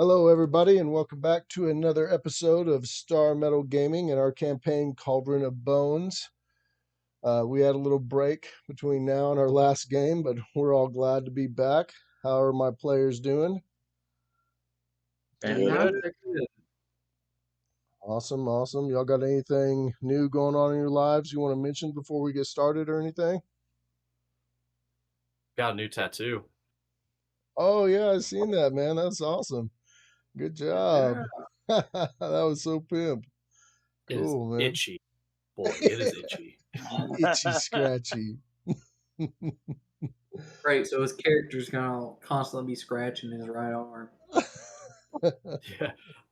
Hello, everybody, and welcome back to another episode of Starmetal Gaming and our campaign Cauldron of Bones. We had a little break between now and our last game, but we're all glad to be back. How are my players doing? Fantastic. Awesome, awesome. Y'all got anything new going on in your lives you want to mention before we get started or anything? Got a new tattoo. Oh, yeah, I've seen that, man. That's awesome. Good job. Yeah. That was so pimp. Cool, man. Itchy. Boy, it is itchy. Itchy, scratchy. Right, so his character's gonna constantly be scratching his right arm.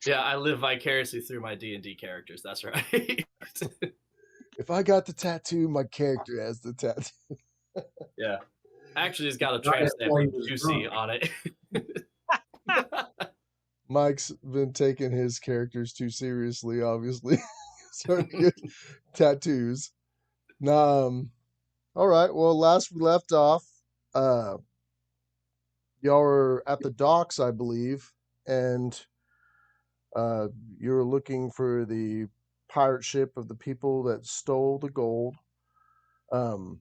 Yeah, I live vicariously through my D&D characters. That's right. If I got the tattoo, my character has the tattoo. Yeah. Actually, it's got a tramp stamp with Juicy on it. Mike's been taking his characters too seriously, obviously. Starting to get tattoos. All right. Well, last we left off, y'all were at the docks, I believe, and you were looking for the pirate ship of the people that stole the gold. I'll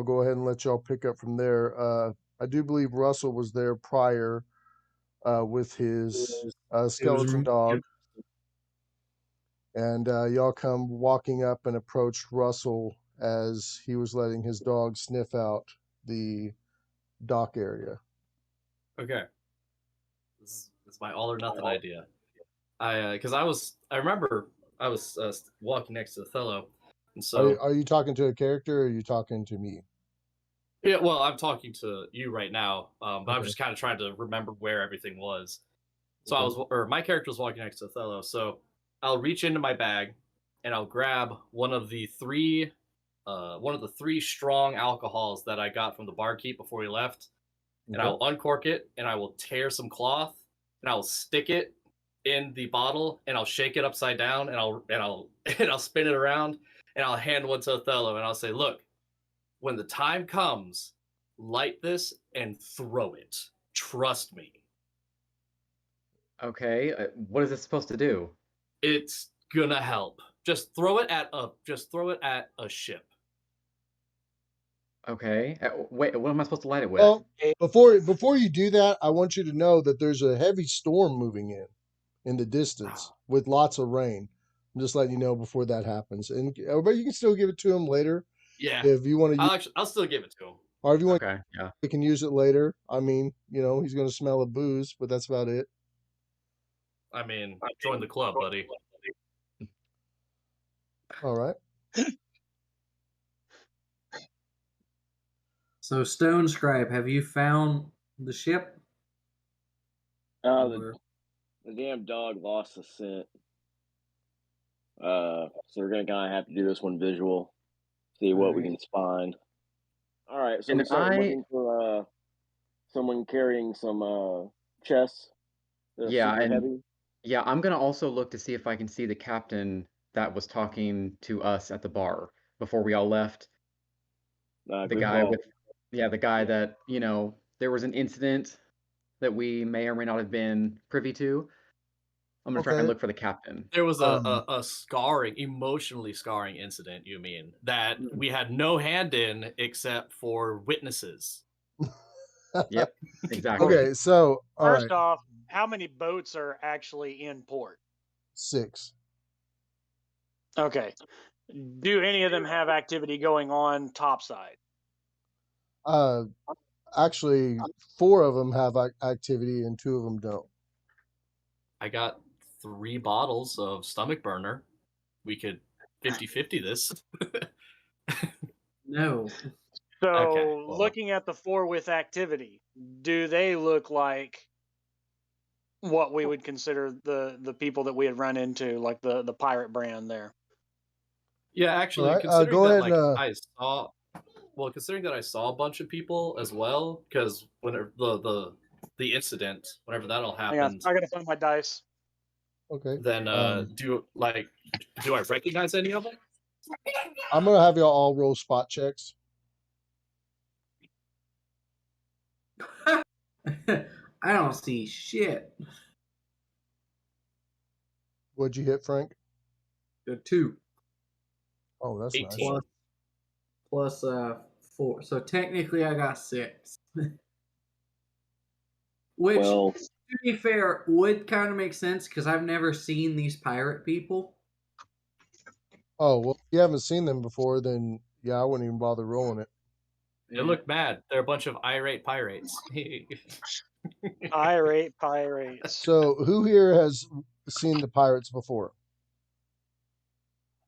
go ahead and let y'all pick up from there. I do believe Russell was there prior with his skeleton dog. And y'all come walking up and approached Russell as he was letting his dog sniff out the dock area. Okay. This is my all or nothing idea. I remember I was walking next to Othello. And so Are you talking to a character or are you talking to me? Yeah, well, I'm talking to you right now, but Okay. I'm just kind of trying to remember where everything was. So Okay. my character was walking next to Othello. So I'll reach into my bag and I'll grab one of the three strong alcohols that I got from the barkeep before we left, and I'll uncork it and I will tear some cloth and I'll stick it in the bottle and I'll shake it upside down and I'll spin it around and I'll hand one to Othello and I'll say, "Look, when the time comes, light this and throw it. Trust me." Okay, what is this supposed to do? It's gonna help. Just throw it at a ship. Okay, wait, what am I supposed to light it with? Well, before you do that, I want you to know that there's a heavy storm moving in the distance with lots of rain. I'm just letting you know before that happens, and but you can still give it to him later. Yeah, if you want to. I'll still give it to him. Or if you want, Okay, yeah. we can use it later. I mean, he's going to smell of booze, but that's about it. I mean, join the club, buddy. All right. So, Stone Scribe, have you found the ship? The damn dog lost the scent. So we're gonna kind of have to do this one visual, see what we can find. All right, so we start looking for someone carrying some chests. Yeah, and heavy. yeah, I'm gonna also look to see if I can see the captain that was talking to us at the bar before we all left. The guy that there was an incident that we may or may not have been privy to. I'm gonna try and look for the captain. There was a scarring, emotionally scarring incident, you mean, that we had no hand in except for witnesses. Yep, exactly. Okay, so first off, how many boats are actually in port? 6. Okay. Do any of them have activity going on topside? Actually, 4 of them have activity and 2 of them don't. I got 3 bottles of stomach burner. We could 50-50 this. No. So, looking at the 4 with activity, do they look like what we would consider the people that we had run into, like the pirate brand there? Yeah, actually, right, considering that I saw a bunch of people as well, because whenever the incident, whenever that all happened, I gotta find my dice. Okay. Then do I recognize any of them? I'm gonna have y'all all roll spot checks. I I don't see shit. What'd you hit, Frank? Good 2. Oh, that's 18. nice. Plus 4. So technically I got 6. Which, Well, to be fair, would kind of make sense because I've never seen these pirate people. Oh, well, if you haven't seen them before, then yeah, I wouldn't even bother rolling it. They look mad. They're a bunch of irate pirates. Irate pirates. So, who here has seen the pirates before?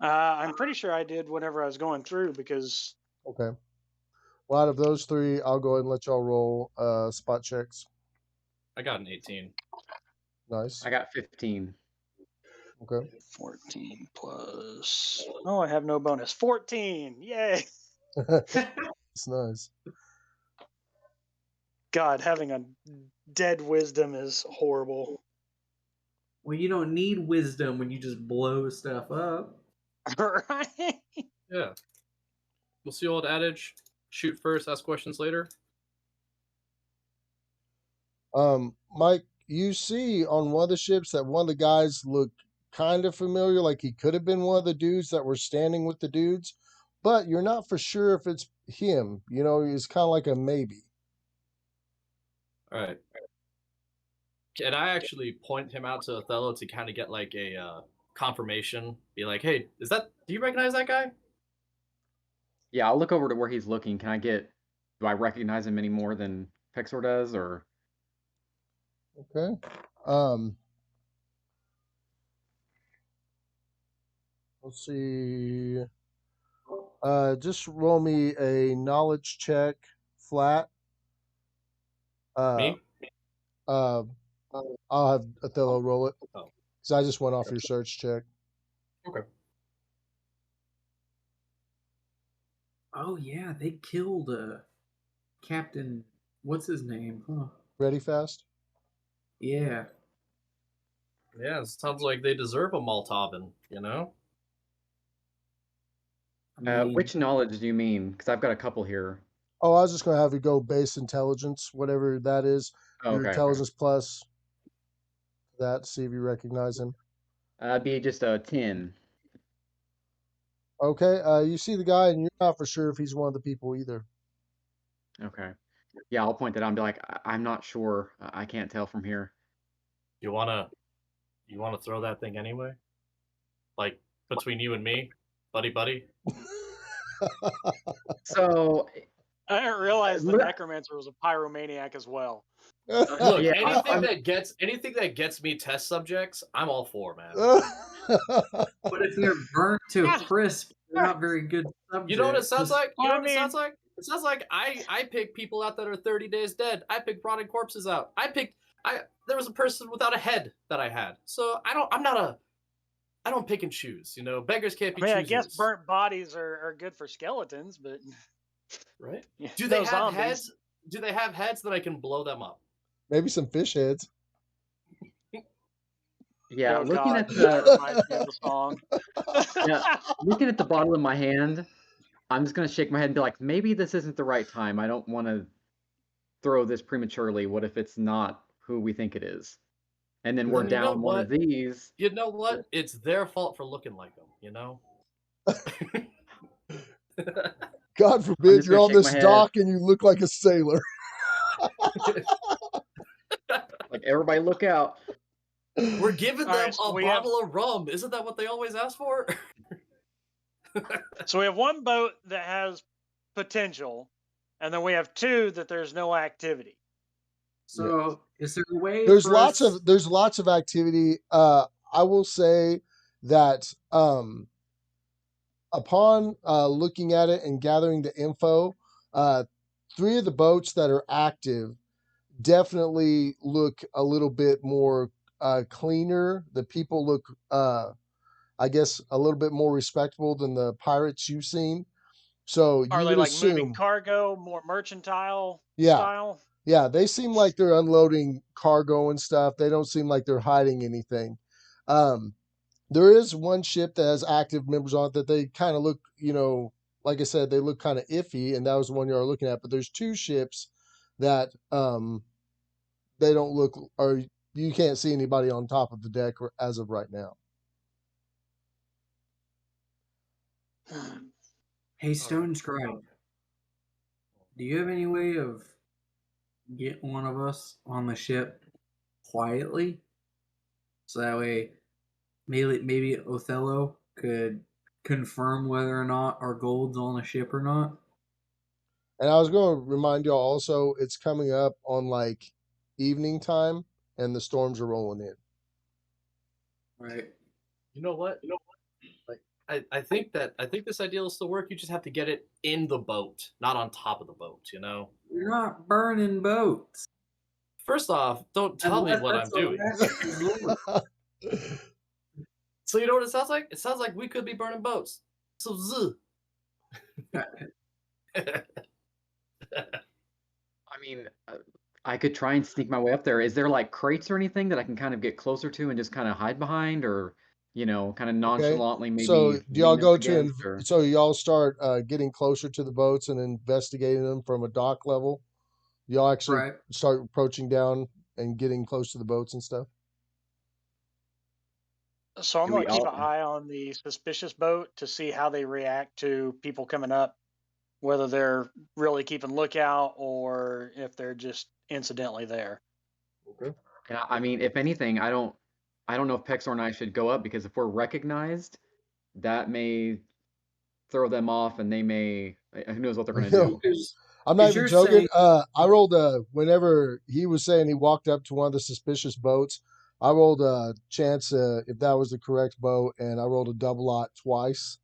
I'm pretty sure I did whenever I was going through because. Okay. Well, out of those 3, I'll go ahead and let y'all roll spot checks. I got an 18. Nice. I got 15. Okay. 14 plus. Oh, I have no bonus. 14. Yay. It's nice. God, having a dead wisdom is horrible. Well, you don't need wisdom when you just blow stuff up. Right? Yeah. We'll see old adage. Shoot first, ask questions later. Mike, you see on one of the ships that one of the guys looked kind of familiar, like he could have been one of the dudes that were standing with the dudes, but you're not for sure if it's him. You know, it's kind of like a maybe. All right. Can I actually point him out to Othello to kind of get like a confirmation? Be like, hey, do you recognize that guy? Yeah, I'll look over to where he's looking. Do I recognize him any more than Pexor does, or? Okay. Let's see. Just roll me a knowledge check flat. Me? I'll have Othello roll it Oh. because I just went off your search check. Okay. Oh yeah, they killed Captain. What's his name? Huh? Ready, fast? Yeah. Yeah, it sounds like they deserve a Maltoven, you know? I mean, Which knowledge do you mean? Because I've got a couple here. Oh, I was just going to have you go base intelligence, whatever that is. Oh, Your okay. intelligence plus that, see if you recognize him. That'd be just a 10. Okay, you see the guy, and you're not for sure if he's one of the people either. Okay. Yeah, I'll point that out and be like, I'm not sure. I can't tell from here. You wanna throw that thing anyway? Like between you and me, buddy? So I didn't realize the necromancer was a pyromaniac as well. Look, yeah, anything that gets me test subjects, I'm all for, man. but if they're burnt to a crisp, they're not very good subjects. You know what it sounds like? You know what it I sounds like? It sounds like I pick people out that are 30 days dead. I pick rotting corpses out. There was a person without a head that I had. So I don't pick and choose. You know, beggars can't be choosers. I guess burnt bodies are good for skeletons, but right? Yeah, Do they no have zombies. heads? Do they have heads that I can blow them up? Maybe some fish heads. Yeah, Oh, looking God, at that the reminds me of the song. yeah, looking at the bottom of my hand, I'm just gonna shake my head and be like, maybe this isn't the right time. I don't want to throw this prematurely. What if it's not who we think it is? And then we're You know down one of what? these. You know what? It's their fault for looking like them. You know. God forbid you're on this dock and you look like a sailor. Like, everybody look out. We're giving them Alright, so a bottle of rum. Isn't that what they always ask for? So we have one boat that has potential, and then we have 2 that there's no activity. So is there a way? There's lots of activity. I will say that upon looking at it and gathering the info, 3 of the boats that are active definitely look a little bit more cleaner. The people look, I guess, a little bit more respectable than the pirates you've seen. So Are you they would like assume, moving cargo, more mercantile Yeah. style? Yeah, they seem like they're unloading cargo and stuff. They don't seem like they're hiding anything. There is one ship that has active members on it that they kind of look, like I said, they look kind of iffy, and that was the one you were looking at. But there's 2 ships that they don't look, or you can't see anybody on top of the deck as of right now. Hey, Stone Scribe, do you have any way of getting one of us on the ship quietly? So that way, maybe Othello could confirm whether or not our gold's on the ship or not. And I was going to remind y'all also, it's coming up on like evening time, and the storms are rolling in. Right. You know what? Like I think this idea will still work. You just have to get it in the boat, not on top of the boat. You know. You're not burning boats. First off, don't tell me what I'm doing. So you know what it sounds like? It sounds like we could be burning boats. So I mean, I could try and sneak my way up there. Is there like crates or anything that I can kind of get closer to and just kind of hide behind, or kind of nonchalantly maybe so do y'all lean go up against? so y'all start getting closer to the boats and investigating them from a dock level? Y'all actually start approaching down and getting close to the boats and stuff? So I'm going to keep an eye on the suspicious boat to see how they react to people coming up, whether they're really keeping lookout or if they're just incidentally there. Okay. Yeah, I mean, if anything, I don't know if Pexor and I should go up, because if we're recognized, that may throw them off, and they may, who knows what they're going to do. I'm not even joking. I rolled whenever he was saying he walked up to one of the suspicious boats, I rolled a chance if that was the correct boat, and I rolled a double-aught twice.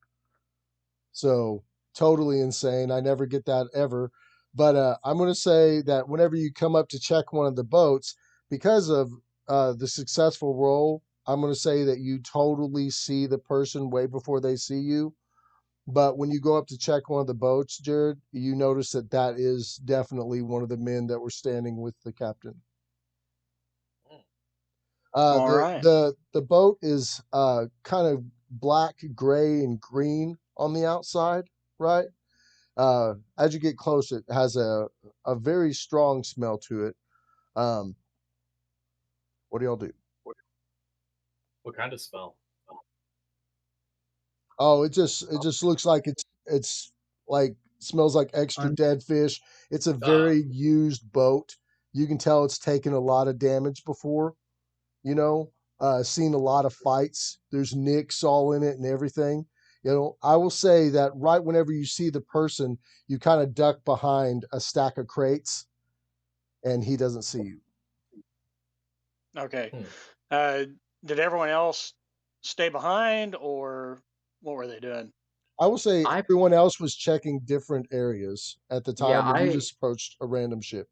So totally insane. I never get that ever. But I'm going to say that whenever you come up to check one of the boats, because of the successful roll, I'm going to say that you totally see the person way before they see you. But when you go up to check one of the boats, Jared, you notice that that is definitely one of the men that were standing with the captain. All right. The boat is kind of black, gray, and green on the outside, right? As you get close, it has a very strong smell to it. What do y'all do? What kind of smell? Oh, it just looks like it's like smells like extra dead fish. It's a very used boat. You can tell it's taken a lot of damage before. Seen a lot of fights. There's nicks all in it and everything. I will say that right whenever you see the person, you kind of duck behind a stack of crates, and he doesn't see you. Okay. Did everyone else stay behind, or what were they doing? I will say everyone else was checking different areas at the time, Yeah, and you just approached a random ship.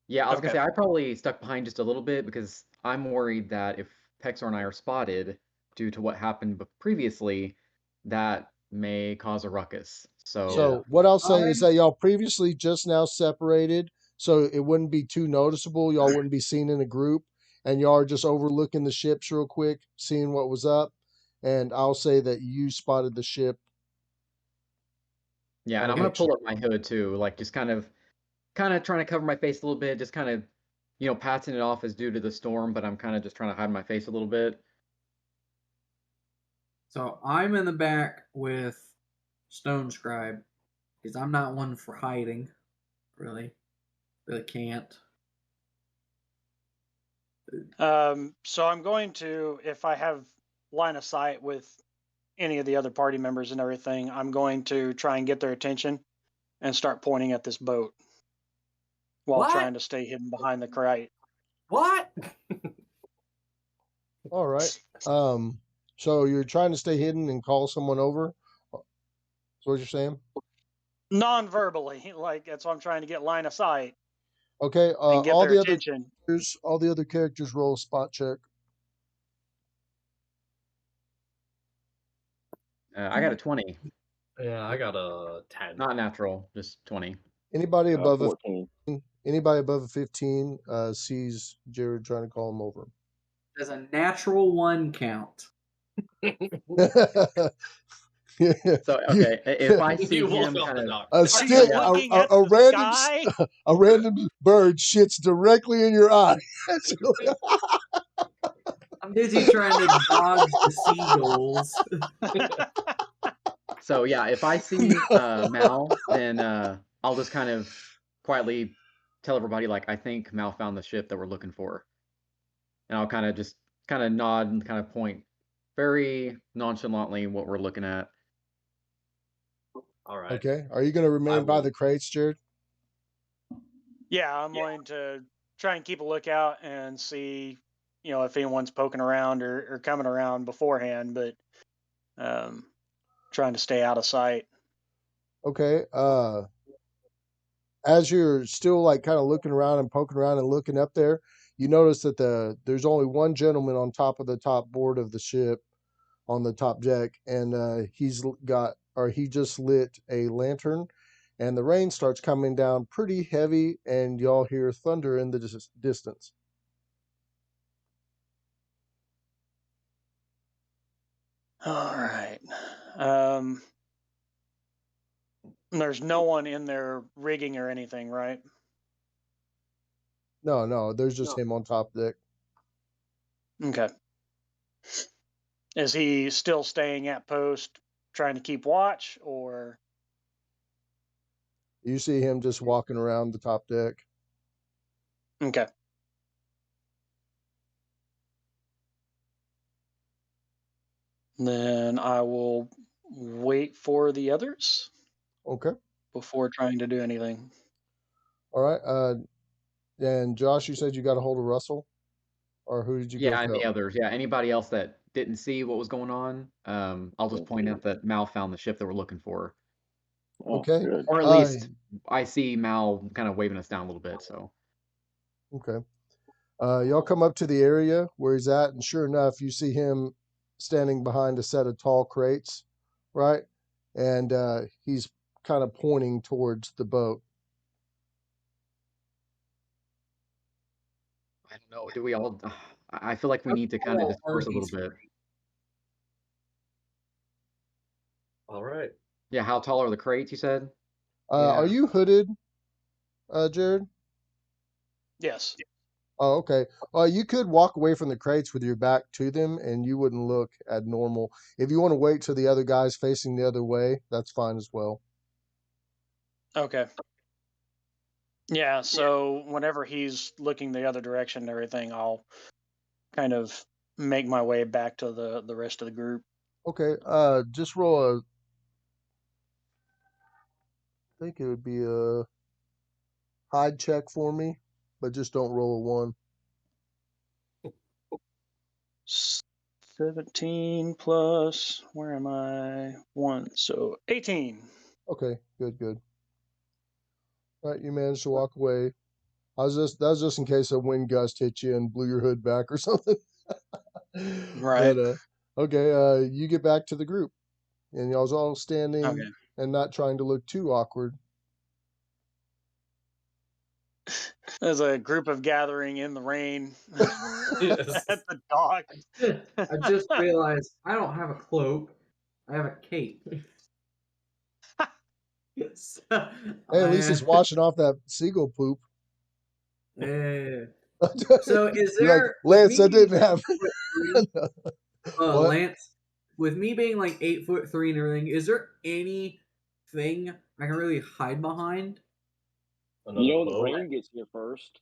Yeah, I was gonna say I probably stuck behind just a little bit, because I'm worried that if Pexor and I are spotted due to what happened previously, that may cause a ruckus. So what I'll say is that y'all previously just now separated, so it wouldn't be too noticeable. Y'all wouldn't be seen in a group, and y'all are just overlooking the ships real quick, seeing what was up. And I'll say that you spotted the ship. Yeah, and I'm gonna pull up my hood too, like just kind of trying to cover my face a little bit, just kind of, passing it off as due to the storm, but I'm kind of just trying to hide my face a little bit. So I'm in the back with Stone Scribe, because I'm not one for hiding, really can't. So I'm going to, if I have line of sight with any of the other party members and everything, I'm going to try and get their attention and start pointing at this boat while trying to stay hidden behind the crate. What? All right. So you're trying to stay hidden and call someone over? That's what you're saying? Non-verbally, like that's what I'm trying to get line of sight. Okay. And get their attention. All the other characters roll a spot check. I got a 20. Yeah, I got a 10. Not natural, just 20. Anybody above 14. Anybody above a 15 sees Jared trying to call him over. Does a natural 1 count? So okay, if I see You him walk off kind the of dock. A stick, looking at a the random, sky? a random bird shits directly in your eye. That's really- I'm busy trying to dodge the seagulls. So yeah, if I see Mal, then I'll just kind of quietly tell everybody like I think Mal found the ship that we're looking for, and I'll kind of just kind of nod and kind of point very nonchalantly what we're looking at. All right. Okay. Are you going to remain by the crates, Jared? Yeah, I'm going to try and keep a lookout and see, if anyone's poking around or coming around beforehand, but trying to stay out of sight. Okay. As you're still like kind of looking around and poking around and looking up there, you notice that there's only one gentleman on top of the top board of the ship on the top deck, and he just lit a lantern, and the rain starts coming down pretty heavy, and y'all hear thunder in the distance. All right. There's no one in there rigging or anything, right? No, there's just him on top deck. Okay. Is he still staying at post, trying to keep watch, or? You see him just walking around the top deck. Okay. Then I will wait for the others. Okay. Before trying to do anything. All right. And Josh, you said you got a hold of Russell, or who did you go Yeah, and tell? the others. Yeah, anybody else that didn't see what was going on, I'll just point out that Mal found the ship that we're looking for. Okay. Good. Or at least I see Mal kind of waving us down a little bit. So. Okay. Y'all come up to the area where he's at, and sure enough, you see him standing behind a set of tall crates, right? And he's kind of pointing towards the boat. I don't know. Do we all? I feel like we need to kind of disperse a little bit. All right. Yeah, how tall are the crates, you said? Are you hooded, Jared? Yes. Oh, okay. You could walk away from the crates with your back to them, and you wouldn't look abnormal. If you want to wait till the other guy's facing the other way, that's fine as well. Okay. Yeah, so whenever he's looking the other direction and everything, I'll kind of make my way back to the rest of the group. Okay. Just roll a. I think it would be a hide check for me, but just don't roll a 1. 17 plus, where am I? 1, so 18. Okay, good. All right, you managed to walk away. That was just in case a wind gust hit you and blew your hood back or something. Right. But okay, you get back to the group, and y'all's all standing and not trying to look too awkward. There's a group of gathering in the rain at the dock. I just realized I don't have a cloak. I have a cape. So, Hey, at least it's washing off that seagull poop. Yeah. So is You're like, there Lance, that didn't happen. Lance, with me being like 8'3" and everything, is there anything I can really hide behind? The rain gets here first.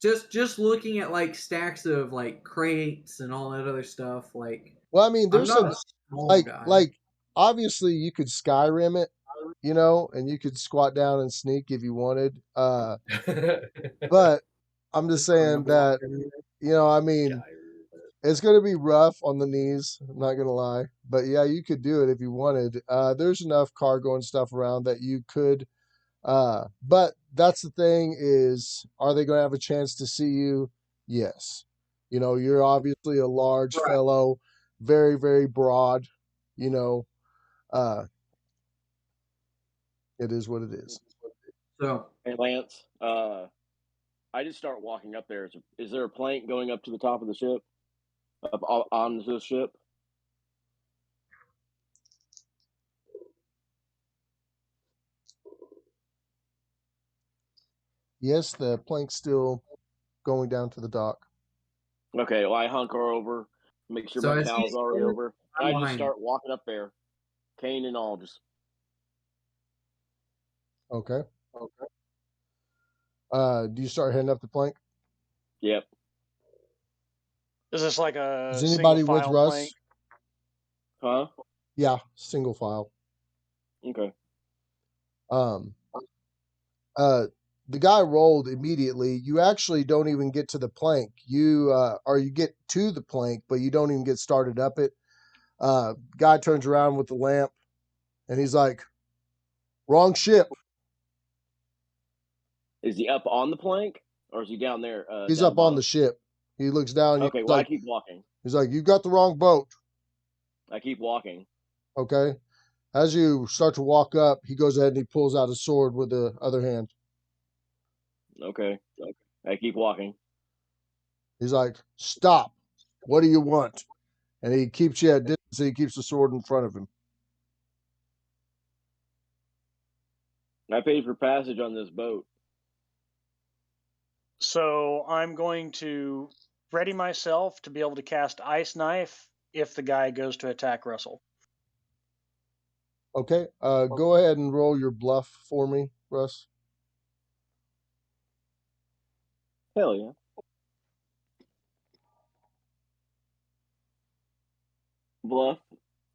Just looking at like stacks of like crates and all that other stuff, like. Well, I mean, there's some guy. like obviously you could Skyrim it, and you could squat down and sneak if you wanted. But I'm just saying that I mean, it's going to be rough on the knees. I'm not going to lie, but yeah, you could do it if you wanted. There's enough cargo and stuff around that you could. But that's the thing is, are they going to have a chance to see you? Yes. You're obviously a large fellow, very, very broad, it is what it is. So, hey Lance, I just start walking up there. Is there a plank going up to the top of the ship? Up on the ship? Yes, the plank's still going down to the dock. Okay, well, I hunker over, make sure my towel's already over. And I just start walking up there, cane and all, just. Okay. Do you start heading up the plank? Yep. Is this like a Is anybody single with file Russ? plank? Huh? Yeah, single file. Okay. The guy rolled immediately. You actually don't even get to the plank. You get to the plank, but you don't even get started up it. Guy turns around with the lamp, and he's like, "Wrong ship." Is he up on the plank, or is he down there? He's down up on the ship. He looks down. Okay, well, I keep walking. He's like, "You got the wrong boat." I keep walking. Okay. As you start to walk up, he goes ahead and he pulls out a sword with the other hand. Okay. I keep walking. He's like, "Stop. What do you want?" And he keeps you at distance. He keeps the sword in front of him. I paid for passage on this boat. So I'm going to ready myself to be able to cast Ice Knife if the guy goes to attack Russell. Okay. Go ahead and roll your bluff for me, Russ. Hell yeah. Bluff.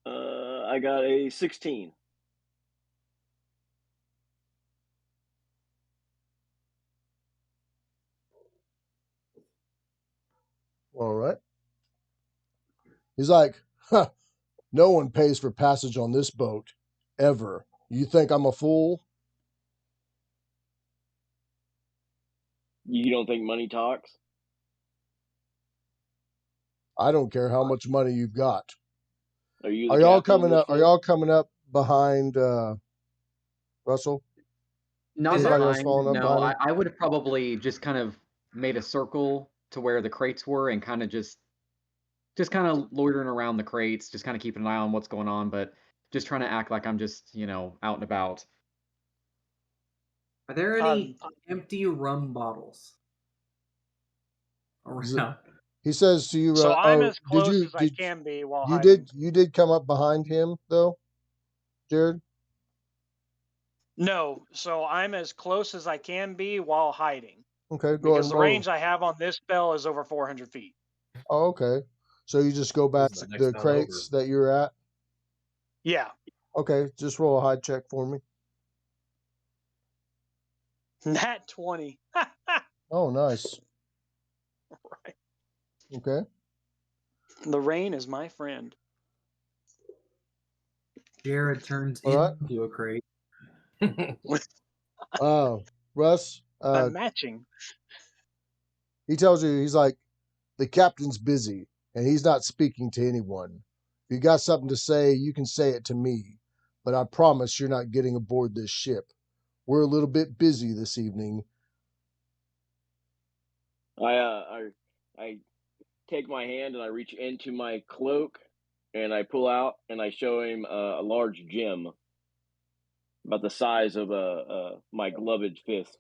I got a 16. All right. He's like, "Huh, no one pays for passage on this boat, ever. You think I'm a fool?" You don't think money talks? I don't care how much money you've got. Are you Are the y'all captain of coming this up? Are ship? y'all coming up behind Russell? Not Anybody else behind. following up No, behind him? I would have probably just kind of made a circle to where the crates were and kind of just kind of loitering around the crates, just kind of keeping an eye on what's going on, but just trying to act like I'm just, out and about. Are there any empty rum bottles around? He says to you, So I'm as did close you as I can be while you hiding. did come up behind him though, Jared? No, so I'm as close as I can be while hiding. Okay, go ahead Because and the roll. range I have on this spell is over 400 feet. Oh, okay. So you just go back to the crates that you're at? Yeah. Okay, just roll a hide check for me. Nat 20. Oh, nice. Right. Okay. The rain is my friend. Jared turns All right. into a crate. Russ, I'm matching. he tells you, he's like, the captain's busy and he's not speaking to anyone. If you got something to say, you can say it to me, but I promise you're not getting aboard this ship. We're a little bit busy this evening. I take my hand and I reach into my cloak and I pull out and I show him a large gem about the size of my gloved fist.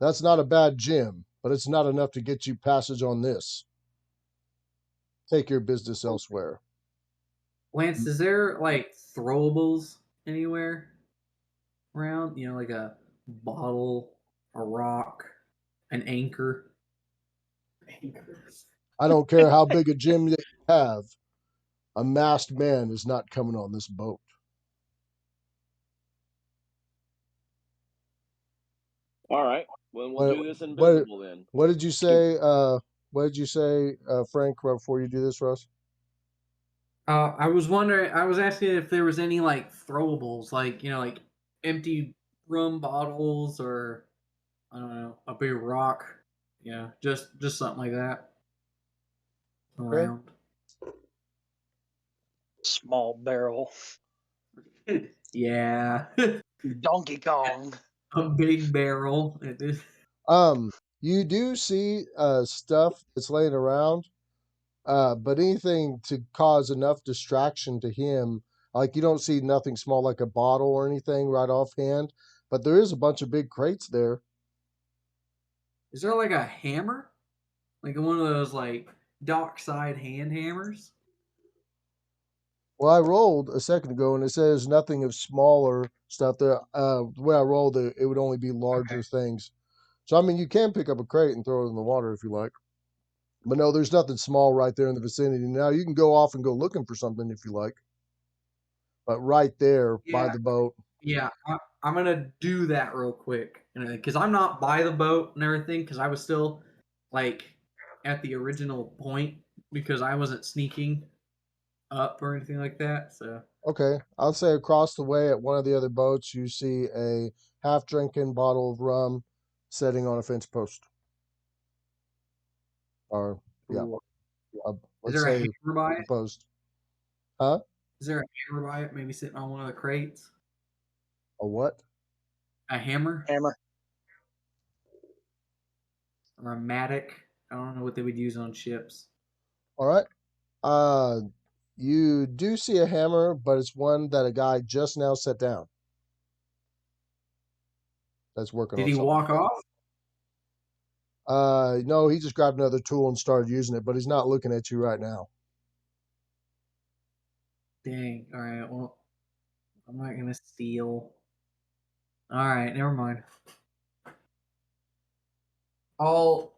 That's not a bad gem, but it's not enough to get you passage on this. Take your business elsewhere. Lance, is there like throwables anywhere around? Like a bottle, a rock, an anchor. I don't care how big a gem that you have. A masked man is not coming on this boat. All right. Well, we'll do this invisible then. What did you say? What did you say, Frank? Right before you do this, Russ? I was wondering. I was asking if there was any like throwables, like like empty rum bottles, or I don't know, a big rock. Yeah, just something like that around. Small barrel. Yeah. Donkey Kong. A big barrel. You do see stuff that's laying around, but anything to cause enough distraction to him, like you don't see nothing small like a bottle or anything right offhand, but there is a bunch of big crates there. Is there like a hammer? Like one of those like dockside hand hammers? Well, I rolled a second ago and it says nothing of smaller stuff there. The way I rolled it, it would only be larger things. So, I mean, you can pick up a crate and throw it in the water if you like. But no, there's nothing small right there in the vicinity. Now, you can go off and go looking for something if you like. But right there by the boat. Yeah, I'm going to do that real quick. Because I'm not by the boat and everything, because I was still, like, at the original point, because I wasn't sneaking up or anything like that. So Okay. I'll say across the way at one of the other boats, you see a half drinking bottle of rum sitting on a fence post. Or, yeah. Is there a hammer by it? Post. Huh? Is there a hammer by it? Maybe sitting on one of the crates? A what? A hammer? Hammer. Or a mattock? I don't know what they would use on ships. All right. You do see a hammer, but it's one that a guy just now set down. That's working. Did he walk off? No, he just grabbed another tool and started using it, but he's not looking at you right now. Dang. All right. Well, I'm not gonna steal. All right. Never mind. I'll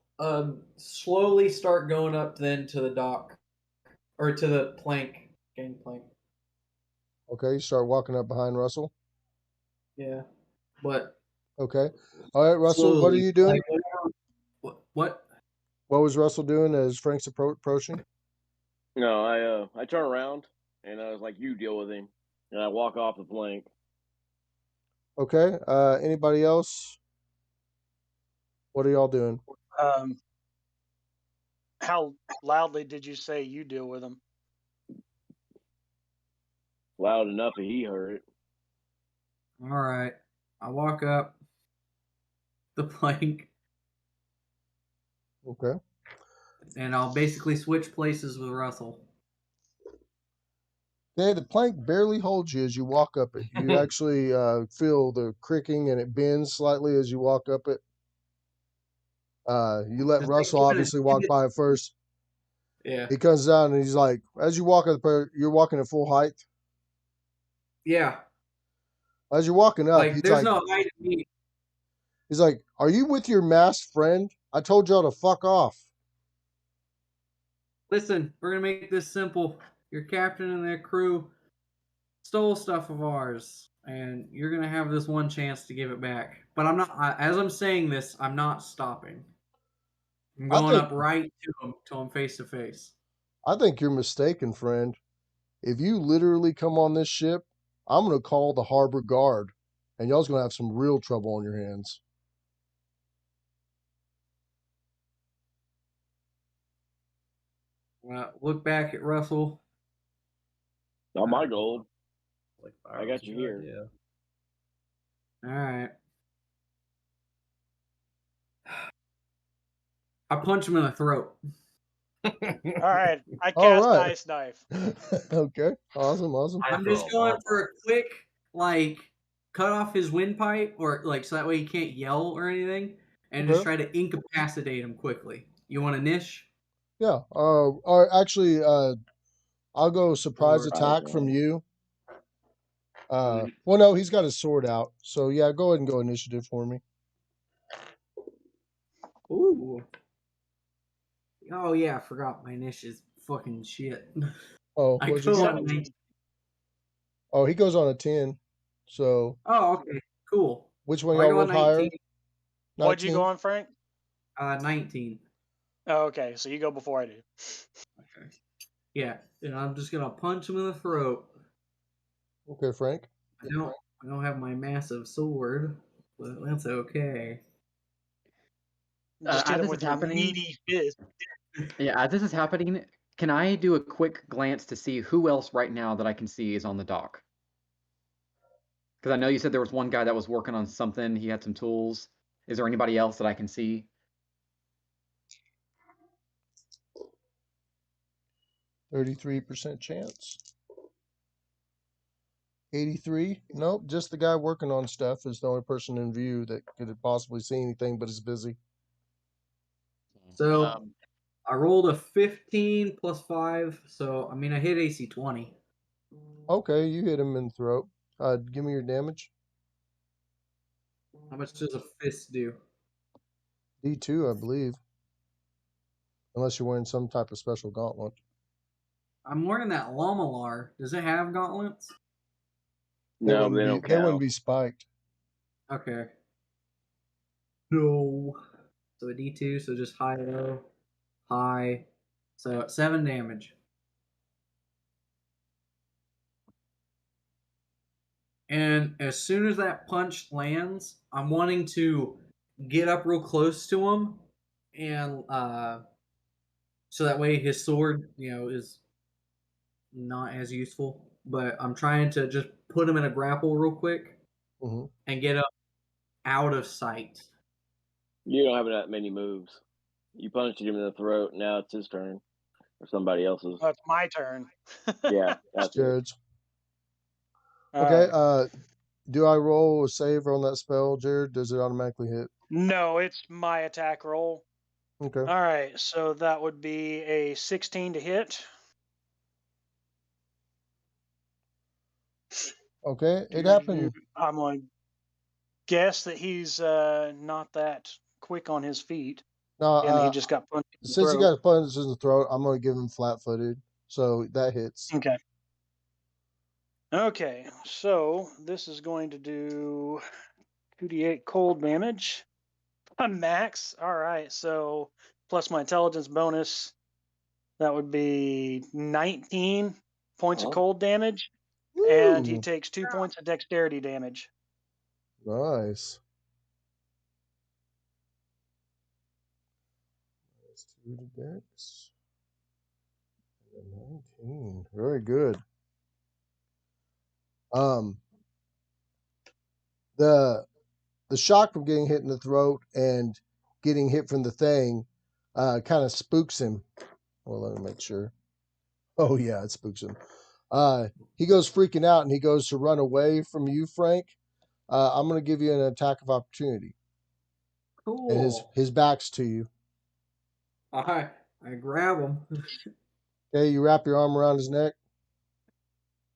slowly start going up then to the dock or to the plank, gangplank. Okay, you start walking up behind Russell. Yeah, but okay. All right, Russell. slowly, what are you doing? Like, what? What was Russell doing as Frank's approaching? No, I turn around and I was like, "You deal with him," and I walk off the plank. Okay. Anybody else? What are y'all doing? How loudly did you say you deal with him? Loud enough that he heard it. All right. I walk up the plank. Okay. And I'll basically switch places with Russell. Okay, the plank barely holds you as you walk up it. You actually feel the creaking and it bends slightly as you walk up it. You let Russell obviously walk by it first. Yeah. He comes down and he's like, as you walk up, you're walking at full height. Yeah. As you're walking up, like there's no height in me. He's like, "Are you with your masked friend? I told y'all to fuck off." Listen, we're gonna make this simple. Your captain and their crew stole stuff of ours, and you're gonna have this one chance to give it back. But I'm not. As I'm saying this, I'm not stopping. I'm going up right to him till I'm face to face. I think you're mistaken, friend. If you literally come on this ship, I'm gonna call the harbor guard, and y'all's gonna have some real trouble on your hands. Look back at Russell. Not my gold. Like, I got you here. Yeah. All right. I punch him in the throat. All right. I cast Ice Knife. Okay. Awesome. I'm just going for a quick, like, cut off his windpipe, or like so that way he can't yell or anything, and just try to incapacitate him quickly. You want a niche? Yeah. Or actually, I'll go surprise attack from you. Well, no, he's got his sword out. So yeah, go ahead and go initiative for me. Ooh. Oh yeah, I forgot my niche is fucking shit. Oh, what's it? Oh, he goes on a 10. So. Oh, okay, cool. Which one y'all rolled higher? What'd you go on, Frank? 19. Oh, okay, so you go before I do. Okay. Yeah, and I'm just gonna punch him in the throat. Okay, Frank. I don't have my massive sword, but that's okay. Just hit him with your meaty fist. Yeah, as this is happening, can I do a quick glance to see who else right now that I can see is on the dock? Because I know you said there was one guy that was working on something. He had some tools. Is there anybody else that I can see? 33% chance. 83. Nope, just the guy working on stuff is the only person in view that could possibly see anything, but is busy. So I rolled a 15 plus 5, so I mean I hit AC 20. Okay, you hit him in the throat. Give me your damage. How much does a fist do? D2, I believe. Unless you're wearing some type of special gauntlet. I'm wearing that Lamalar. Does it have gauntlets? No, they don't They wouldn't count. be spiked. Okay. No. So a D2, so just high, low, high. So 7 damage. And as soon as that punch lands, I'm wanting to get up real close to him, and so that way his sword, is not as useful. But I'm trying to just put him in a grapple real quick and get up out of sight. You don't have that many moves. You punched him in the throat. Now it's his turn, or somebody else's. That's my turn. Yeah, that's it. Jared's. Okay. Do I roll a save on that spell, Jared? Does it automatically hit? No, it's my attack roll. Okay. All right, so that would be a 16 to hit. Okay, it happened. I'm going to guess that he's not that quick on his feet. No, And he just got punched in the since he throat. got punched in the throat, I'm going to give him flat-footed, so that hits. Okay. Okay, so this is going to do 2d8 cold damage. Max. All right, so plus my intelligence bonus, that would be 19 points of cold damage. Woo! And he takes 2 points of dexterity damage. Nice. That's 2 to dex. 19. Very good. The shock from getting hit in the throat and getting hit from the thing kind of spooks him. Well, let me make sure. Oh yeah, it spooks him. He goes freaking out and he goes to run away from you, Frank. I'm going to give you an attack of opportunity. Cool. And his back's to you. I grab him. Okay, you wrap your arm around his neck.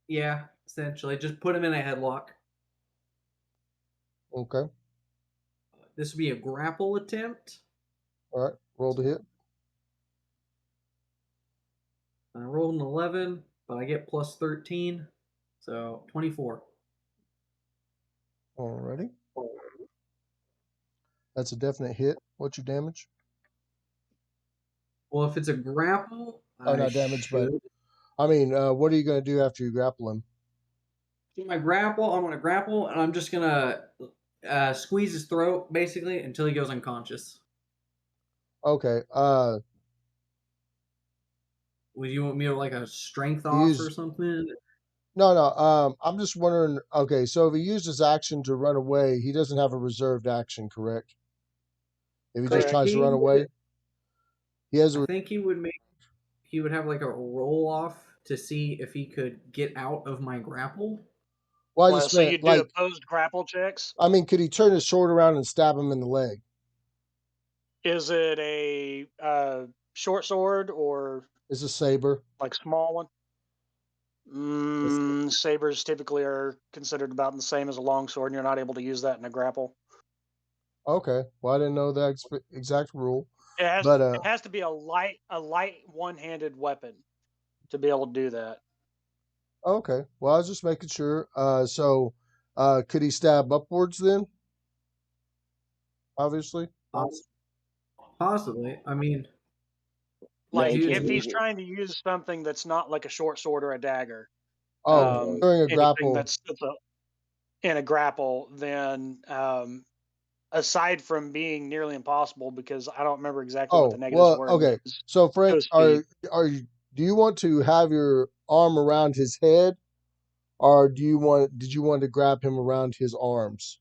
Yeah, essentially. Just put him in a headlock. Okay. This would be a grapple attempt. All right, roll to hit. I rolled an 11, but I get plus 13, so 24. Alrighty. That's a definite hit. What's your damage? Well, if it's a grapple, not damage, but I mean, what are you going to do after you grapple him? I'm going to grapple, and I'm just going to squeeze his throat, basically, until he goes unconscious. Okay. Would you want me to, like, a strength off or something? No. I'm just wondering. Okay, so if he used his action to run away, he doesn't have a reserved action, correct? If he just tries to run away, he has. I think he would have like a roll off to see if he could get out of my grapple. Well, I just so you do opposed grapple checks? I mean, could he turn his sword around and stab him in the leg? Is it a short sword or? It's a saber. Like small one? Sabers typically are considered about the same as a long sword, and you're not able to use that in a grapple. Okay. Well, I didn't know that exact rule. It has to be a light one-handed weapon to be able to do that. Okay. Well, I was just making sure. So, could he stab upwards then? Obviously. Possibly. I mean, like if he's trying to use something that's not like a short sword or a dagger. During a grapple. That's in a grapple, then aside from being nearly impossible, because I don't remember exactly what the negatives were. Okay. So, Frank, do you want to have your arm around his head, or did you want to grab him around his arms?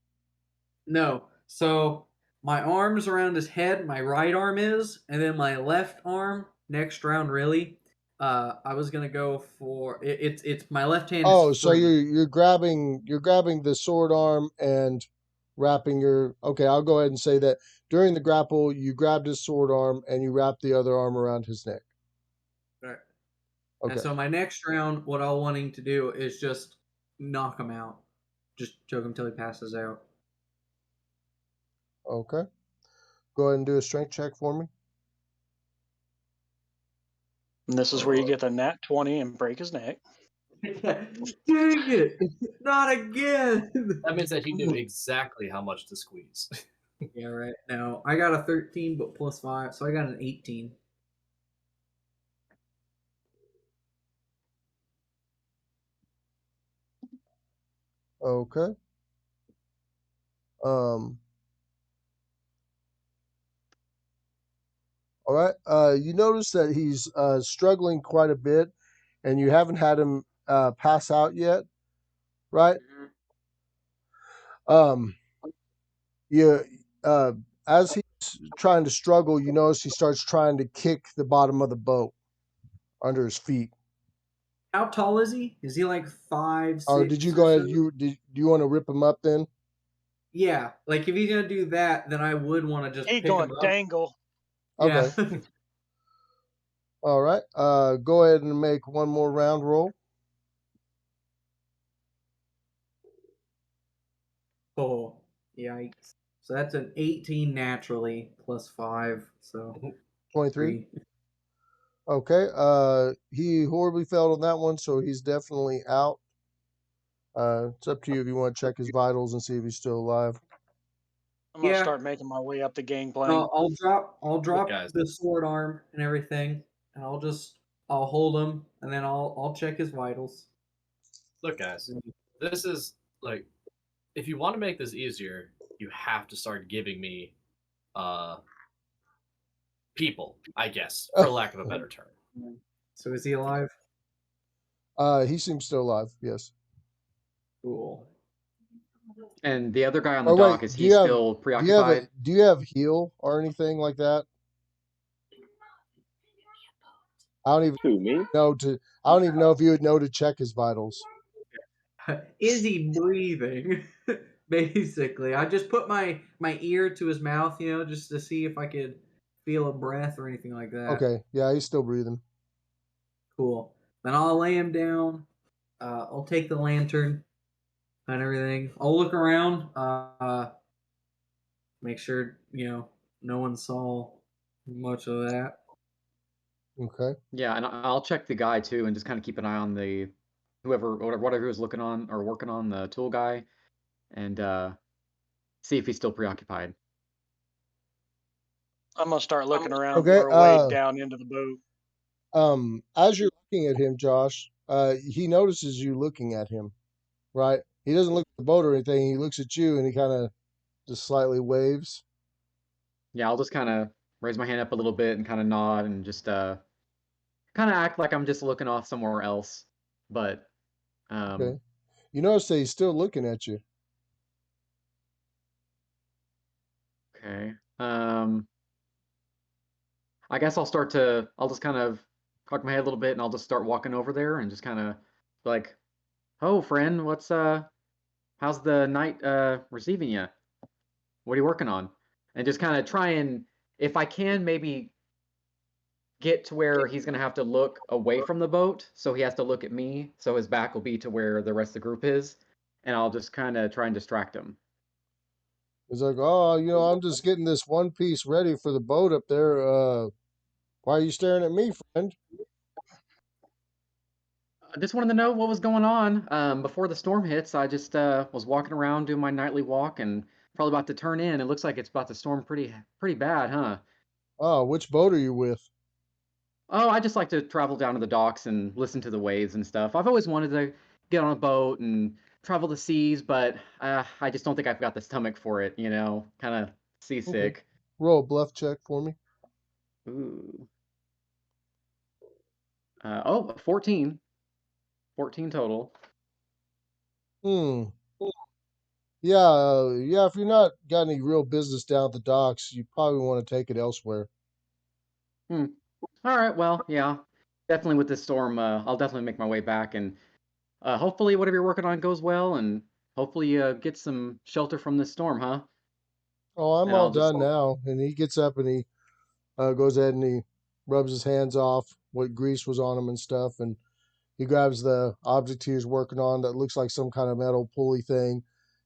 No. So my arm's around his head, my right arm is, and then my left arm, next round really. I was gonna go for it's my left hand is Oh, so free. you're grabbing the sword arm and wrapping your. Okay, I'll go ahead and say that during the grapple, you grabbed his sword arm and you wrapped the other arm around his neck. Right. And Okay. so my next round, what I'm wanting to do is just knock him out. Just choke him till he passes out. Okay. Go ahead and do a strength check for me. And this is where you get the nat 20 and break his neck. Dang it! Not again! That means that he knew exactly how much to squeeze. Yeah, right. No, I got a 13, but plus 5, so I got an 18. Okay. Um. All right. You notice that he's struggling quite a bit, and you haven't had him pass out yet, right? Um. You as he's trying to struggle, you notice he starts trying to kick the bottom of the boat under his feet. How tall is he? Is he like 5, Or did you 6 or go ahead? so? Do you want to rip him up then? Yeah, like if he's gonna do that, then I would want to just He pick him gonna up. dangle. Yeah. Okay. All right. Go ahead and make one more round roll. Oh, yikes. So that's an 18 naturally plus 5, so 23. 3. Okay. He horribly failed on that one, so he's definitely out. It's up to you if you want to check his vitals and see if he's still alive. I'm gonna Yeah, start making my way up the gangplank. I'll drop guys. the sword arm and everything, and I'll hold him, and then I'll check his vitals. Look, guys, this is like, if you want to make this easier, you have to start giving me people, I guess, for lack of a better term. So is he alive? He seems still alive. Yes. Cool. And the other guy on the Or wait, dock, is he still preoccupied? do you have heal or anything like that? I don't even Who, me? know to. I don't even know if you would know to check his vitals. Is he breathing? Basically, I just put my ear to his mouth, just to see if I could feel a breath or anything like that. Okay. Yeah, he's still breathing. Cool. Then I'll lay him down. I'll take the lantern and everything. I'll look around. Make sure no one saw much of that. Okay. Yeah, and I'll check the guy too, and just kind of keep an eye on the whatever he was looking on or working on, the tool guy, and see if he's still preoccupied. I'm gonna start looking around Okay. for a way down into the boat. As you're looking at him, Josh, he notices you looking at him. Right? He doesn't look at the boat or anything. He looks at you and he kind of just slightly waves. Yeah, I'll just kind of raise my hand up a little bit and kind of nod and just kind of act like I'm just looking off somewhere else. But Okay. You notice that he's still looking at you. okay. I guess I'll just kind of cock my head a little bit and I'll just start walking over there and just kind of like, "Oh, friend, how's the night receiving you? What are you working on?" And just kind of try and, if I can, maybe get to where he's going to have to look away from the boat, so he has to look at me, so his back will be to where the rest of the group is, and I'll just kind of try and distract him. He's like, "Oh, I'm just getting this one piece ready for the boat up there. Why are you staring at me, friend?" I just wanted to know what was going on. Before the storm hits, I just was walking around doing my nightly walk and probably about to turn in. It looks like it's about to storm pretty bad, huh? Oh, which boat are you with? Oh, I just like to travel down to the docks and listen to the waves and stuff. I've always wanted to get on a boat and travel the seas, but I just don't think I've got the stomach for it, kind of Okay. seasick. Roll a bluff check for me. Ooh. 14. 14 total. Hmm. Yeah, yeah. If you're not got any real business down at the docks, you probably want to take it elsewhere. Hmm. All right. Well, yeah. Definitely with this storm, I'll definitely make my way back, and hopefully whatever you're working on goes well, and hopefully you get some shelter from this storm, huh? Oh, I'm And all I'll just done now. And he gets up and he goes ahead and he rubs his hands off what grease was on him and stuff, and he grabs the object he was working on that looks like some kind of metal pulley thing,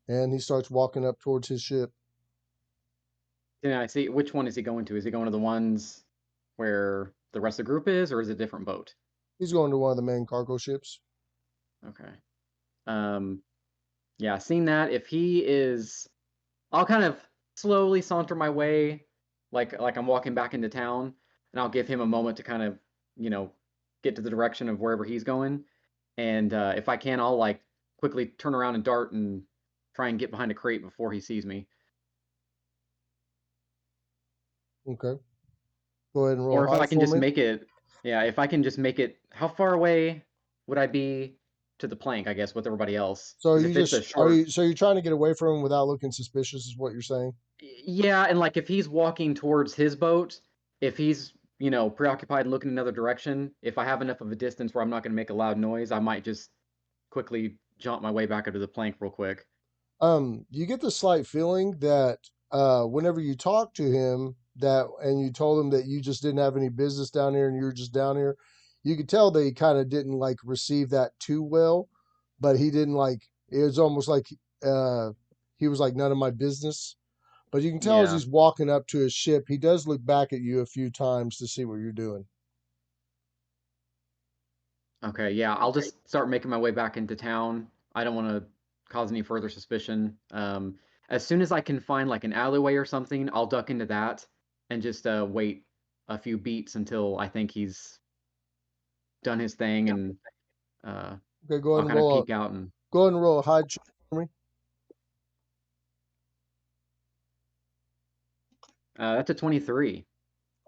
and he starts walking up towards his ship. I see which one is he going to? Is he going to the ones where the rest of the group is, or is it a different boat? He's going to one of the main cargo ships. Okay. Um, yeah, seeing that, if he is, I'll kind of slowly saunter my way, like I'm walking back into town, and I'll give him a moment to kind of, you know, get to the direction of wherever he's going. And if I can, I'll like quickly turn around and dart and try and get behind a crate before he sees me. Okay. Go ahead and roll Or if I hide can for just me. make it, yeah, if I can just make it, how far away would I be to the plank, I guess, with everybody else? So Because you if it's a just are short, you so you're trying to get away from him without looking suspicious, is what you're saying? yeah, and like if he's walking towards his boat, if he's, preoccupied and looking another direction, if I have enough of a distance where I'm not going to make a loud noise, I might just quickly jump my way back up to the plank real quick. You get the slight feeling that whenever you talk to him that and you told him that you just didn't have any business down here and you were just down here, you could tell that he kind of didn't like receive that too well, but he didn't like it was almost like uh he was like none of my business. But you can tell as Yeah. he's walking up to his ship, he does look back at you a few times to see what you're doing. Okay, yeah, I'll just start making my way back into town. I don't want to cause any further suspicion. As soon as I can find like an alleyway or something, I'll duck into that and just wait a few beats until I think he's done his thing, and uh, Okay, go ahead I'll and kind of roll a peek out and go ahead and roll a hide check for me. that's a 23.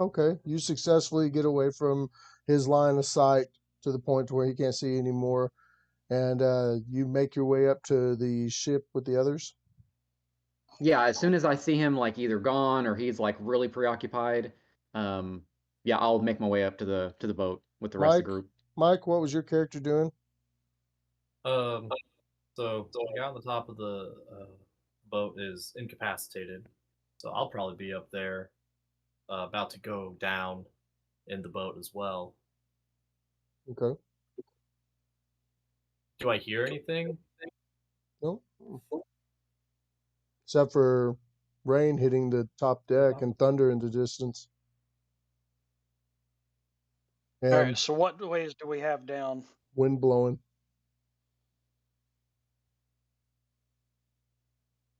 Okay, you successfully get away from his line of sight to the point to where he can't see you anymore, and you make your way up to the ship with the others. Yeah, as soon as I see him like either gone or he's like really preoccupied, um, yeah, I'll make my way up to the boat with the rest of the Mike, group. Mike, what was your character doing? So the guy on the top of the boat is incapacitated, so I'll probably be up there, about to go down in the boat as well. Okay, Do I hear anything? no, except for rain hitting the top deck and thunder in the distance, All right. and So what ways do we have down? wind blowing.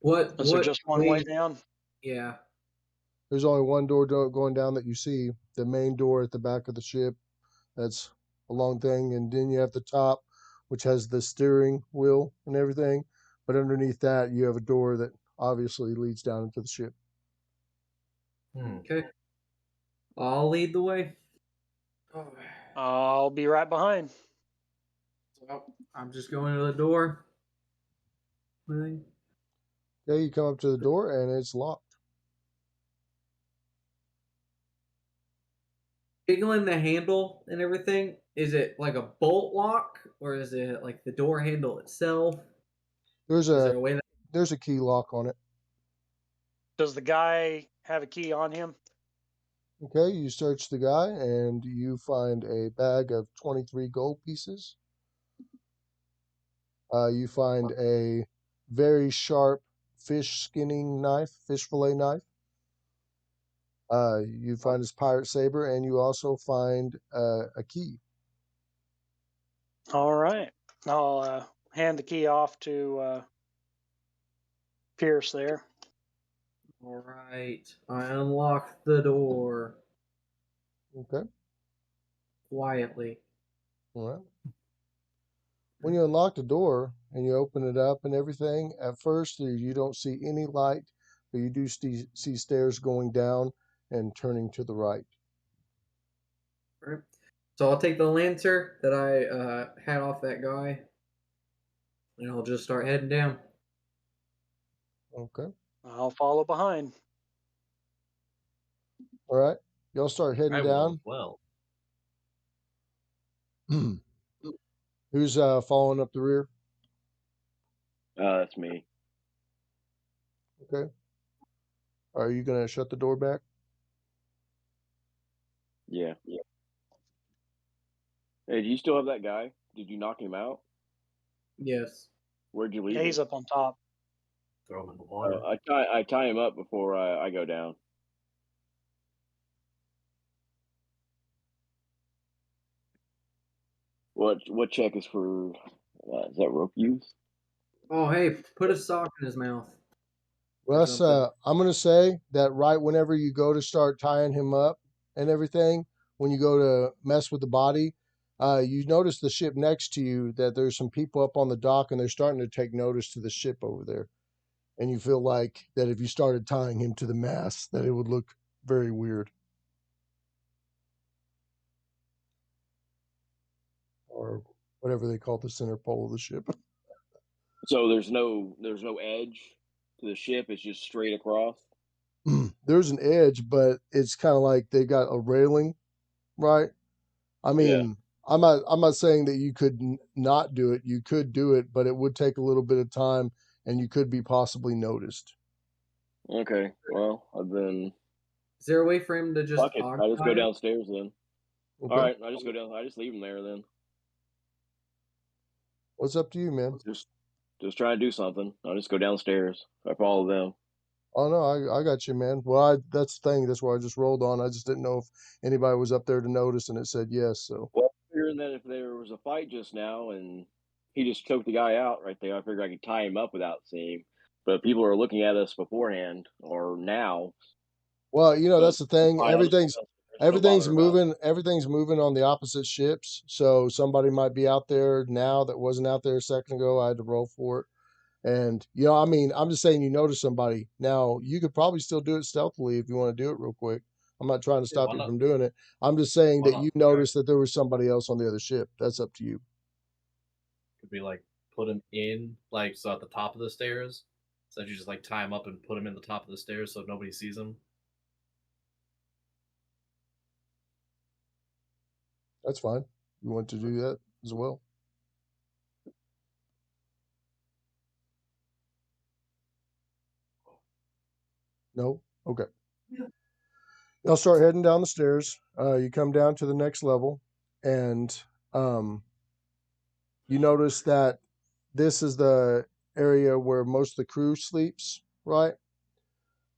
Is there What just one way down? Yeah. There's only one door going down that you see, the main door at the back of the ship. That's a long thing, and then you have the top, which has the steering wheel and everything. But underneath that, you have a door that obviously leads down into the ship. Okay. I'll lead the way. Oh. I'll be right behind. So I'm just going to the door. Okay, you come up to the door and it's locked. Jiggling the handle and everything. Is it like a bolt lock or is it like the door handle itself? There's Is a there a way that there's a key lock on it. Does the guy have a key on him? Okay, you search the guy and you find a bag of 23 gold pieces. You find a very sharp fish skinning knife, fish fillet knife. You find his pirate saber, and you also find a key. All right. I'll hand the key off to Pierce there. All right. I unlock the door Okay, quietly. all right. When you unlock the door and you open it up and everything, at first you don't see any light, but you do see stairs going down and turning to the right. Right. So I'll take the lantern that I had off that guy. And I'll just start heading down. Okay. I'll follow behind. All right. Y'all start heading I will as down. well. Who's following up the rear? That's me. Okay. Are you gonna shut the door back? Yeah. Hey, do you still have that guy? Did you knock him out? Yes. Where'd you leave Yeah, he's him? up on top. Throw him in the water. I tie him up before I go down. What check is for? Is that rope use? Oh, hey, put a sock in his mouth. Russ, something. I'm gonna say that right whenever you go to start tying him up and everything, when you go to mess with the body, you notice the ship next to you that there's some people up on the dock and they're starting to take notice to the ship over there. And you feel like that if you started tying him to the mast, that it would look very weird. Or whatever they call the center pole of the ship. So there's no edge to the ship. It's just straight across. There's an edge, but it's kind of like they got a railing, right? I mean, I'm not saying that you could not do it. You could do it, but it would take a little bit of time, and you could be possibly noticed. Okay. Well, then. Is there a way for him to just Fuck it. I just go occupy it? downstairs then. Okay. All right. I just go down. I just leave him there then. What's up to you, man? Just try to do something. I'll just go downstairs. I follow them. Oh no, I got you, man. Well, that's the thing. That's why I just rolled on. I just didn't know if anybody was up there to notice, and it said yes. So Well, figuring that if there was a fight just now and he just choked the guy out right there, I figured I could tie him up without seeing him. But people are looking at us beforehand or now. well, you know, But that's the thing. fine, I'll just don't Everything's bother about it. moving. Everything's moving on the opposite ships. So somebody might be out there now that wasn't out there a second ago. I had to roll for it. And you know, I mean, I'm just saying you notice somebody. Now, you could probably still do it stealthily if you want to do it real quick. I'm not trying to Yeah, stop why you not? from doing it. I'm just saying Why that not? you noticed that there was somebody else on the other ship. That's up to you. Could be like put him in like so at the top of the stairs. So that you just like tie him up and put him in the top of the stairs so nobody sees him. That's fine. You want to do that as well? No? Okay. Y'all start heading down the stairs. You come down to the next level, and you notice that this is the area where most of the crew sleeps, right?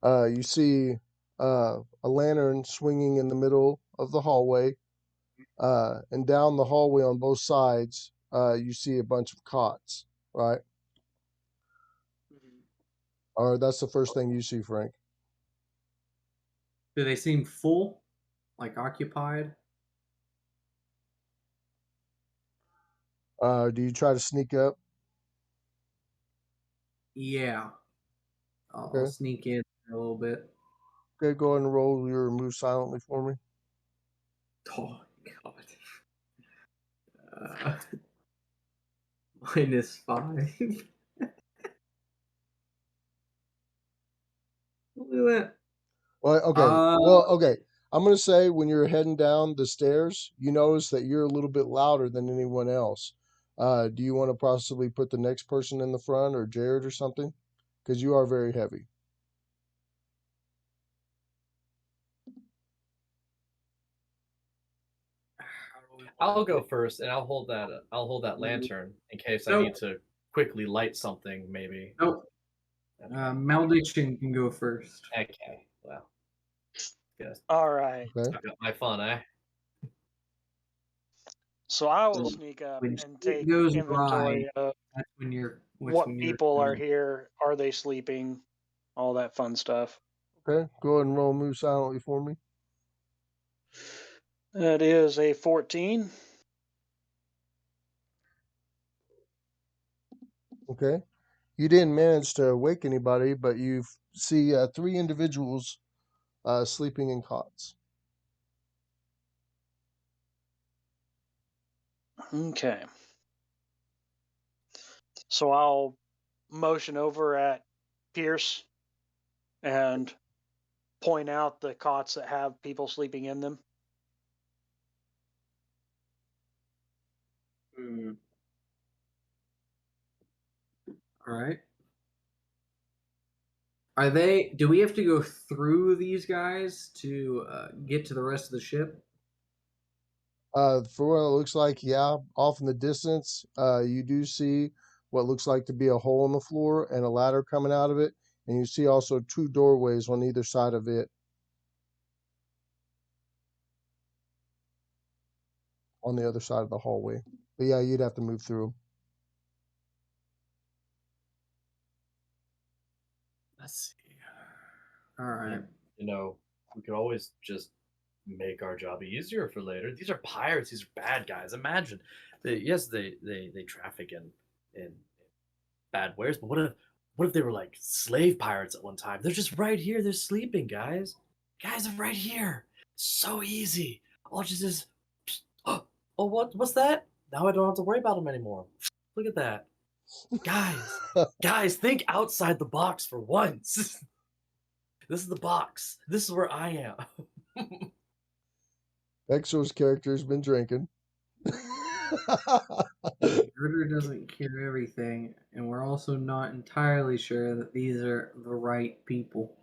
You see a lantern swinging in the middle of the hallway, and down the hallway on both sides, you see a bunch of cots, right? Or that's the first thing you see, Frank. Do they seem full? Like occupied? Do you try to sneak up? Yeah. I'll Okay. sneak in a little bit. Okay, go ahead and roll your move silently for me. Oh, God. Uh, -5. Look at that. Well, okay. Well, okay. I'm gonna say when you're heading down the stairs, you notice that you're a little bit louder than anyone else. Do you want to possibly put the next person in the front or Jared or something? Because you are very heavy. I'll go first, and I'll hold that. I'll hold that lantern in case I Nope. need to quickly light something. Maybe. Nope. Okay. Malediction can go first. Okay. Well. Yes. All right. Okay. I got my fun, eh? So I will So sneak up when and shit take goes inventory awry, of that's when you're. what people are here. Are they sleeping? All that fun stuff. Okay. Go ahead and roll move silently for me. That is a 14. Okay. You didn't manage to wake anybody, but you see 3 individuals sleeping in cots. Okay. So I'll motion over at Pierce and point out the cots that have people sleeping in them. All right. Do we have to go through these guys to get to the rest of the ship? For what it looks like, yeah, off in the distance, you do see what looks like to be a hole in the floor and a ladder coming out of it, and you see also two doorways on either side of it. On the other side of the hallway. But yeah, you'd have to move through them. Let's see. All right. You know, we could always just make our job easier for later. These are pirates. These are bad guys. Imagine, they traffic in bad wares, but what if they were like slave pirates at one time? They're just right here. They're sleeping, guys. Guys are right here. So easy. I'll just oh what's that? Now I don't have to worry about them anymore. Look at that, guys. Think outside the box for once. This is the box. This is where I am. Exo's character's been drinking. Murder doesn't cure everything, and we're also not entirely sure that these are the right people.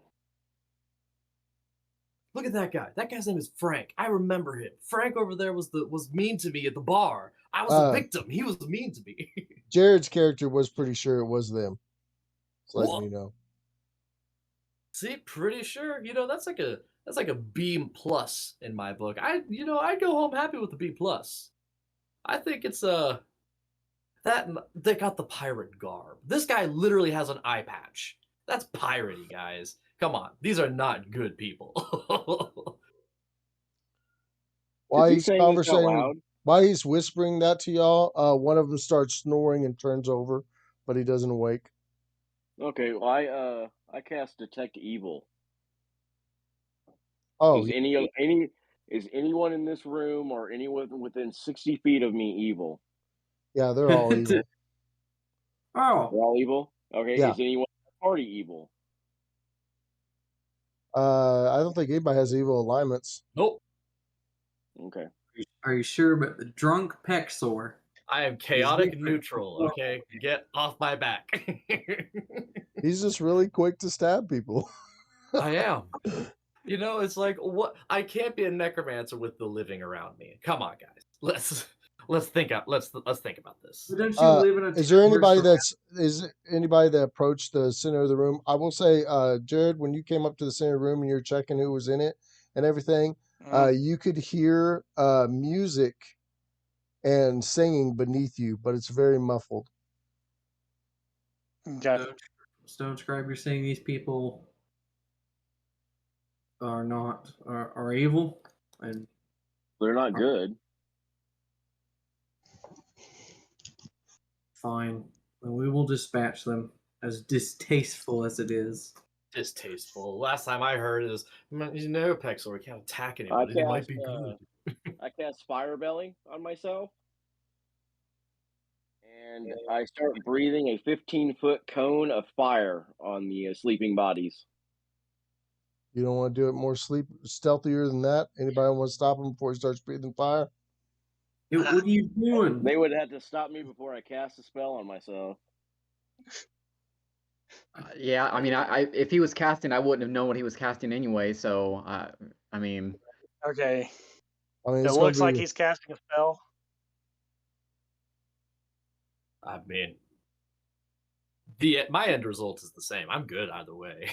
Look at that guy. That guy's name is Frank. I remember him. Frank over there was mean to me at the bar. I was a victim. He was mean to me. Jared's character was pretty sure it was them. Just letting Whoa. you know. See, pretty sure. You know, that's like a B+ in my book. I go home happy with the B+. I think it's that they got the pirate garb. This guy literally has an eye patch. That's piratey, guys. Come on, these are not good people. While he's whispering that to y'all, one of them starts snoring and turns over, but he doesn't awake. Okay, well, I cast Detect Evil. Oh, is anyone in this room or anyone within 60 feet of me evil? yeah, they're all evil. Oh, They're all evil. Okay, yeah. Is anyone in the party evil? I don't think anybody has evil alignments. Nope. Okay. Are you sure about the drunk Pexor? I am chaotic neutral. Okay, get off my back. He's just really quick to stab people. I am. You know, it's like what I can't be a necromancer with the living around me. Come on, guys. Let's think about this. Don't you live in a is there anybody that approached the center of the room? I will say, Jared, when you came up to the center of the room and you're checking who was in it and everything, you could hear music and singing beneath you, but it's very muffled. Okay. Stone Scribe, you're saying these people are evil, and they're not good. Fine, then we will dispatch them, as distasteful as it is. Distasteful. Last time I heard is, you know, Pexor, we can't attack anybody. They might be good. I cast Fire Belly on myself, and I start breathing a 15-foot cone of fire on the sleeping bodies. You don't want to do it more stealthier than that? Anybody want to stop him before he starts breathing fire? What are you doing? They would have to stop me before I cast a spell on myself. Yeah, I mean, if he was casting, I wouldn't have known what he was casting anyway. So, I mean, okay. I mean, it looks like he's casting a spell. I mean, my end result is the same. I'm good either way.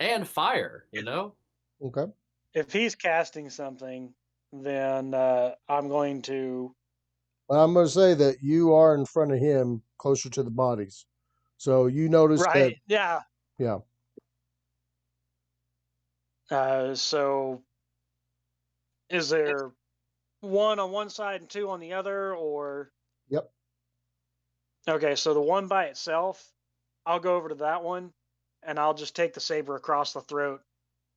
And fire, you know? Okay. If he's casting something, then I'm going to say that you are in front of him, closer to the bodies. So you notice that. Yeah. Yeah. So is there one on one side and two on the other, or? Yep. Okay, so the one by itself, I'll go over to that one, and I'll just take the saber across the throat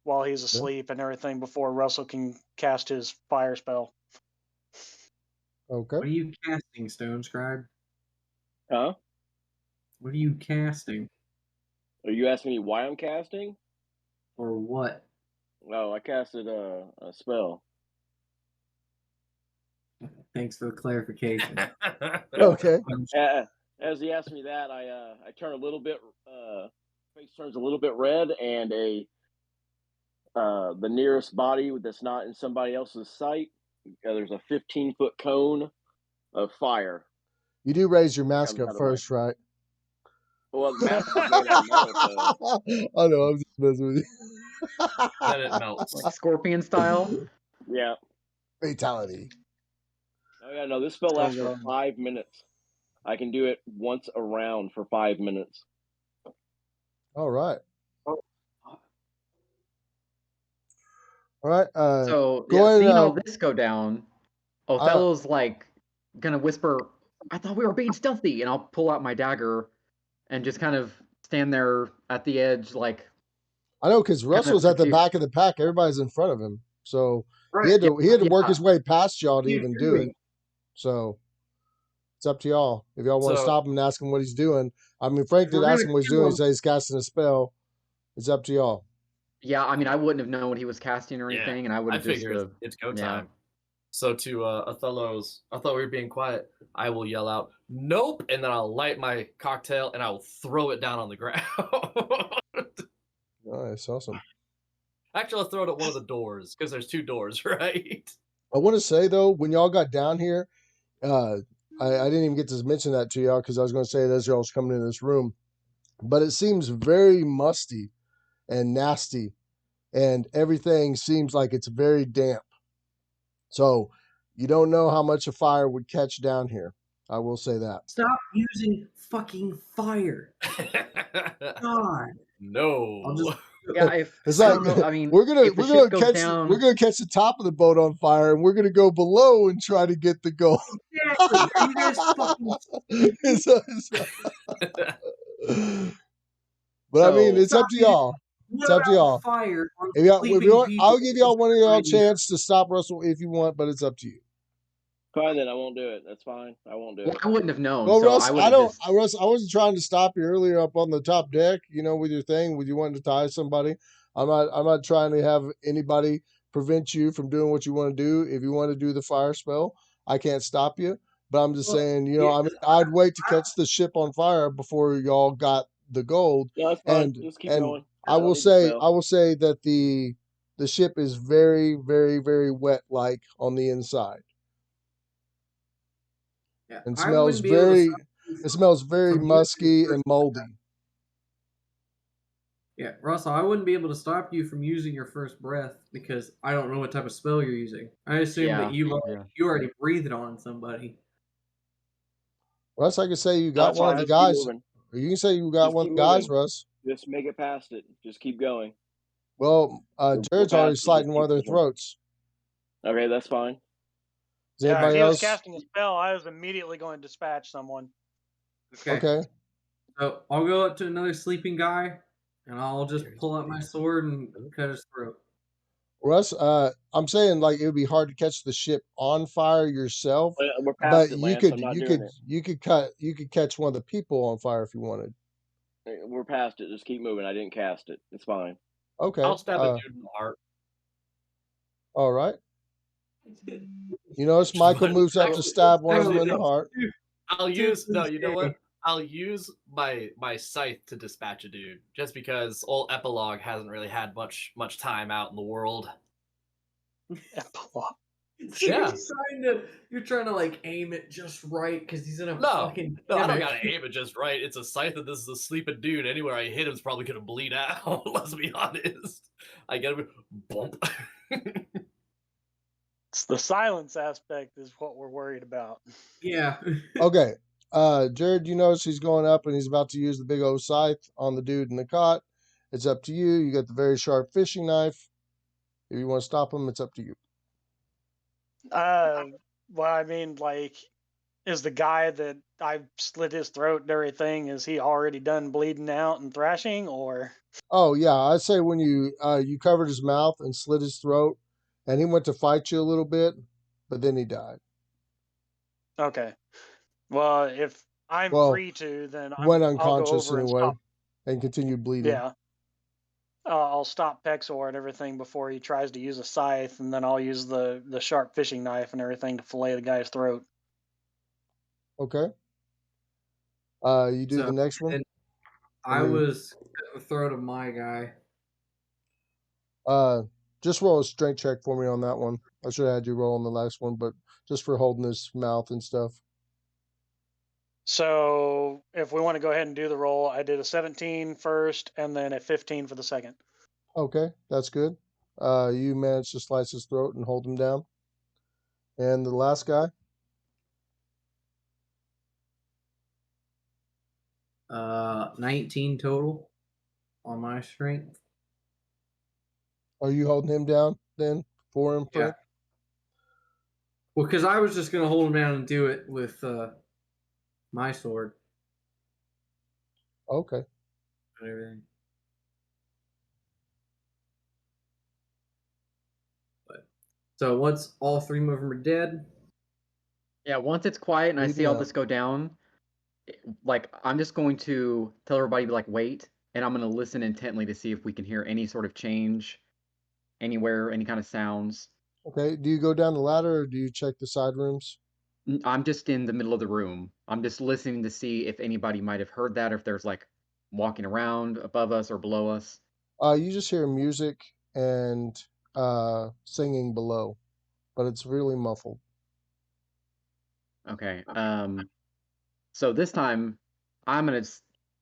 while he's asleep and everything before Russell can cast his fire spell. Okay. What are you casting, Stone Scribe? Huh? What are you casting? Are you asking me why I'm casting? Or what? No, I casted a spell. Thanks for the clarification. Okay. As he asked me that, I turn a little bit. Face turns a little bit red, and the nearest body that's not in somebody else's sight. There's a 15-foot cone of fire. You do raise your mask Comes up out of the way. first, right? Well, the mask is made out of metal, so I know, I'm just messing with you. Then it melts. Like Scorpion style. yeah. Fatality. Oh yeah, no, this spell lasts for God. 5 minutes. I can do it once a round for 5 minutes. All right. All right. So go yeah, ahead. seeing all this go down, uh, Othello's like gonna whisper, "I thought we were being stealthy," and I'll pull out my dagger and just kind of stand there at the edge, like I know, because Russell's at the confused. back of the pack. Everybody's in front of him, so Right. he had to work yeah. his way past y'all to You even do do it. it. So it's up to y'all. If y'all want to So- stop him and ask him what he's doing. I mean, Frank If we're did ask gonna him what he's kill doing. He him- said he's casting a spell. It's up to y'all. Yeah, I mean, I wouldn't have known what he was casting or Yeah, anything, and I would I have just. figure it's go yeah. time. So to Othello's, I thought we were being quiet. I will yell out, "Nope!" and then I'll light my cocktail and I will throw it down on the ground. Nice, awesome. Actually, I'll throw it at one of the doors because there's 2 doors, right? I want to say though, when y'all got down here, I didn't even get to mention that to y'all because I was going to say it as y'all was coming in this room, but it seems very musty and nasty, and everything seems like it's very damp. So you don't know how much a fire would catch down here. I will say that. Stop using fucking fire. God. No. I'll just Yeah, if It's I like don't know, I mean, we're gonna if the ship goes catch down, we're gonna catch the top of the boat on fire, and we're gonna go below and try to get the gold. exactly. Are you guys fucking But I mean, so it's up to y'all. It's up to y'all. fire on If y'all, sleeping you want, people? I'll give y'all one of y'all Right. chance to stop Russell if you want, but it's up to you. Fine, then I won't do it. That's fine. I won't do well, it. I wouldn't have known. Well, so Russ, I would I have don't. just. Russ, I wasn't trying to stop you earlier up on the top deck. You know, with your thing, with you wanting to tie somebody. I'm not trying to have anybody prevent you from doing what you want to do. If you want to do the fire spell, I can't stop you. But I'm just Well, saying, you know, yeah, I mean, I'd wait to catch the ship on fire before y'all got the gold. No, that's fine. And Just keep and going. I will say, that the ship is very, very, very wet, like on the inside, Yeah, and I smells wouldn't be able to very. stop you It smells very from using musky your and first moldy. breath. Yeah, Russell, I wouldn't be able to stop you from using your first breath because I don't know what type of spell you're using. I assume Yeah, that you yeah. already breathed on somebody. Russ, I can say you got That's one fine. of the Just keep guys. moving. Or you can say you got Just one keep of the guys, moving. Russ. Just make it past it. Just keep going. Well, We're Jared's already past it. Just sliding one keep of their moving. throats. Okay, that's fine. Is Yeah, if anybody he was else? casting a spell, I was immediately going to dispatch someone. Okay. So I'll go up to another sleeping guy and I'll just pull out my sword and cut his throat. Russ, I'm saying like it would be hard to catch the ship on fire yourself, We're but past it, Lance. I'm not doing it. you could catch one of the people on fire if you wanted. We're past it. Just keep moving. I didn't cast it. It's fine. Okay. I'll stab a dude in the heart. All right. You notice Michael moves up to stab one of them in the heart. I'll use no. You know what? I'll use my scythe to dispatch a dude, just because old Epilogue hasn't really had much time out in the world. Epilogue. Yeah. You're trying to like aim it just right because he's in a No, fucking. I don't gotta aim it just right. It's a scythe, and this is a sleeping dude. Anywhere I hit him's probably gonna bleed out. Let's be honest. I gotta be bump. It's the silence aspect is what we're worried about. Yeah. Okay. Jared, you notice he's going up and he's about to use the big old scythe on the dude in the cot. It's up to you. You got the very sharp fishing knife. If you want to stop him, it's up to you. Well, I mean, like, is the guy that I slit his throat and everything, is he already done bleeding out and thrashing, or? Oh yeah, I'd say when you covered his mouth and slit his throat, and he went to fight you a little bit, but then he died. Okay. Well, if I'm Well, free to, then went I'll go unconscious over and anyway, stop. and continued bleeding. Yeah. I'll stop Pexor and everything before he tries to use a scythe, and then I'll use the sharp fishing knife and everything to fillet the guy's throat. Okay. You do So, the next one. and I was at the throat of my guy. Just roll a strength check for me on that one. I should have had you roll on the last one, but just for holding his mouth and stuff. So if we want to go ahead and do the roll, I did a 17 first and then a 15 for the second. Okay, that's good. You managed to slice his throat and hold him down. And the last guy, 19 total on my strength. are you holding him down then for him, Frank? Well, because I was just going to hold him down and do it with my sword Okay. and everything. But so once all three of them are dead. Yeah, once it's quiet and I see Bleeding all out. this go down, like I'm just going to tell everybody like wait, and I'm going to listen intently to see if we can hear any sort of change anywhere, any kind of sounds. Okay. Do you go down the ladder or do you check the side rooms? I'm just in the middle of the room. I'm just listening to see if anybody might have heard that, or if there's like walking around above us or below us. You just hear music and singing below, but it's really muffled. Okay. So this time I'm gonna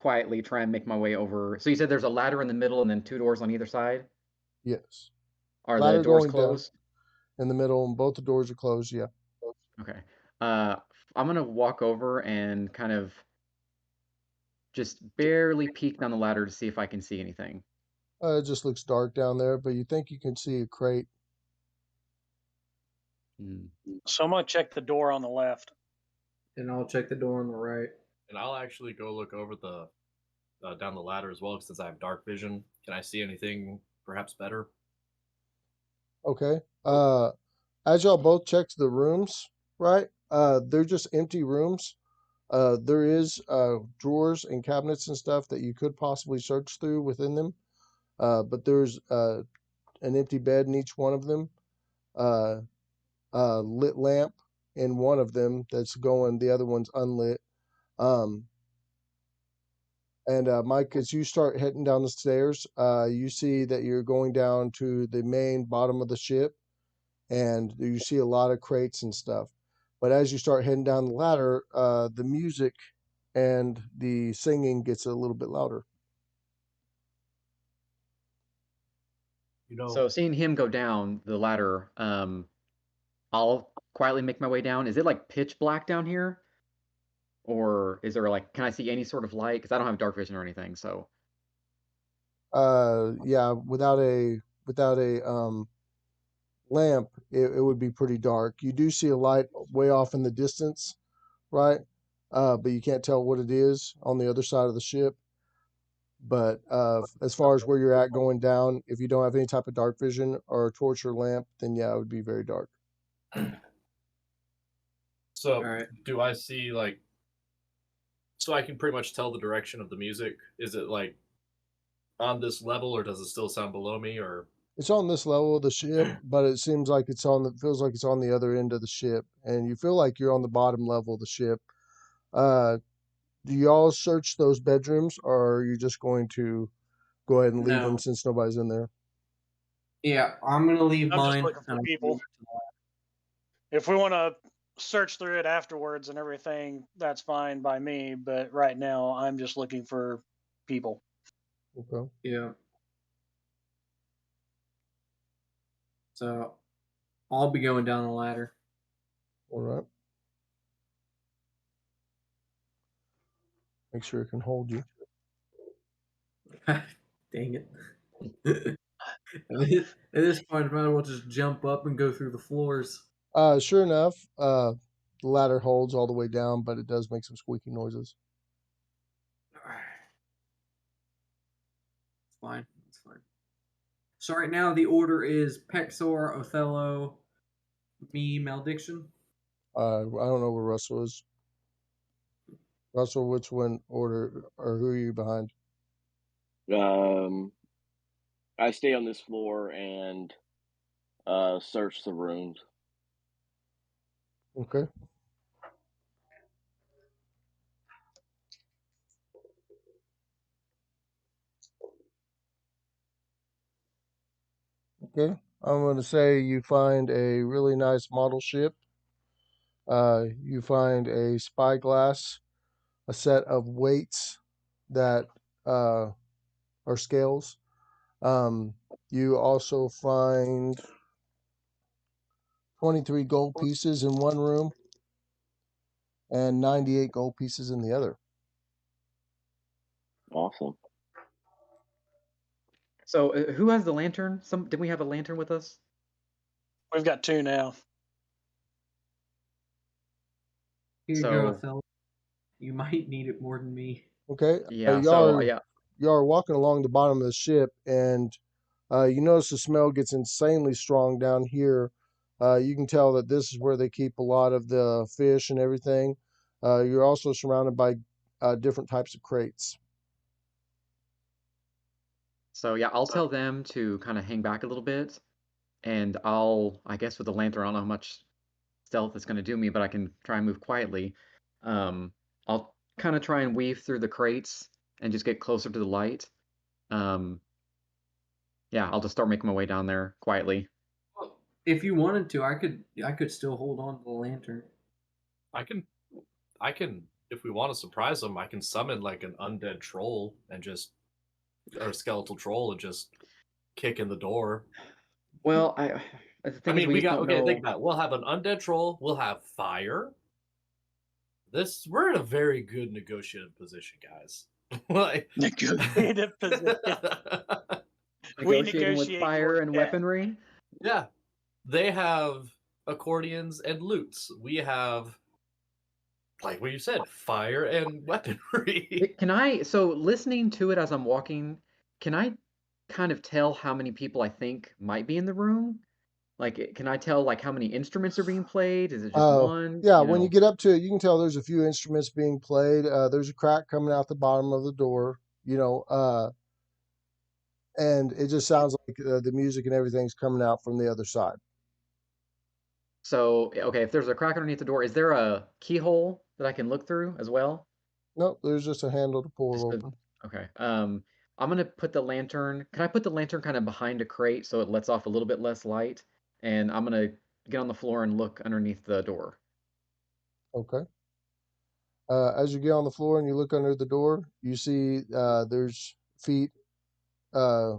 quietly try and make my way over. So you said there's a ladder in the middle and then two doors on either side? Yes. Are the Ladder doors going down closed? in the middle, and both the doors are closed. Yeah. Okay. I'm gonna walk over and kind of just barely peek down the ladder to see if I can see anything. It just looks dark down there, but you think you can see a crate. Hmm. So I'm going to check the door on the left. And I'll check the door on the right. And I'll actually go look over the down the ladder as well, since I have dark vision. Can I see anything perhaps better? Okay. As y'all both checked the rooms, right? They're just empty rooms. There is drawers and cabinets and stuff that you could possibly search through within them. But there's an empty bed in each one of them. Lit lamp in one of them that's going. The other one's unlit. Um, and Mike, as you start heading down the stairs, you see that you're going down to the main bottom of the ship, and you see a lot of crates and stuff. But as you start heading down the ladder, the music and the singing gets a little bit louder. So seeing him go down the ladder, I'll quietly make my way down. Is it like pitch black down here? Or is there like, can I see any sort of light? Because I don't have dark vision or anything, so. Yeah, without a lamp, it would be pretty dark. You do see a light way off in the distance, right? But you can't tell what it is on the other side of the ship. But as far as where you're at going down, if you don't have any type of dark vision or a torch or lamp, then yeah, it would be very dark. So, All right. do I see like? So I can pretty much tell the direction of the music. Is it like on this level, or does it still sound below me? Or It's on this level of the ship, but it seems like it's on the feels like it's on the other end of the ship, and you feel like you're on the bottom level of the ship. Uh, do y'all search those bedrooms, or are you just going to go ahead and leave them No. since nobody's in there? Yeah, I'm gonna leave I'm just mine. looking for and people. If we want to search through it afterwards and everything, that's fine by me. But right now, I'm just looking for people. Okay. Yeah. So I'll be going down the ladder. All right. Make sure it can hold you. Dang it. At this point, I might as well just jump up and go through the floors. Sure enough, the ladder holds all the way down, but it does make some squeaky noises. It's fine. It's fine. So right now the order is Pexor, Othello, me, Malediction. I don't know where Russell is. Russell, which one order or who are you behind? I stay on this floor and search the rooms. Okay. Okay. I'm going to say you find a really nice model ship. You find a spyglass, a set of weights that are scales. Um, you also find 23 gold pieces in one room and 98 gold pieces in the other. Awesome. So who has the lantern? Did we have a lantern with us? We've got 2 now. Here you go, So fella. You might need it more than me. Okay. yeah, so yeah. You are walking along the bottom of the ship, and you notice the smell gets insanely strong down here. You can tell that this is where they keep a lot of the fish and everything. You're also surrounded by different types of crates. So yeah, I'll tell them to kind of hang back a little bit, and I guess with the lantern, I don't know how much stealth it's going to do me, but I can try and move quietly. I'll kind of try and weave through the crates and just get closer to the light. Yeah, I'll just start making my way down there quietly. Well, if you wanted to, I could still hold on to the lantern. I can, if we want to surprise them, I can summon like an undead troll and just, or a skeletal troll and just kick in the door. Well, the thing is, we we just got don't okay. know. Think about it. We'll have an undead troll. We'll have fire. We're in a very good negotiative position, guys. Like Negotiative position. We Negotiating with negotiate fire towards and death. weaponry. Yeah, they have accordions and lutes. We have, like what you said, fire and weaponry. So listening to it as I'm walking, can I kind of tell how many people I think might be in the room? Like, can I tell like how many instruments are being played? Is it just one? Yeah, You when you know? get up to it, you can tell there's a few instruments being played. There's a crack coming out the bottom of the door, and it just sounds like the music and everything's coming out from the other side. So, okay, if there's a crack underneath the door, is there a keyhole that I can look through as well? Nope, there's just a handle to pull it Just open. okay. I'm gonna put the lantern. Can I put the lantern kind of behind a crate so it lets off a little bit less light? And I'm gonna get on the floor and look underneath the door. Okay. As you get on the floor and you look under the door, you see there's feet uh,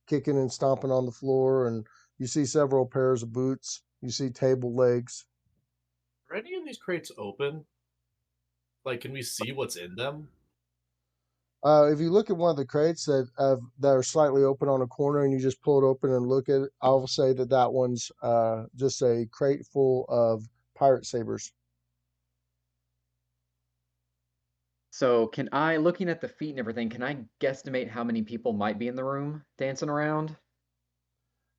kicking and stomping on the floor, and you see several pairs of boots. You see table legs. Are any of these crates open? Like, can we see what's in them? If you look at one of the crates that are slightly open on a corner, and you just pull it open and look at it, I'll say that one's just a crate full of pirate sabers. So can I, looking at the feet and everything, can I guesstimate how many people might be in the room dancing around?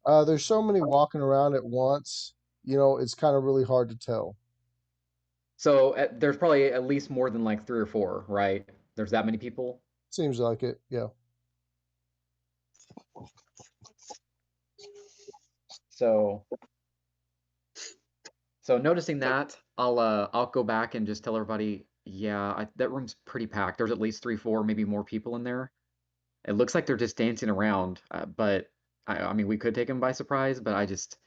There's so many walking around at once, it's kind of really hard to tell. So there's probably at least more than like 3 or 4, right? There's that many people. Seems like it, yeah. So noticing that, I'll go back and just tell everybody, yeah, that room's pretty packed. There's at least 3, 4, maybe more people in there. It looks like they're just dancing around, but I mean, we could take them by surprise, but I just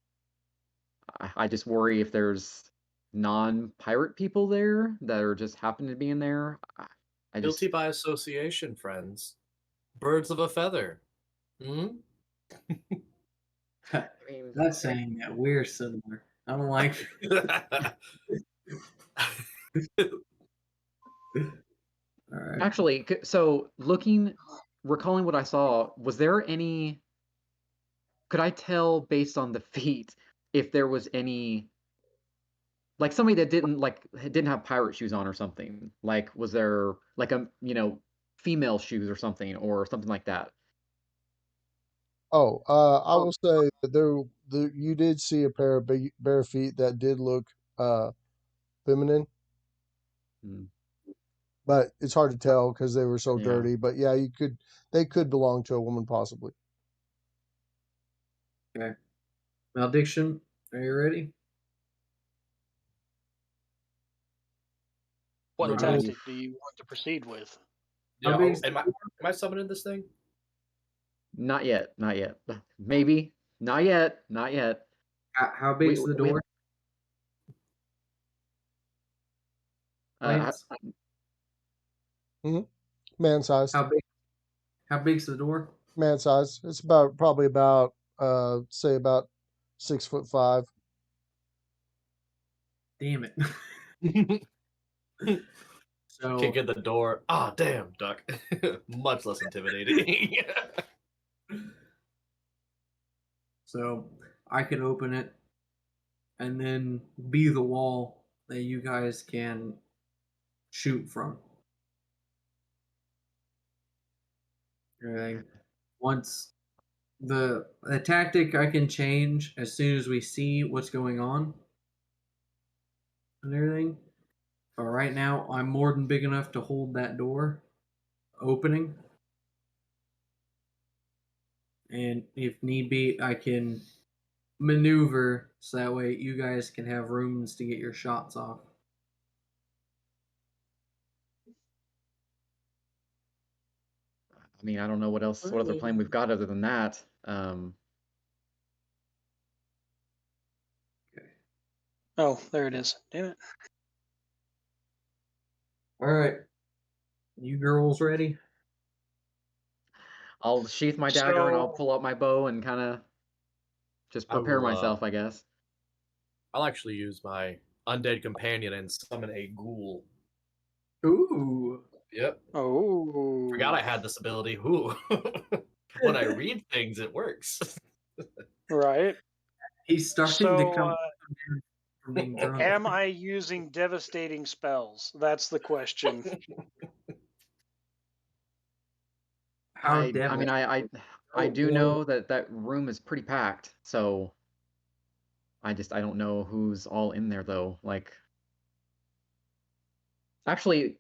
worry if there's non-pirate people there that are just happen to be in there. Guilty by association, friends. Birds of a feather. Hmm? I mean, That's saying that we're similar. I don't like. All right. actually, so recalling what I saw, was there any? Could I tell based on the feet if there was any, like somebody that didn't have pirate shoes on or something? Like, was there like female shoes or something like that? Oh, I will say that you did see a pair of bare feet that did look feminine. Hmm. but it's hard to tell because they were so Yeah. dirty. But yeah, they could belong to a woman possibly. Okay. Malediction, are you ready? What Right. tactic do you want to proceed with? Yeah, How big- am I summoning this thing? Not yet. Maybe. Not yet. How big's the door? Lance? Man sized. How big's the door? Man size. It's probably about say about 6'5". Damn it. So Kick in the door. Ah, damn, duck. Much less intimidating. So I can open it and then be the wall that you guys can shoot from. Okay. Once the tactic I can change as soon as we see what's going on and everything. But right now I'm more than big enough to hold that door opening. And if need be, I can maneuver so that way you guys can have rooms to get your shots off. I mean, I don't know what other plan we've got other than that. Okay. Oh, there it is. Damn it. All right. You girls ready? I'll sheath my dagger and I'll So- pull out my bow and kind of just prepare myself, I guess. I'll actually use my undead companion and summon a ghoul. Ooh. Yep. Oh. Forgot I had this ability. Ooh. When I read things, it works. Right. He's starting to come from being drunk. Am I using devastating spells? That's the question. How I devil? mean, I do know that room is pretty packed, so I don't know who's all in there though. Like, actually,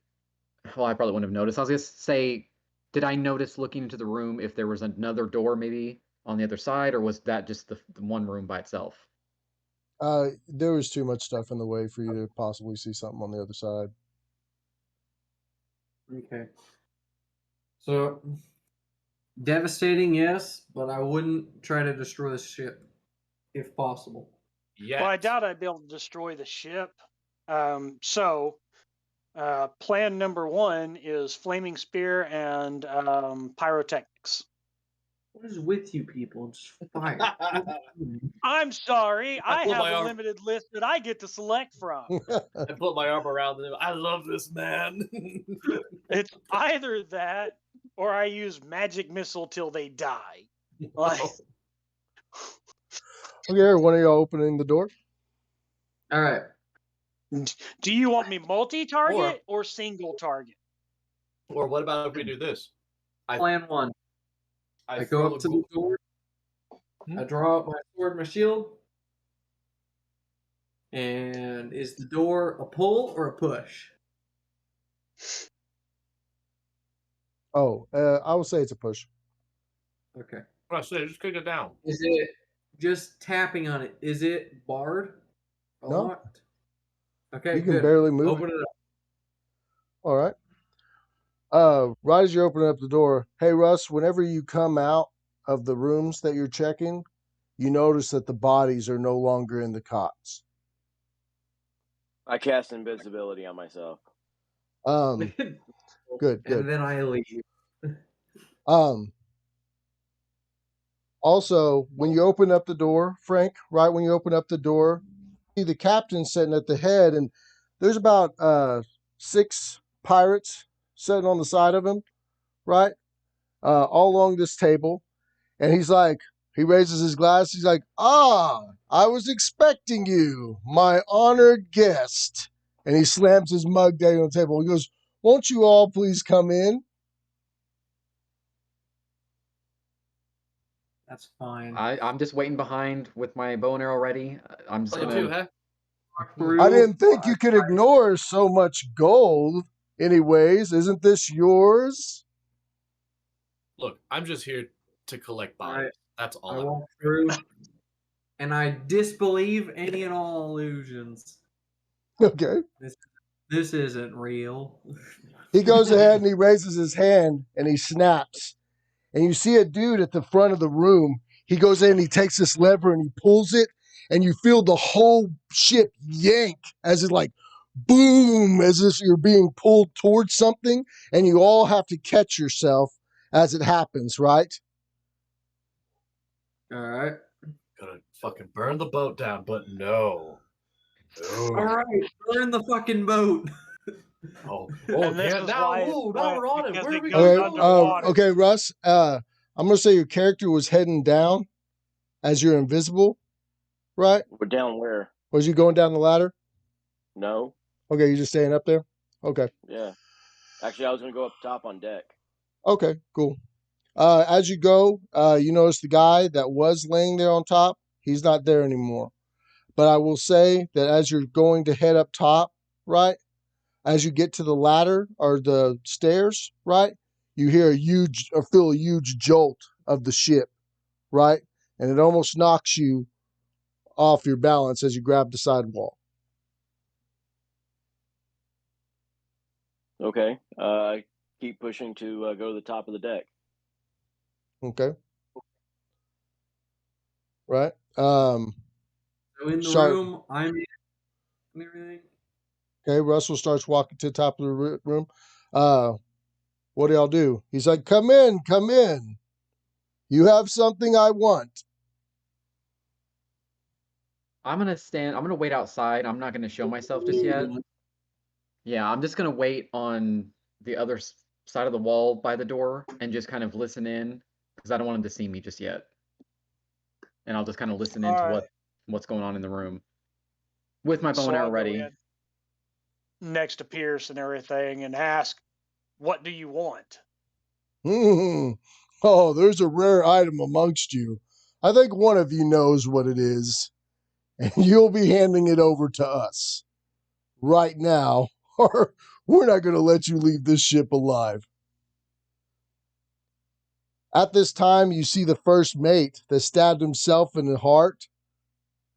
well, I probably wouldn't have noticed. I was gonna say, did I notice looking into the room if there was another door maybe on the other side, or was that just the one room by itself? There was too much stuff in the way for you to possibly see something on the other side. Okay. So, devastating, yes, but I wouldn't try to destroy the ship if possible. Yeah. Well, I doubt I'd be able to destroy the ship. Plan number 1 is flaming spear and pyrotechnics. What is with you people? Just fire. I'm sorry, I put have my a arm- limited list that I get to select from. I put my arm around him. I love this man. It's either that or I use magic missile till they die. Like, Okay, are one of y'all opening the door? All right. do you want me multi-target or single target? Or what about if we do this? Plan 1. I go throw up to the door. I draw out my sword and my shield. And is the door a pull or a push? Oh, I would say it's a push. Okay. I say, just kick it down. Is it just tapping on it? Is it barred? Or No. locked? Okay, You can good. barely move Open it. it up. All right. Right as you're opening up the door, hey Russ, whenever you come out of the rooms that you're checking, you notice that the bodies are no longer in the cots. I cast invisibility on myself. Good. And then I leave. Also, when you open up the door, Frank, right when you open up the door, see the captain sitting at the head, and there's about 6 pirates sitting on the side of him, right? All along this table. And he's like, he raises his glass. He's like, I was expecting you, my honored guest. And he slams his mug down on the table. He goes, won't you all please come in? That's fine. I'm just waiting behind with my bow and arrow ready. I'm just Play gonna. too, huh? I didn't think you could ignore so much gold. anyways. Isn't this yours? Look, I'm just here to collect bodies. Right. That's all. I walk through, and I disbelieve any and all illusions. Okay. This isn't real. He goes ahead and he raises his hand and he snaps. And you see a dude at the front of the room. He goes in, he takes this lever and he pulls it, and you feel the whole ship yank as it like boom, as if you're being pulled towards something, and you all have to catch yourself as it happens, right? All right. Gonna fucking burn the boat down, but no. All right, burn the fucking boat. And this yeah, is now, why it ooh, now went, we're on it. because Where it are we goes going? underwater. Okay, Russ. I'm gonna say your character was heading down as you're invisible, right? We're down where? Was you going down the ladder? No. Okay, you're just staying up there? Okay. Yeah. Actually, I was gonna go up top on deck. Okay, cool. As you go, you notice the guy that was laying there on top, he's not there anymore. But I will say that as you're going to head up top, right, as you get to the ladder or the stairs, right, you hear feel a huge jolt of the ship, right? And it almost knocks you off your balance as you grab the sidewall. Okay. Keep pushing to go to the top of the deck. Okay. Right. So in the Sorry. room, I'm in and everything. Okay, Russell starts walking to the top of the room. What do y'all do? He's like, come in, come in. You have something I want. I'm gonna wait outside. I'm not gonna show myself just yet. Yeah, I'm just gonna wait on the other side of the wall by the door and just kind of listen in, because I don't want him to see me just yet. And I'll just kind of listen into what's going on in the room with my bow and arrow ready. Next to Pierce and everything, and ask, "What do you want?" Oh, there's a rare item amongst you. I think one of you knows what it is, and you'll be handing it over to us right now, or we're not going to let you leave this ship alive. At this time, you see the first mate that stabbed himself in the heart.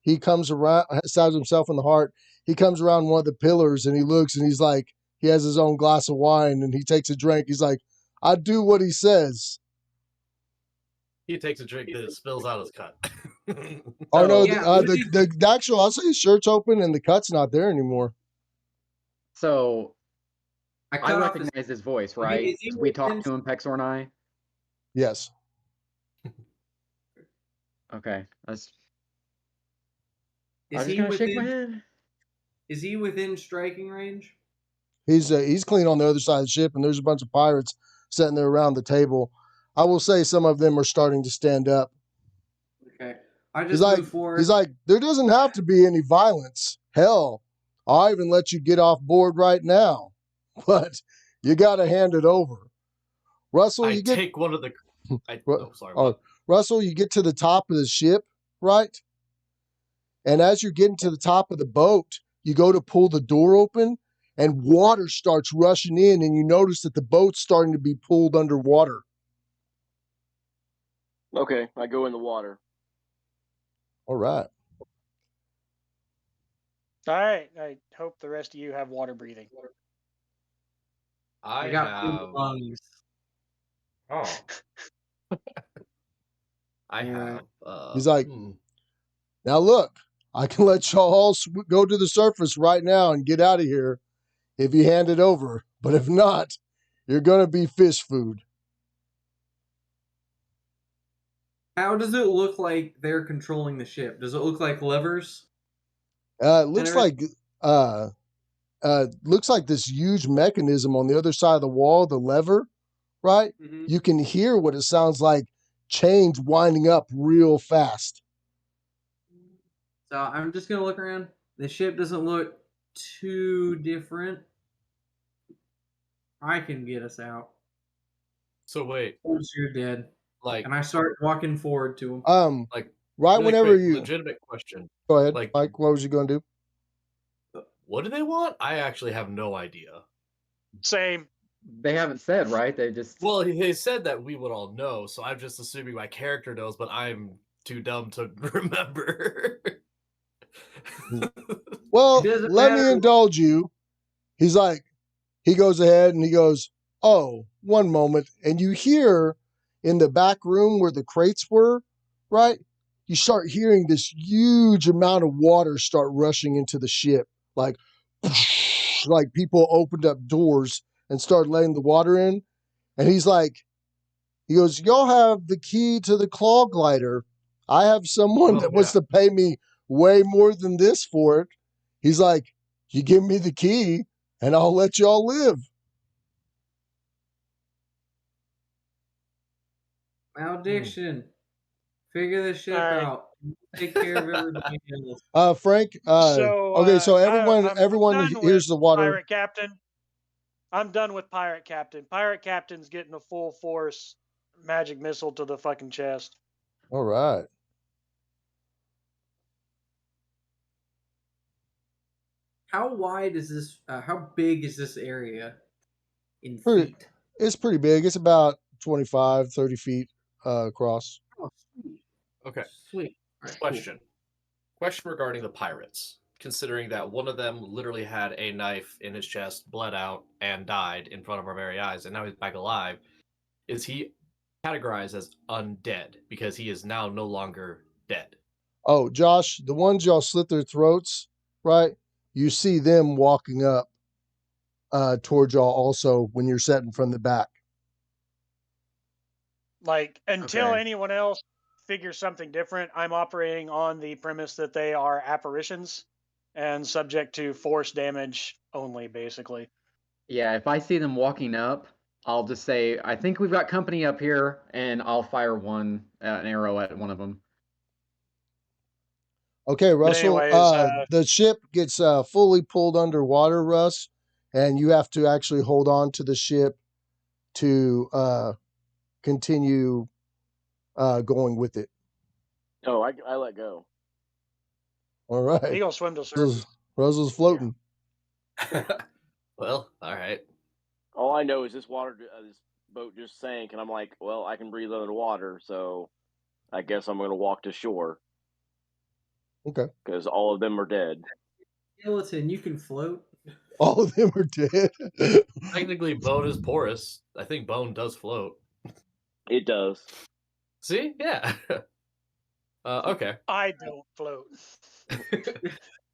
He comes around, stabs himself in the heart. He comes around one of the pillars and he looks and he's like, he has his own glass of wine and he takes a drink. He's like, I do what he says. He takes a drink that spills out his cut. Oh no, yeah, the actual, I'll say his shirt's open and the cut's not there anymore. So I cut off recognize his voice, right? is he We talked within- to him, Pexor and I. Yes. Okay, I Is was just he gonna shake my within? head. Is he within striking range? He's clean on the other side of the ship, and there's a bunch of pirates sitting there around the table. I will say some of them are starting to stand up. Okay, I just move forward. He's like, there doesn't have to be any violence. Hell, I'll even let you get off board right now, but you got to hand it over. Russell, take one of the. Russell, you get to the top of the ship, right? And as you're getting to the top of the boat, you go to pull the door open, and water starts rushing in, and you notice that the boat's starting to be pulled underwater. Okay, I go in the water. All right. All right. I hope the rest of you have water breathing. I got have. lungs. Oh. I have. He's like, now look, I can let y'all all go to the surface right now and get out of here if you hand it over. But if not, you're going to be fish food. How does it look like they're controlling the ship? Does it look like levers? It looks like this huge mechanism on the other side of the wall, the lever, right? Mm-hmm. You can hear what it sounds like, chains winding up real fast. So I'm just going to look around. The ship doesn't look too different. I can get us out. So wait. Once you're dead. And I start walking forward to him. Right really whenever quick, you... Legitimate question. Go ahead, Mike. What was you going to do? What do they want? I actually have no idea. Same. They haven't said, right? They just. Well, they said that we would all know, so I'm just assuming my character knows, but I'm too dumb to remember. Well, It doesn't let me matter. indulge you. He's like, he goes ahead and he goes, oh, one moment. And you hear in the back room where the crates were, right? You start hearing this huge amount of water start rushing into the ship. Like, like people opened up doors and started letting the water in. And he's like, he goes, y'all have the key to the claw glider. I have someone that wants to pay me way more than this for it. He's like, you give me the key and I'll let y'all live. Malediction. Figure this ship All right. out. Take care of everybody else. Frank, So okay, so everyone I'm done here's with the water. Pirate Captain. I'm done with Pirate Captain. Pirate Captain's getting a full force magic missile to the fucking chest. All right. How wide is this? How big is this area in Pretty, feet? it's pretty big. It's about 25, 30 feet across. Oh, sweet. Okay. Sweet. All right, Question. Question regarding the pirates. Considering that one of them literally had a knife in his chest, bled out, and died in front of our very eyes, and now he's back alive, is he categorized as undead because he is now no longer dead? Oh, Josh, the ones y'all slit their throats, right? You see them walking up towards y'all also when you're setting from the back. Like, until Okay. anyone else figures something different, I'm operating on the premise that they are apparitions and subject to force damage only, basically. Yeah, if I see them walking up, I'll just say, I think we've got company up here, and I'll fire an arrow at one of them. Okay, Russell, anyways, the ship gets fully pulled underwater, Russ, and you have to actually hold on to the ship to continue going with it. Oh, I let go. All right. He gonna swim to surface. Russell's floating. Well, all right. All I know is this this boat just sank, and I'm like, well, I can breathe underwater, so I guess I'm going to walk to shore. Okay. Because all of them are dead. Skeleton, you can float. All of them are dead. Technically, bone is porous. I think bone does float. It does. See? Yeah. Okay. I don't float.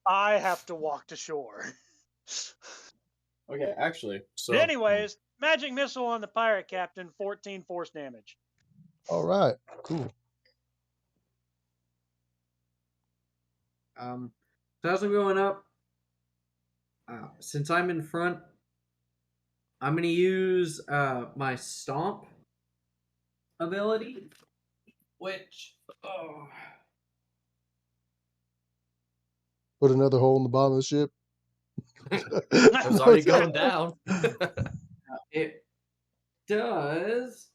I have to walk to shore. Okay, actually. So But anyways, magic missile on the pirate captain, 14 force damage. All right. Cool. So as I'm going up, since I'm in front, I'm going to use my stomp ability, which Put another hole in the bottom of the ship. it's already going down. it does.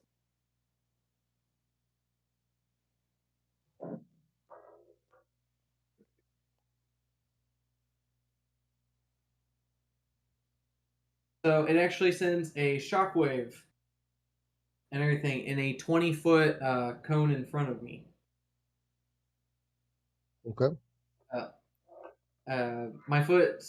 So it actually sends a shockwave and everything in a 20-foot cone in front of me. Okay. My foot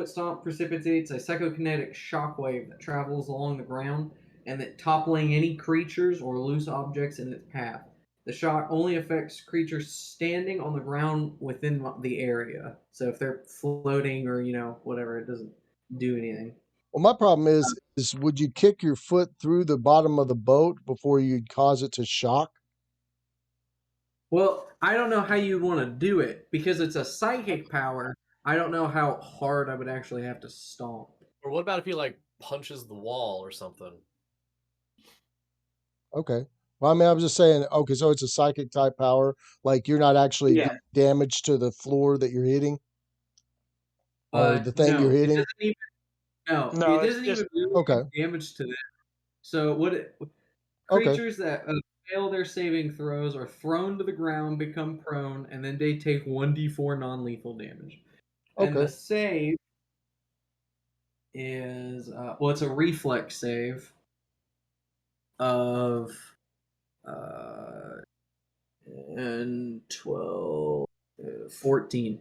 stomp precipitates a psychokinetic shockwave that travels along the ground and that toppling any creatures or loose objects in its path. The shock only affects creatures standing on the ground within the area. So if they're floating or whatever, it doesn't do anything. Well, my problem is would you kick your foot through the bottom of the boat before you'd cause it to shock? Well, I don't know how you'd want to do it because it's a psychic power. I don't know how hard I would actually have to stomp. Or what about if he like punches the wall or something? Okay. Well, I mean, I was just saying, okay, so it's a psychic type power. Like you're not actually doing damage to the floor that you're hitting or the thing you're hitting. It doesn't even really do damage to them. So creatures that fail their saving throws are thrown to the ground, become prone, and then they take 1d4 non-lethal damage. And the save is well, it's a reflex save of and 12, 14.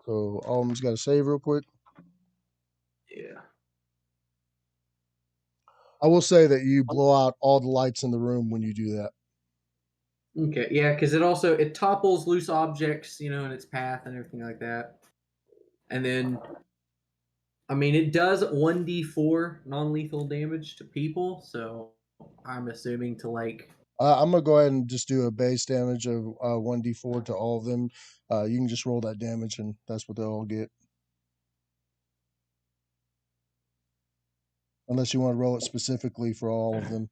So all of them's got to save real quick. Yeah. I will say that you blow out all the lights in the room when you do that. Okay, yeah, because it topples loose objects, in its path and everything like that. And then, I mean, it does 1d4 non-lethal damage to people, so I'm assuming to I'm gonna go ahead and just do a base damage of 1d4 to all of them. You can just roll that damage, and that's what they'll all get. Unless you want to roll it specifically for all of them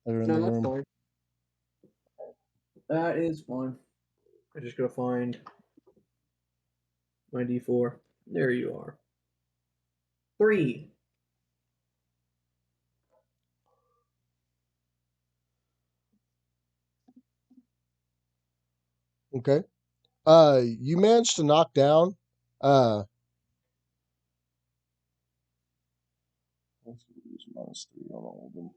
that are in the room. fine. That is fine. I'm just gonna find my d4. There you are. 3. Okay. You managed to knock down. -3 on all of them.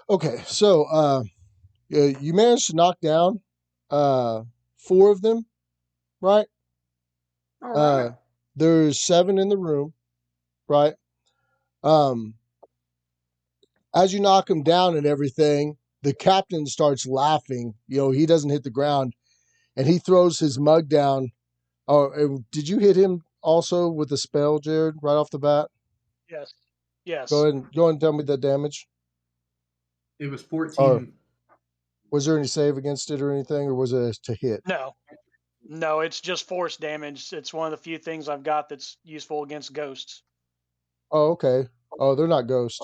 Okay, so you managed to knock down 4 of them, right? All right. There's 7 in the room, right? As you knock them down and everything, the captain starts laughing. He doesn't hit the ground, and he throws his mug down. Oh, did you hit him also with a spell, Jared, right off the bat? Yes. Yes. Go ahead and tell me the damage. It was 14. Or was there any save against it or anything, or was it to hit? No, it's just force damage. It's one of the few things I've got that's useful against ghosts. Oh, okay. Oh, they're not ghosts.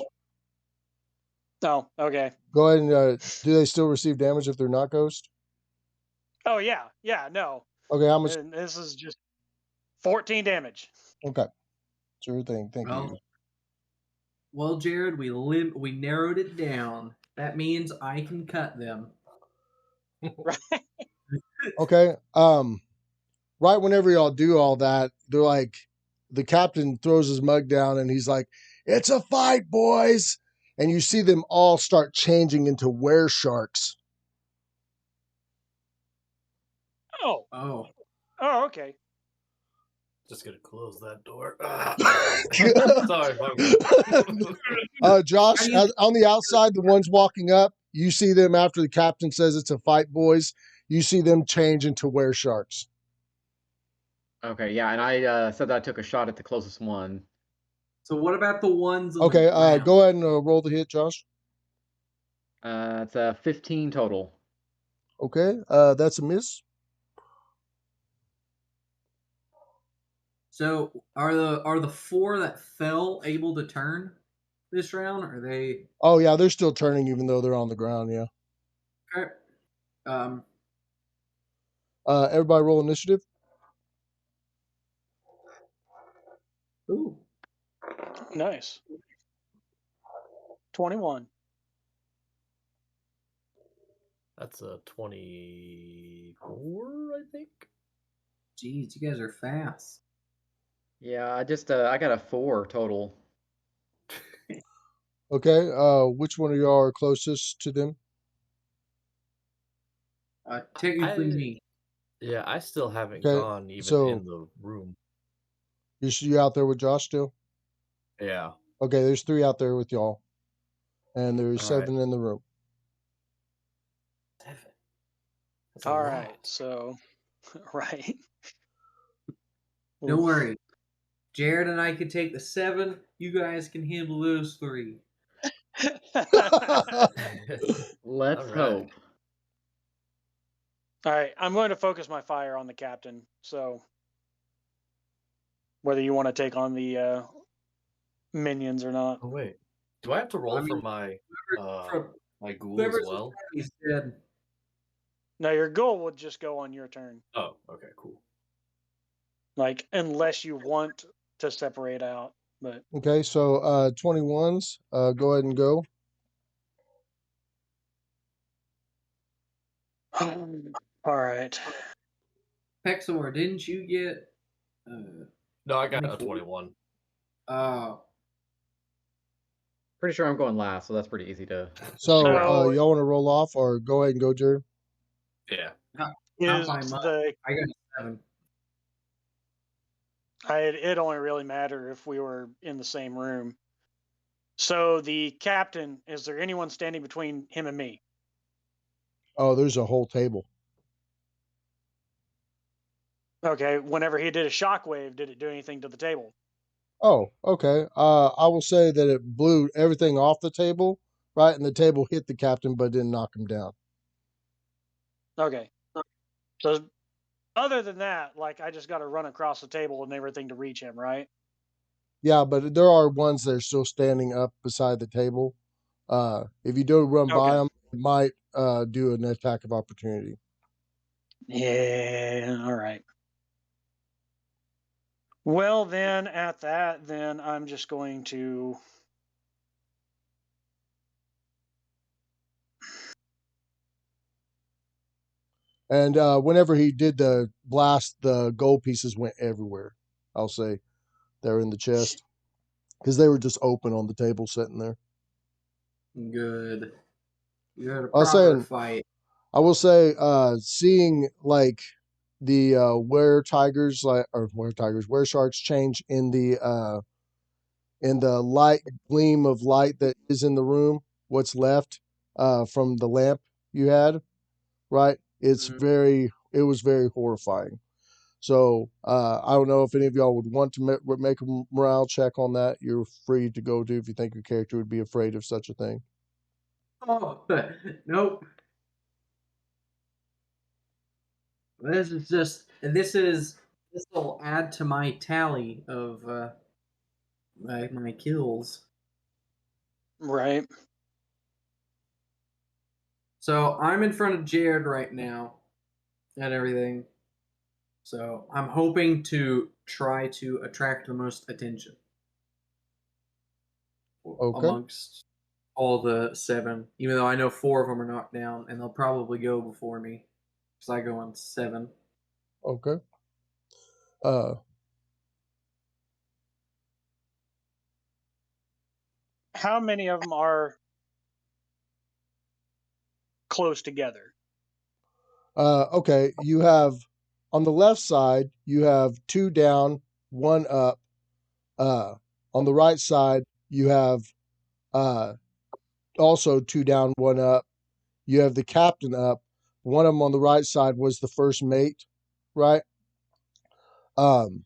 Oh, okay. Go ahead and do they still receive damage if they're not ghost? Oh, yeah. Yeah, no. Okay, how much? And this is just 14 damage. Okay. Sure thing. Thank you. Well, Jared, we narrowed it down. That means I can cut them. Right. Okay. Right whenever y'all do all that, they're like, the captain throws his mug down and he's like, "It's a fight, boys!" And you see them all start changing into were sharks. Oh, okay. Just gonna close that door. Sorry, Josh, on the outside, the ones walking up, you see them after the captain says it's a fight, boys. You see them change into were sharks. Okay, yeah, and I said that I took a shot at the closest one. So what about the ones on Okay, the ground? go ahead and roll the hit, Josh. It's a 15 total. Okay, that's a miss. So are the 4 that fell able to turn this round? Or are they? Oh yeah, they're still turning even though they're on the ground. Yeah. Okay. Everybody roll initiative. Ooh. Nice. 21. That's a 24, I think. Jeez, you guys are fast. Yeah, I got a 4 total. Okay, which one of y'all are closest to them? Technically me. Yeah, I still haven't gone even in the room. You out there with Josh still? Yeah. Okay, there's 3 out there with y'all, and there's 7 in the room. 7. All right, so right. Don't worry. Jared and I can take the 7. You guys can handle those 3. Let's hope. All right, I'm going to focus my fire on the captain. So whether you want to take on the minions or not. Oh wait, do I have to roll for my my ghoul as well? He's dead. No, your ghoul would just go on your turn. Oh, okay, cool. Like unless you want to separate out, but okay. So 21s. Go ahead and go. All right. Pexor, didn't you get? No, I got a 24? 21. Pretty sure I'm going last, so that's pretty easy to. So, figure out. y'all want to roll off or go ahead and go, Jared? Yeah. Not Is by much. the I got a 7. it only really matter if we were in the same room. So the captain, is there anyone standing between him and me? Oh, there's a whole table. Okay. Whenever he did a shockwave, did it do anything to the table? Oh, okay. I will say that it blew everything off the table, right? And the table hit the captain, but didn't knock him down. Okay. So other than that, like I just got to run across the table and everything to reach him, right? Yeah, but there are ones that are still standing up beside the table. If you do run by Okay. them, it might do an attack of opportunity. Yeah. All right. Well, then at that, then I'm just going to. And whenever he did the blast, the gold pieces went everywhere. I'll say they're in the chest because they were just open on the table sitting there. Good. You had a I was proper saying, fight. I will say, seeing like the were sharks change in the light gleam of light that is in the room, what's left from the lamp you had, right? It was very horrifying. So I don't know if any of y'all would want to make a morale check on that. You're free to go do if you think your character would be afraid of such a thing. Oh, nope. This will add to my tally of my kills. Right. So I'm in front of Jared right now and everything. So I'm hoping to try to attract the most attention Okay. amongst all the 7, even though I know 4 of them are knocked down, and they'll probably go before me because I go on 7. Okay. Uh, How many of them are close together? okay. You have on the left side, you have 2 down, 1 up. On the right side, you have uh, also 2 down, 1 up. You have the captain up. One of them on the right side was the first mate, right? Um,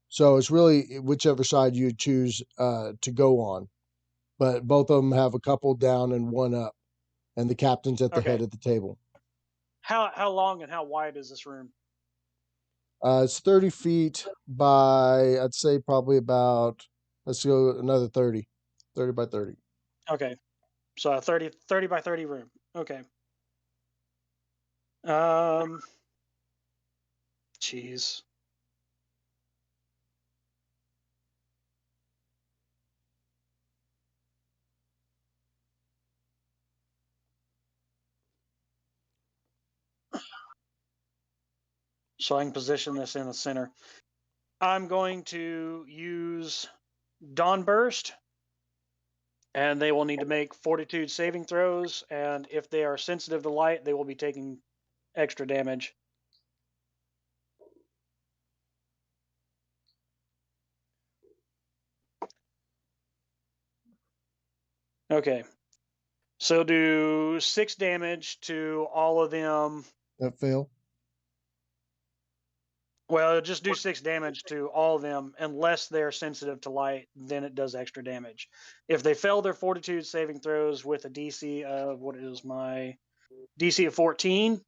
so it's really whichever side you choose to go on. But both of them have a couple down and 1 up, and the captain's at the head Okay. of the table. How long and how wide is this room? It's 30 feet by, I'd say probably about, let's go another 30, 30 by 30. Okay. So a 30 by 30 room. Okay. Jeez. So I can position this in the center. I'm going to use Dawn Burst, and they will need to make fortitude saving throws, and if they are sensitive to light, they will be taking extra damage. Okay. So do 6 damage to all of them. That fail? Well, just do 6 damage to all of them unless they're sensitive to light, then it does extra damage. If they fail their fortitude saving throws with a DC of what is my DC of 14,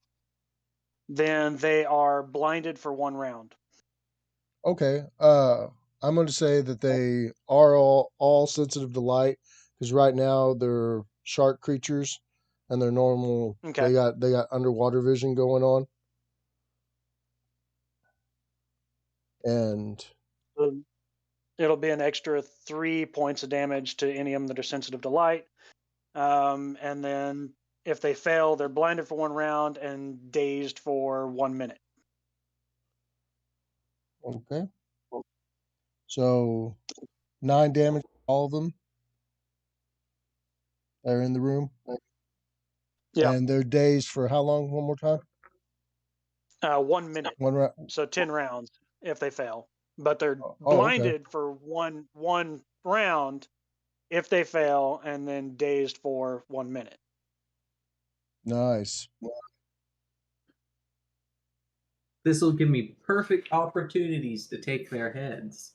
then they are blinded for 1 round. Okay. I'm going to say that they are all sensitive to light because right now they're shark creatures and they're normal. Okay. They got underwater vision going on. And So it'll be an extra 3 points of damage to any of them that are sensitive to light. And then if they fail, they're blinded for 1 round and dazed for 1 minute. Okay. So 9 damage, all of them that are in the room. Yeah. And they're dazed for how long? One more time. 1 minute. 1 round. So 10 rounds if they fail, but they're Oh, okay. blinded for one round if they fail, and then dazed for 1 minute. Nice. This will give me perfect opportunities to take their heads.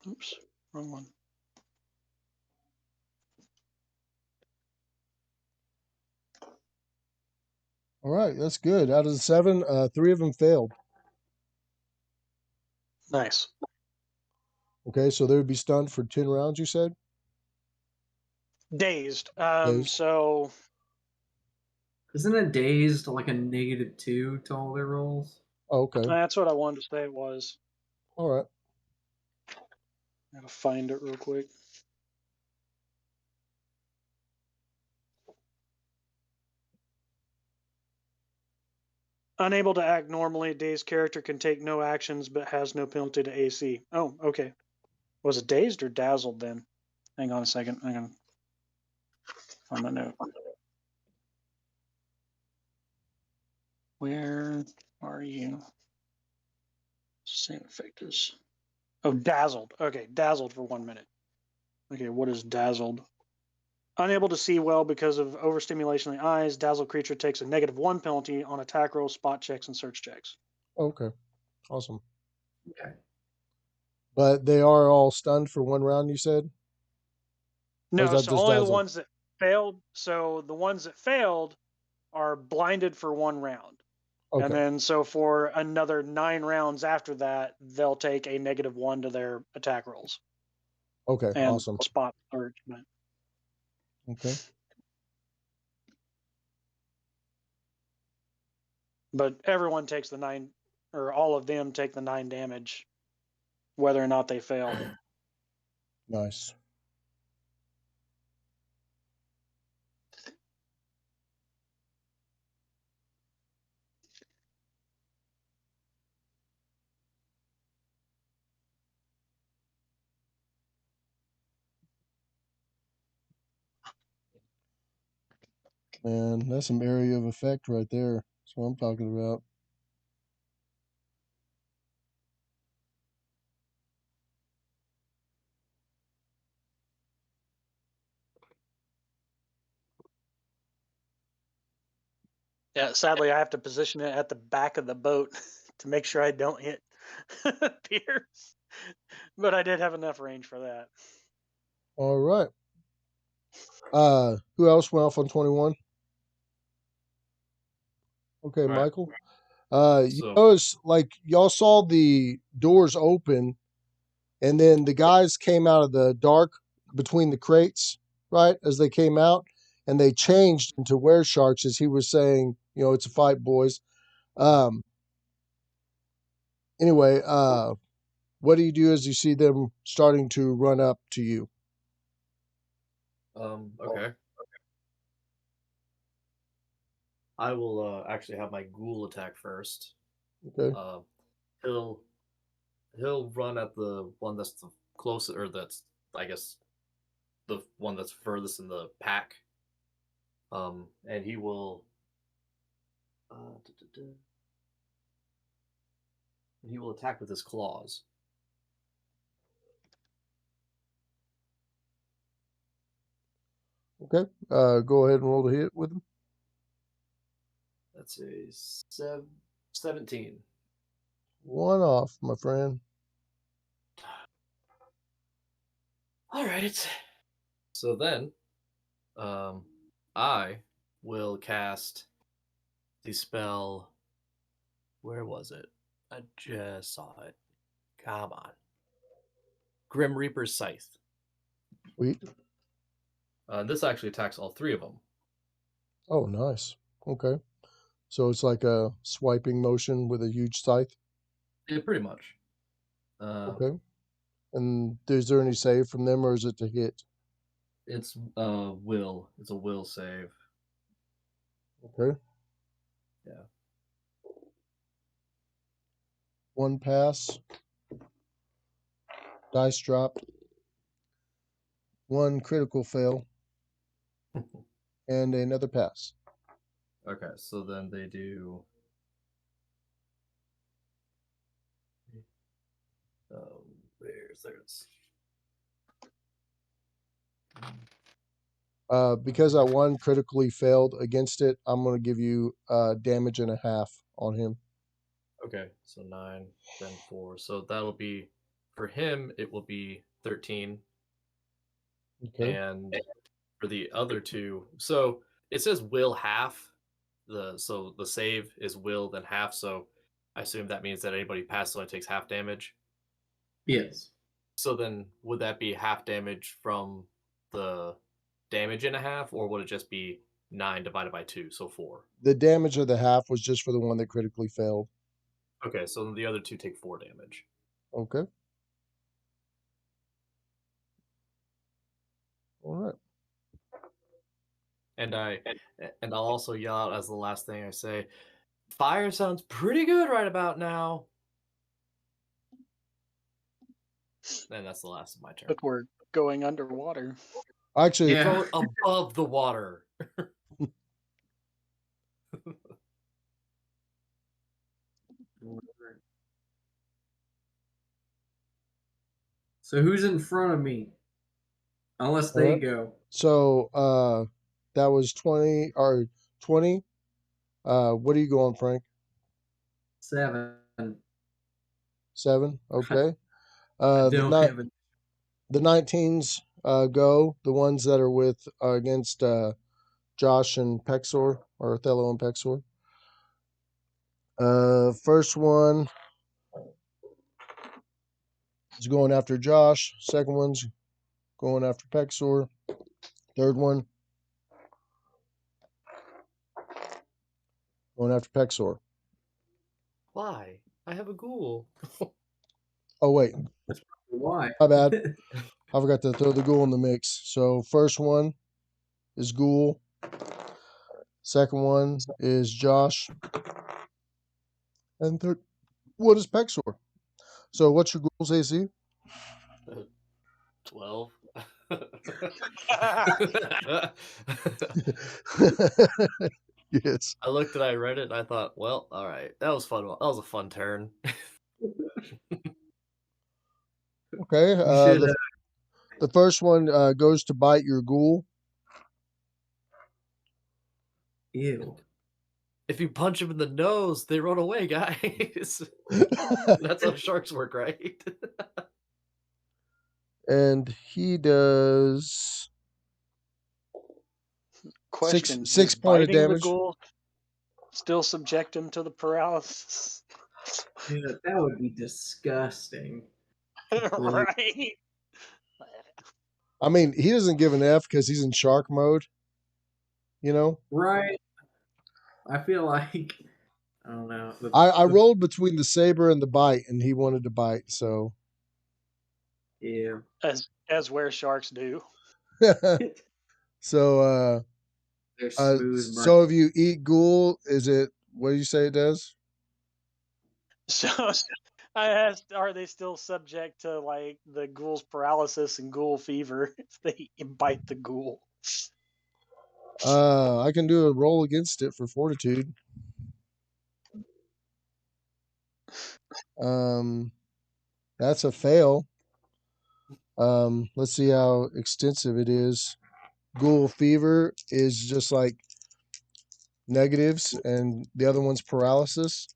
Oops, wrong one. All right, that's good. Out of the 7, 3 of them failed. Nice. Okay, so they would be stunned for 10 rounds, you said? Dazed. Dazed. So Isn't a dazed like a -2 to all their rolls? Oh, okay. that's what I wanted to say it was. All right. Gotta find it real quick. Unable to act normally, dazed character can take no actions but has no penalty to AC. Oh, okay. Was it dazed or dazzled then? Hang on a second. I'm gonna find my note. Where are you? Same effect as. Oh, dazzled. Okay, dazzled for 1 minute. Okay, what is dazzled? Unable to see well because of overstimulation of the eyes, dazzled creature takes a -1 penalty on attack rolls, spot checks, and search checks. Okay. Awesome. Okay. But they are all stunned for 1 round, you said? Or is No, that so just only the dazzled? ones that failed. So the ones that failed are blinded for 1 round. And Okay. then so for another 9 rounds after that, they'll take a -1 to their attack rolls Okay. and Awesome. spot search. Okay. But everyone takes the 9, or all of them take the 9 damage, whether or not they fail. Nice. Man, that's some area of effect right there. That's what I'm talking about. Yeah, sadly, I have to position it at the back of the boat to make sure I don't hit Pierce. But I did have enough range for that. All right. Who else went off on 21? Okay, All right. Michael. You So notice, like, y'all saw the doors open, and then the guys came out of the dark between the crates, right, as they came out, and they changed into were sharks, as he was saying, it's a fight, boys. Um, anyway, what do you do as you see them starting to run up to you? okay. I will actually have my ghoul attack first. Okay. He'll run at the one that's the closest, or that's, I guess, the one that's furthest in the pack. And he will attack with his claws. Okay. Go ahead and roll the hit with him. That's a 17. 1 off, my friend. All right. So then, I will cast the spell. Where was it? I just saw it. Come on. Grim Reaper's Scythe. Sweet. This actually attacks all 3 of them. Oh, nice. Okay. So it's like a swiping motion with a huge scythe. Yeah, pretty much. Okay. And is there any save from them, or is it to hit? It's will. It's a will save. Okay. Yeah. 1 pass. Dice drop. 1 critical fail. And another pass. Okay, so then they do. There's. Because that 1 critically failed against it, I'm going to give you damage and a half on him. Okay, so 9, then 4. So that'll be, for him, it will be 13. Okay. And for the other 2, so it says will half. So the save is will then half. So I assume that means that anybody passes only takes half damage. Yes. So then would that be half damage from the damage and a half, or would it just be 9 divided by 2, so 4? The damage of the half was just for the 1 that critically failed. Okay, so the other 2 take 4 damage. Okay. All right. And I'll also yell out as the last thing I say, fire sounds pretty good right about now. And that's the last of my turn. But we're going underwater. Actually, Yeah. Going above the water. So who's in front of me? Unless they Alright. go. So that was 20 or 20. What are you going, Frank? 7. 7. Okay. I The don't have it. the 19s go. The ones that are with against Josh and Pexor, or Othello and Pexor. First one is going after Josh. Second one's going after Pexor. Third one going after Pexor. Why? I have a ghoul. Oh wait, Why? my bad. I forgot to throw the ghoul in the mix. So first one is Ghoul. Second one is Josh. And third one is Pexor. So what's your Ghoul's AC? 12. Yes. I looked and I read it and I thought, well, all right, that was fun. That was a fun turn. Okay. Should, The first one goes to bite your Ghoul. ew. If you punch them in the nose, they run away, guys. That's how sharks work, right? And he does Question: six does point of biting the damage. ghoul still subject him to the paralysis? Yeah, that would be disgusting. Right. I mean, he doesn't give an F because he's in shark mode. You know? Right. I feel like I don't know. I rolled between the saber and the bite, and he wanted to bite, so Yeah. As where sharks do. so They're smooth. so if you eat ghoul, is it what do you say it does? So I asked, are they still subject to like the ghoul's paralysis and ghoul fever if they bite the ghoul? I can do a roll against it for fortitude. That's a fail. Let's see how extensive it is. Ghoul fever is just like negatives, and the other one's paralysis.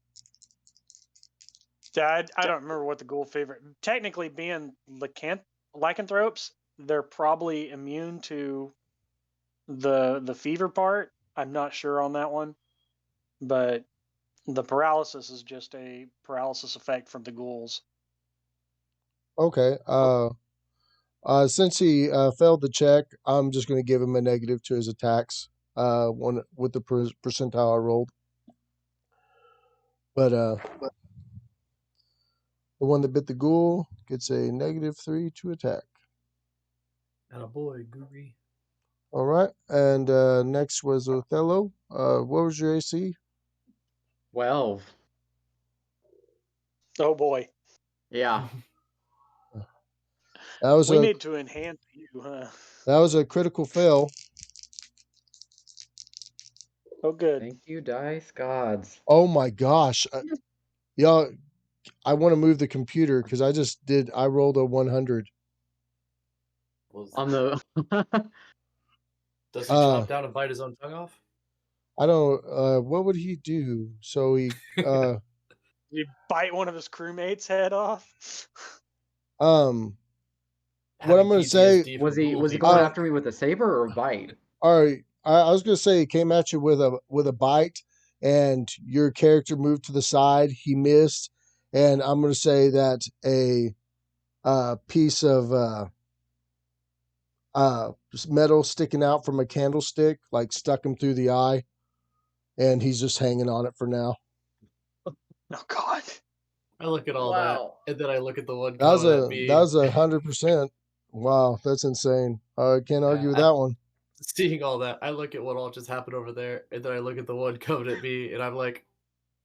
I don't remember what the ghoul fever. Technically, being lycanthropes, they're probably immune to the fever part. I'm not sure on that one, but The paralysis is just a paralysis effect from the ghouls. Okay. Since he failed the check, I'm just going to give him a negative to his attacks. One with the percentile I rolled. But the one that bit the ghoul gets a -3 to attack. And a boy, Gooey. All right. And next was Othello. What was your AC? 12. Oh boy. Yeah. That was We need to enhance you, huh? That was a critical fail. Oh, good. Thank you, dice gods. Oh my gosh. Y'all, I want to move the computer because I rolled a 100. On the Does he chomp down and bite his own tongue off? I don't, what would he do? So he, You bite one of his crewmates' head off? what I'm going to say, was he going after me with a saber or a bite? all right. I was going to say he came at you with a bite and your character moved to the side. He missed. And I'm going to say that a piece of metal sticking out from a candlestick like stuck him through the eye, and he's just hanging on it for now. Oh God! I look at all that, and then I look at the one That was coming at me. That was 100%. Wow, that's insane. I can't argue with that one. Seeing all that, I look at what all just happened over there, and then I look at the one coming at me, and I'm like,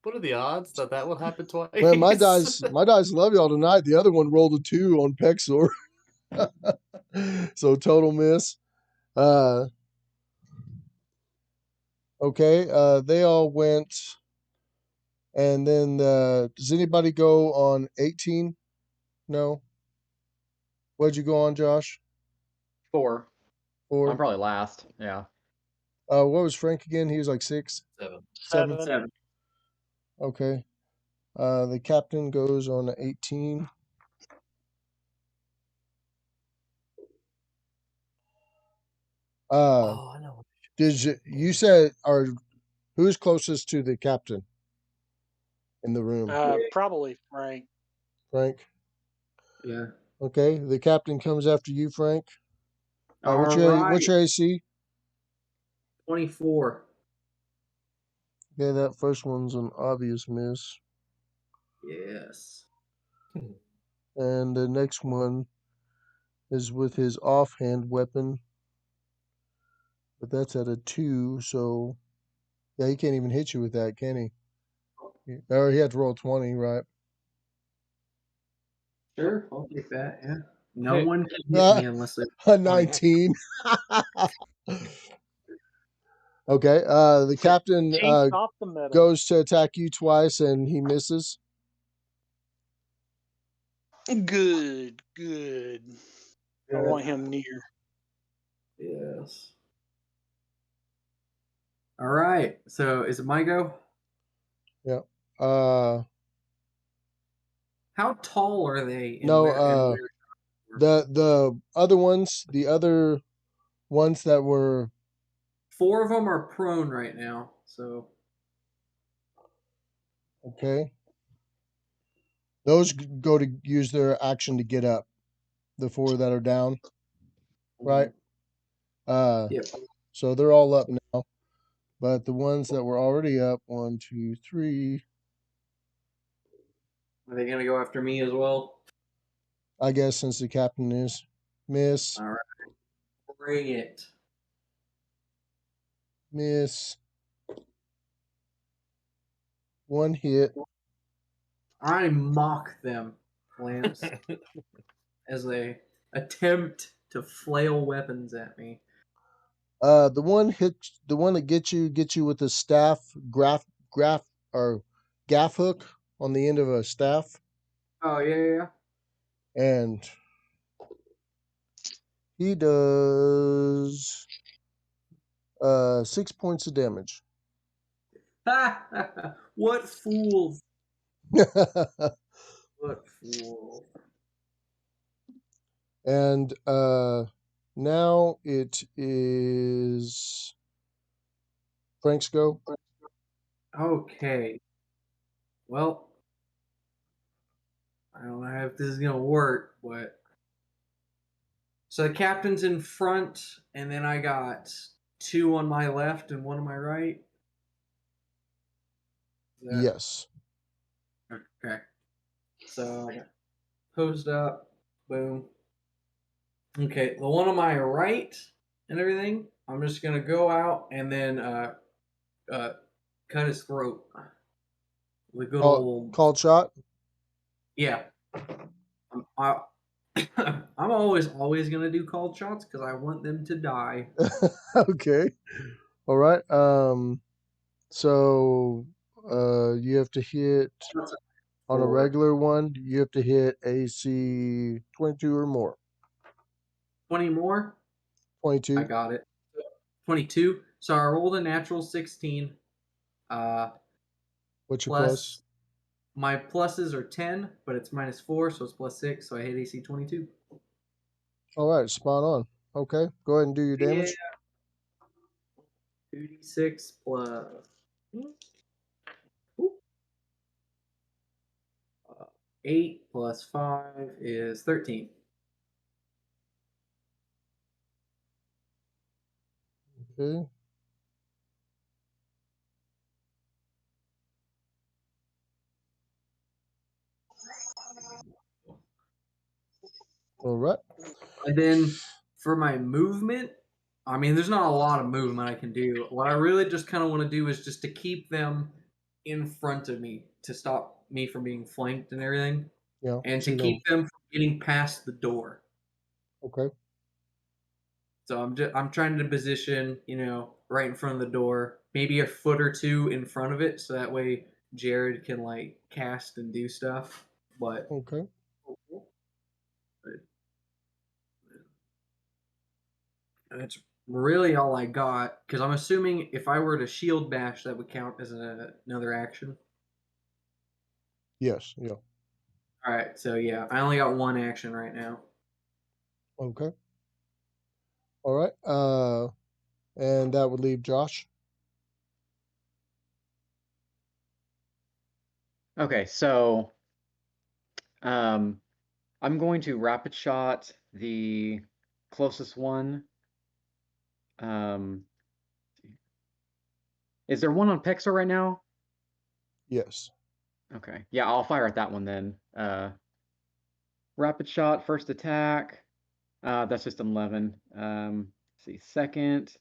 what are the odds that that would happen twice? Man, my dice love y'all tonight. The other one rolled a 2 on Pexor. So total miss. Okay, they all went. And then does anybody go on 18? No. What'd you go on, Josh? 4. 4. I'm probably last. Yeah. What was Frank again? He was like 6? 7. 7. Okay. The captain goes on 18. I know. You said, or who's closest to the captain in the room? Probably Frank. Frank. Yeah. Okay. The captain comes after you, Frank. All What's your AC? 24. Okay, that first one's an obvious miss. Yes. And the next one is with his offhand weapon. But that's at a 2, so yeah, he can't even hit you with that, can he? Or he had to roll 20, right? Sure, I'll take that. Yeah. No one can hit me unless they. A 19. Okay. The captain off the metal. goes to attack you twice and he misses. Good. I want him near. Yes. All right. So is it my go? Yeah. How tall are they? No. The other ones that were. 4 of them are prone right now. So. Okay. Those go to use their action to get up. The 4 that are down. Right. Yep. So they're all up now. But the ones that were already up, 1, 2, 3. Are they gonna go after me as well? I guess since the captain is. Miss. All right. Bring it. Miss. 1 hit. I mock them, Lance, as they attempt to flail weapons at me. The one that gets you with the staff gaff hook on the end of a staff. Oh yeah. And he does 6 points of damage. What fools! What fools! And now it is Frank's go. Okay. Well, I don't know if this is gonna work, but so the captain's in front, and then I got 2 on my left and 1 on my right. Is that Yes. okay? So posed up, boom. Okay, the one on my right and everything. I'm just gonna go out and then cut his throat. The good old Called shot. yeah. I, I'm always gonna do called shots because I want them to die. Okay. All right. So you have to hit on a Four. regular one. You have to hit AC 22 or more. 20 more. I 22. got it. 22. So I rolled a natural 16. Uh, What's your plus? plus my pluses are 10, but it's -4, so it's +6. So I hit AC 22. All right. Spot on. Okay. Go ahead and do your Yeah. damage. 2d6 plus 8 plus 5 is 13. Okay. All right. And then for my movement, I mean, there's not a lot of movement I can do. What I really just kind of want to do is just to keep them in front of me to stop me from being flanked and everything, Yeah. and So to you're going. keep them from getting past the door. Okay. So I'm trying to position, right in front of the door, maybe a foot or two in front of it, so that way Jared can like cast and do stuff. But Okay. that's really all I got. Because I'm assuming if I were to shield bash, that would count as another action. Yes. Yeah. All right, so yeah, I only got 1 action right now. Okay. All right. And that would leave Josh. Okay, so I'm going to rapid shot the closest one. Um, is there one on Pexor right now? Yes. Okay, yeah, I'll fire at that one then. Rapid shot, first attack. That's just 11. Let's see, second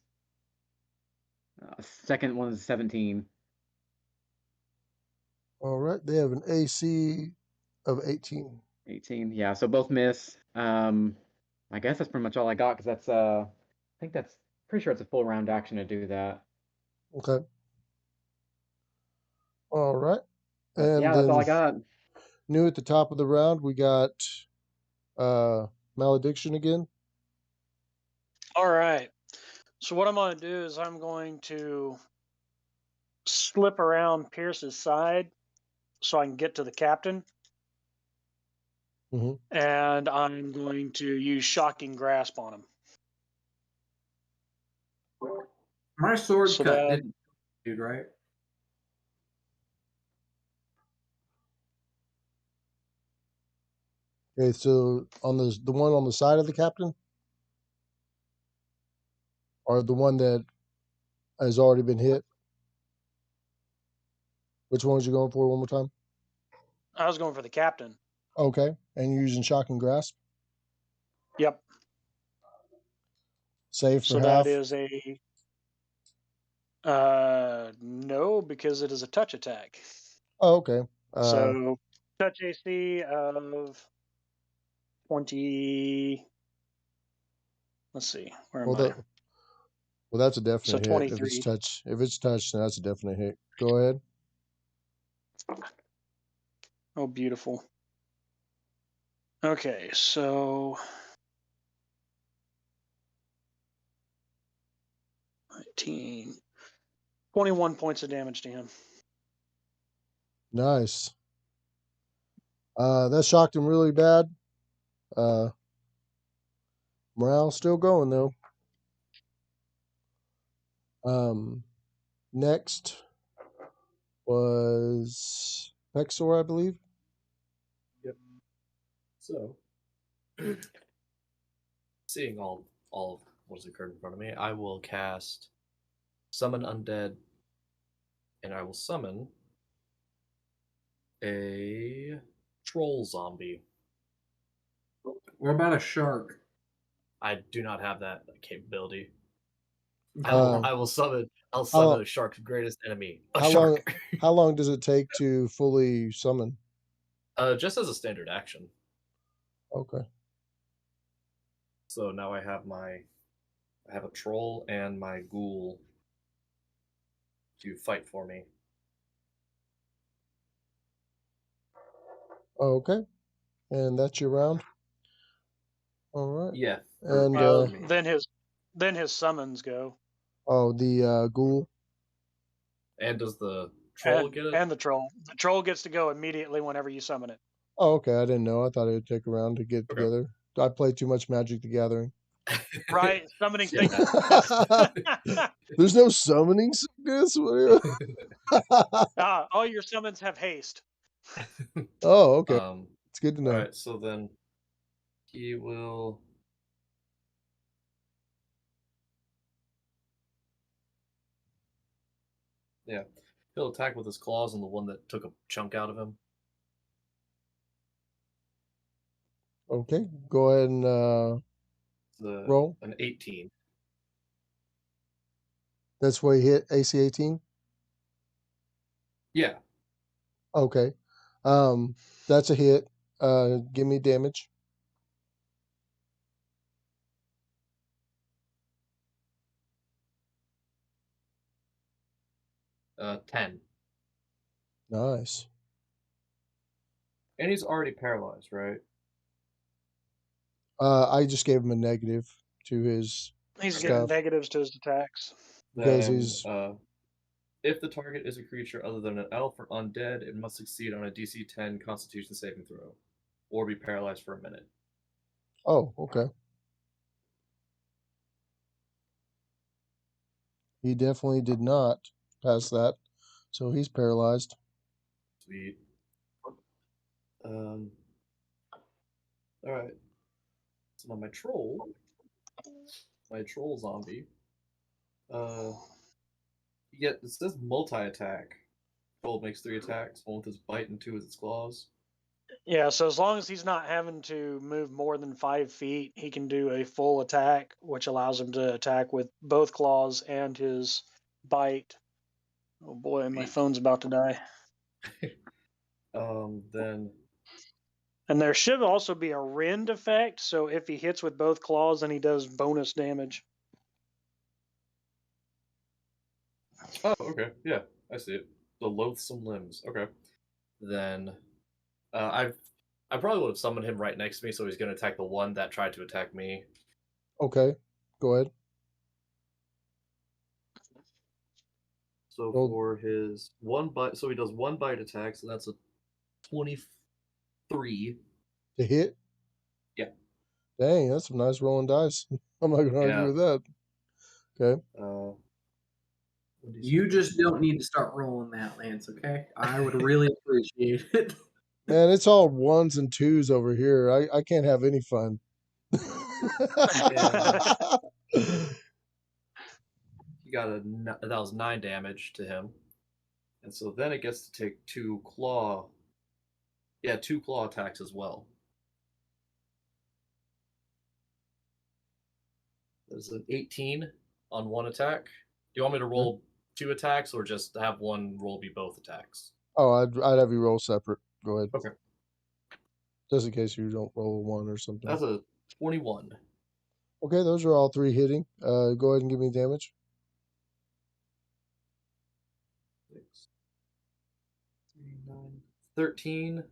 one is 17. All right. They have an AC of 18. 18, yeah, so both miss. I guess that's pretty much all I got because that's I think that's pretty sure it's a full round action to do that. Okay. All right. And Yeah, that's all I then got. new at the top of the round, we got Malediction again. All right. So what I'm going to do is I'm going to slip around Pierce's side so I can get to the captain. Mm-hmm. And I'm going to use Shocking Grasp on him. My sword So cut, that, dude, right? Okay, so on the one on the side of the captain, or the one that has already been hit. Which one was you going for? One more time. I was going for the captain. Okay, and you're using Shocking Grasp. Yep. Save for So half. that is a no, because it is a touch attack. Oh, okay. So touch AC of 20. Let's see, where am I? Well, that's a So definite hit. If 23. it's touched, then that's a definite hit. Go ahead. Oh, beautiful. Okay, so 19, 21 points of damage to him. Nice. That shocked him really bad. Morale still going though. Next was Pexor, I believe. Yep. So, seeing all of what's occurred in front of me, I will cast Summon Undead, and I will summon a troll zombie. What about a shark? I do not have that capability. Uh, I'll summon how- a shark's greatest enemy, a How shark. how long does it take to fully summon? Just as a standard action. Okay. So now I have a troll and my ghoul to fight for me. Okay. And that's your round? All right. Yeah. And then his summons go. oh, the ghoul. And does the troll get it? And the troll. The troll gets to go immediately whenever you summon it. Oh, okay. I didn't know. I thought it would take a round to get Okay. together. I play too much Magic the Gathering. Right, summoning Yeah. sickness. There's no summoning sickness. All your summons have haste. Oh, okay. It's good to know. All right, so then he will. Yeah, he'll attack with his claws on the one that took a chunk out of him. Okay, go ahead and roll. An 18. That's where you hit AC 18. Yeah. Okay, that's a hit. Give me damage. Uh, 10. Nice. And he's already paralyzed, right? I just gave him a negative to his He's stuff getting negatives to his attacks. because Then, he's if the target is a creature other than an elf or undead, it must succeed on a DC 10 Constitution saving throw, or be paralyzed for a minute. Oh, okay. He definitely did not pass that, so he's paralyzed. Sweet. All right. So now my troll zombie. It says multi-attack. Troll makes 3 attacks, 1 with his bite and 2 with its claws. Yeah, so as long as he's not having to move more than 5 feet, he can do a full attack, which allows him to attack with both claws and his bite. Oh boy, my phone's about to die. Then. And there should also be a rend effect, so if he hits with both claws, then he does bonus damage. Oh, okay. Yeah, I see it. The loathsome limbs. Okay. Then, I probably would have summoned him right next to me, so he's going to attack the one that tried to attack me. Okay, go ahead. So for his 1 bite, so he does 1 bite attack, so that's a 23 to hit. Yeah. Dang, that's some nice rolling dice. I'm not gonna argue with that. Okay. You just don't need to start rolling that, Lance, okay? I would really appreciate it. Man, it's all 1s and 2s over here. I can't have any fun. He got that was 9 damage to him. And so then it gets to take 2 claw attacks as well. There's an 18 on 1 attack. Do you want me to roll 2 attacks or just have one roll be both attacks? Oh, I'd have you roll separate. Go ahead. Okay. Just in case you don't roll a 1 or something. That's a 21. Okay, those are all 3 hitting. Go ahead and give me damage. 6, 3, 9, 13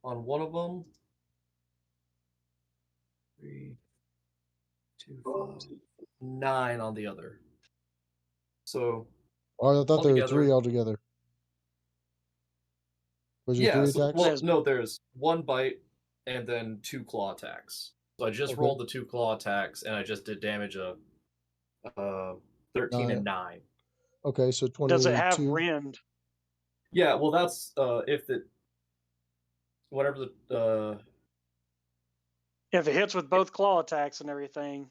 on one of them. 3, 2, 5, 9 on the other. So. Oh, I thought there were 3 altogether. Was there 3 attacks? Well, no, there's 1 bite and then 2 claw attacks. So I just rolled the 2 claw attacks and I just did damage of 13 and 9. Okay, so 22. Does it have rend? Yeah, well, that's if the whatever the If it hits with both claw attacks and everything,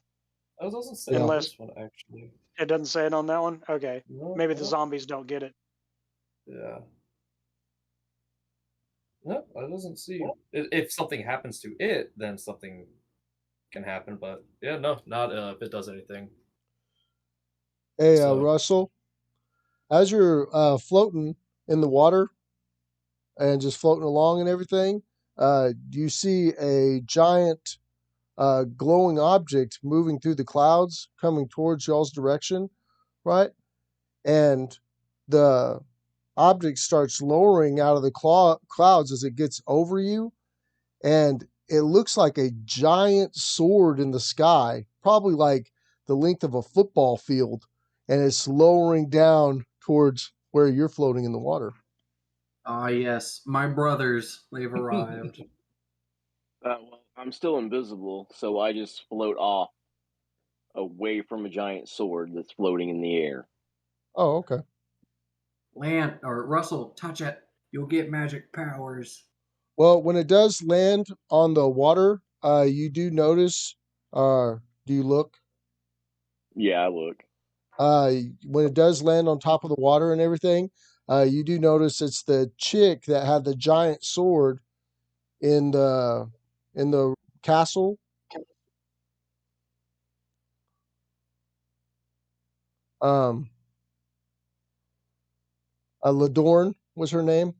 it doesn't say Yeah. on unless this one actually. it doesn't say it on that one. Okay, No, maybe the no. zombies don't get it. Yeah. No, it doesn't see. If something happens to it, then something can happen. But yeah, no, not if it does anything. Hey, So Russell, as you're floating in the water and just floating along and everything, you see a giant glowing object moving through the clouds coming towards y'all's direction, right? And the object starts lowering out of the clouds as it gets over you, and it looks like a giant sword in the sky, probably like the length of a football field, and it's lowering down towards where you're floating in the water. Ah, yes, my brothers, they've arrived. Well, I'm still invisible, so I just float off away from a giant sword that's floating in the air. Oh, okay. Land or Russell, touch it. You'll get magic powers. Well, when it does land on the water, you do notice. Do you look? Yeah, I look. When it does land on top of the water and everything, you do notice it's the chick that had the giant sword in the castle. Um, Ladorn was her name.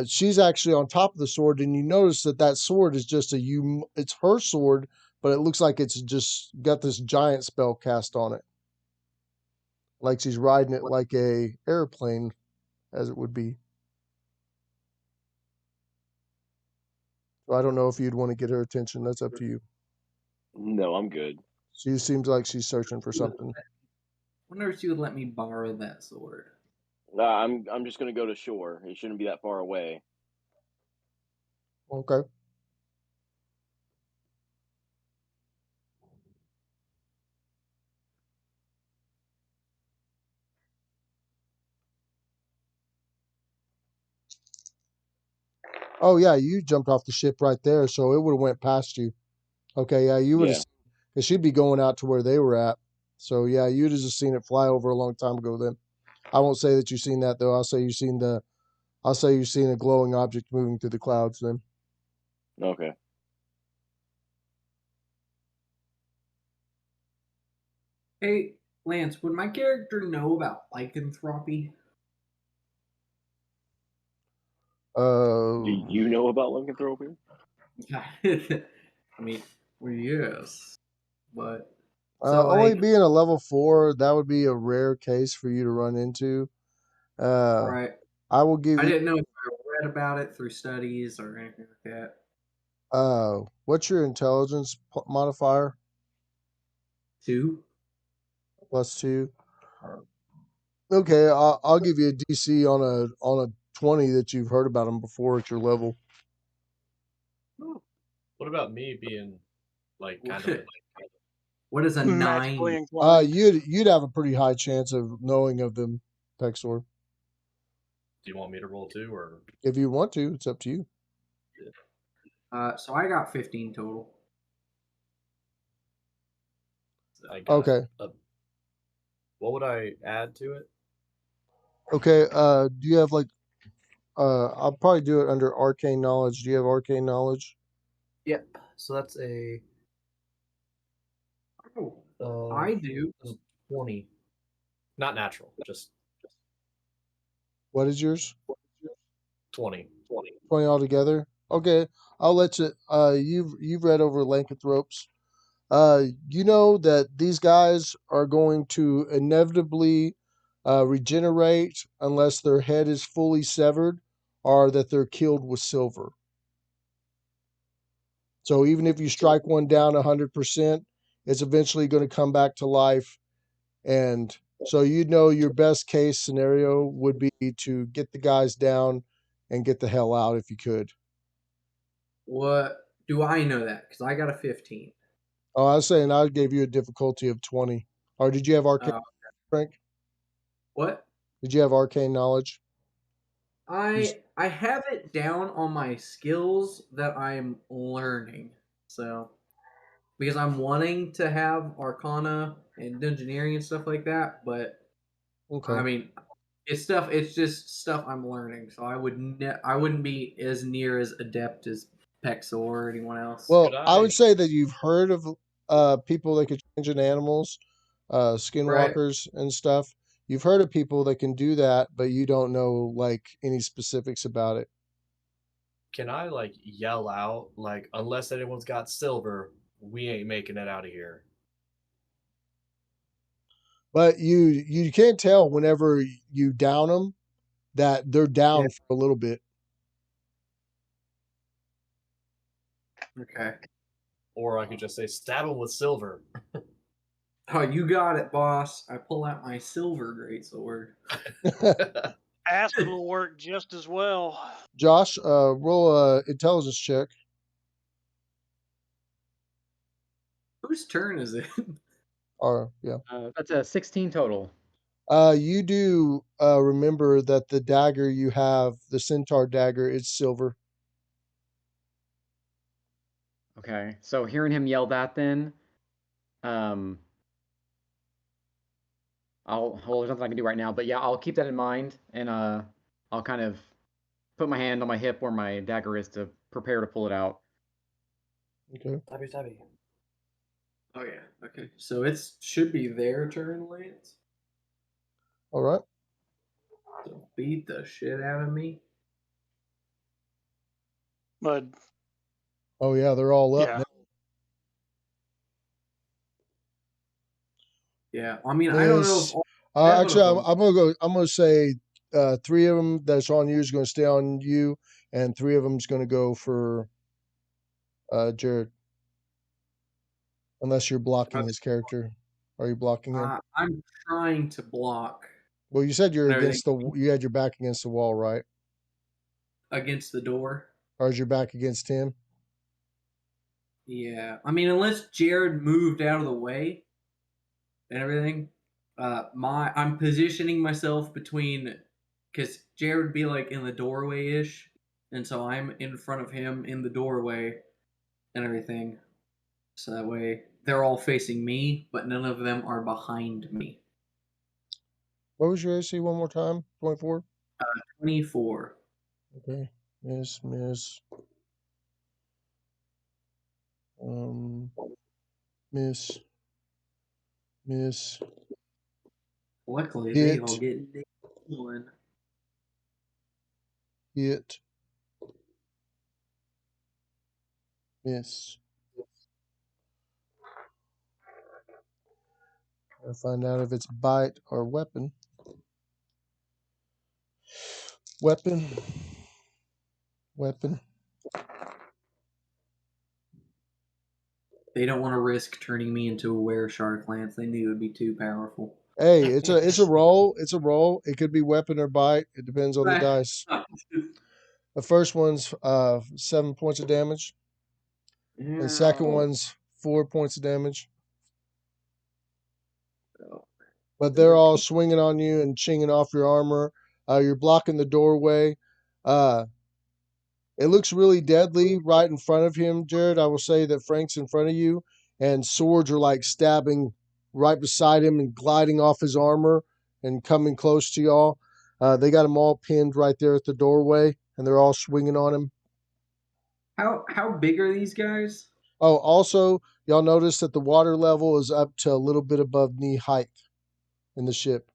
She's actually on top of the sword, and you notice that sword is just it's her sword, but it looks like it's just got this giant spell cast on it, like she's riding it like a airplane, as it would be. So I don't know if you'd want to get her attention. That's up to you. No, I'm good. She seems like she's searching for something. Wonder if she would let me borrow that sword. I'm just gonna go to shore. It shouldn't be that far away. Okay. Oh yeah, you jumped off the ship right there, so it would have went past you. Okay, yeah, you would have, Yeah. because she'd be going out to where they were at. So yeah, you'd have just seen it fly over a long time ago. Then I won't say that you've seen that though. I'll say you've seen a glowing object moving through the clouds. Then Okay. Hey, Lance, would my character know about lycanthropy? Do uh, you know about lycanthropy? I mean, well, yes, but so only like, being a level 4, that would be a rare case for you to run into. Uh, right? I will give I you. didn't know if I read about it through studies or anything like that. What's your intelligence modifier? 2. +2. Okay, I'll give you a DC on a 20 that you've heard about them before at your level. what about me being like kind of? What is a Magically 9? inclined. You'd have a pretty high chance of knowing of them, Pexor. Do you want me to roll too, or If you want to, it's up to you. So I got 15 total. I got Okay. What would I add to it? Okay. Do you have like? I'll probably do it under arcane knowledge. Do you have arcane knowledge? Yep. So that's a Oh, I do. 20. Not natural, just What is yours? 20. 20 altogether. Okay, I'll let you. You've read over lycanthropes. You know that these guys are going to inevitably regenerate unless their head is fully severed, or that they're killed with silver. So even if you strike one down 100%, it's eventually going to come back to life. And so you know your best case scenario would be to get the guys down and get the hell out if you could. What do I know that? Because I got a 15. Oh, I was saying I gave you a difficulty of 20. Or did you have arcane, Uh, Frank? what? Did you have arcane knowledge? I have it down on my skills that I'm learning. So because I'm wanting to have Arcana and Dungeoneering and stuff like that, but Okay. I mean, it's just stuff I'm learning. So I wouldn't be as near as adept as Pexor or anyone else. Well, I would say that you've heard of people that could change into animals, Right. skinwalkers and stuff. You've heard of people that can do that, but you don't know like any specifics about it. Can I like yell out like, unless anyone's got silver, we ain't making it out of here? But you can't tell whenever you down them that they're down for a little bit. Okay. Or I could just say, stab him with silver. Oh, you got it, boss. I pull out my silver greatsword. Acid will work just as well. Josh, roll a intelligence check. Whose turn is it? Or yeah. That's a 16 total. You do remember that the dagger you have, the centaur dagger, is silver. Okay, so hearing him yell that, then, well, there's nothing I can do right now, but yeah, I'll keep that in mind, and I'll kind of put my hand on my hip where my dagger is to prepare to pull it out. Okay. Stabby. Oh yeah. Okay. So it should be their turn, Lance. All right. So beat the shit out of me. But Oh yeah, they're all up. yeah, Now. Yeah. I mean, I don't know if Miss. all seven Actually, of them. I'm gonna go. I'm gonna say 3 of them that's on you is gonna stay on you, and 3 of them is gonna go for Jared. Unless you're blocking his character. Are you blocking him? I'm trying to block Well, you said you're and everything against you had your back against the wall, right? against the door. Or is your back against him? Yeah. I mean, unless Jared moved out of the way and everything, I'm positioning myself between, because Jared would be like in the doorway ish, and so I'm in front of him in the doorway and everything. So that way they're all facing me, but none of them are behind me. What was your AC one more time? 24? 24. Okay. Miss. Um, miss. Luckily, they all Hit. get one. Hit. Miss. I'll find out if it's bite or weapon. Weapon. They don't want to risk turning me into a were-shark, Lance. They knew it would be too powerful. Hey, it's a roll. It's a roll. It could be weapon or bite. It depends on the dice. The first one's 7 points of damage. The second one's 4 points of damage. But they're all swinging on you and chinging off your armor. You're blocking the doorway. It looks really deadly right in front of him, Jared. I will say that Frank's in front of you, and swords are like stabbing right beside him and gliding off his armor and coming close to y'all. They got him all pinned right there at the doorway, and they're all swinging on him. How big are these guys? Oh, also, y'all notice that the water level is up to a little bit above knee height in the ship.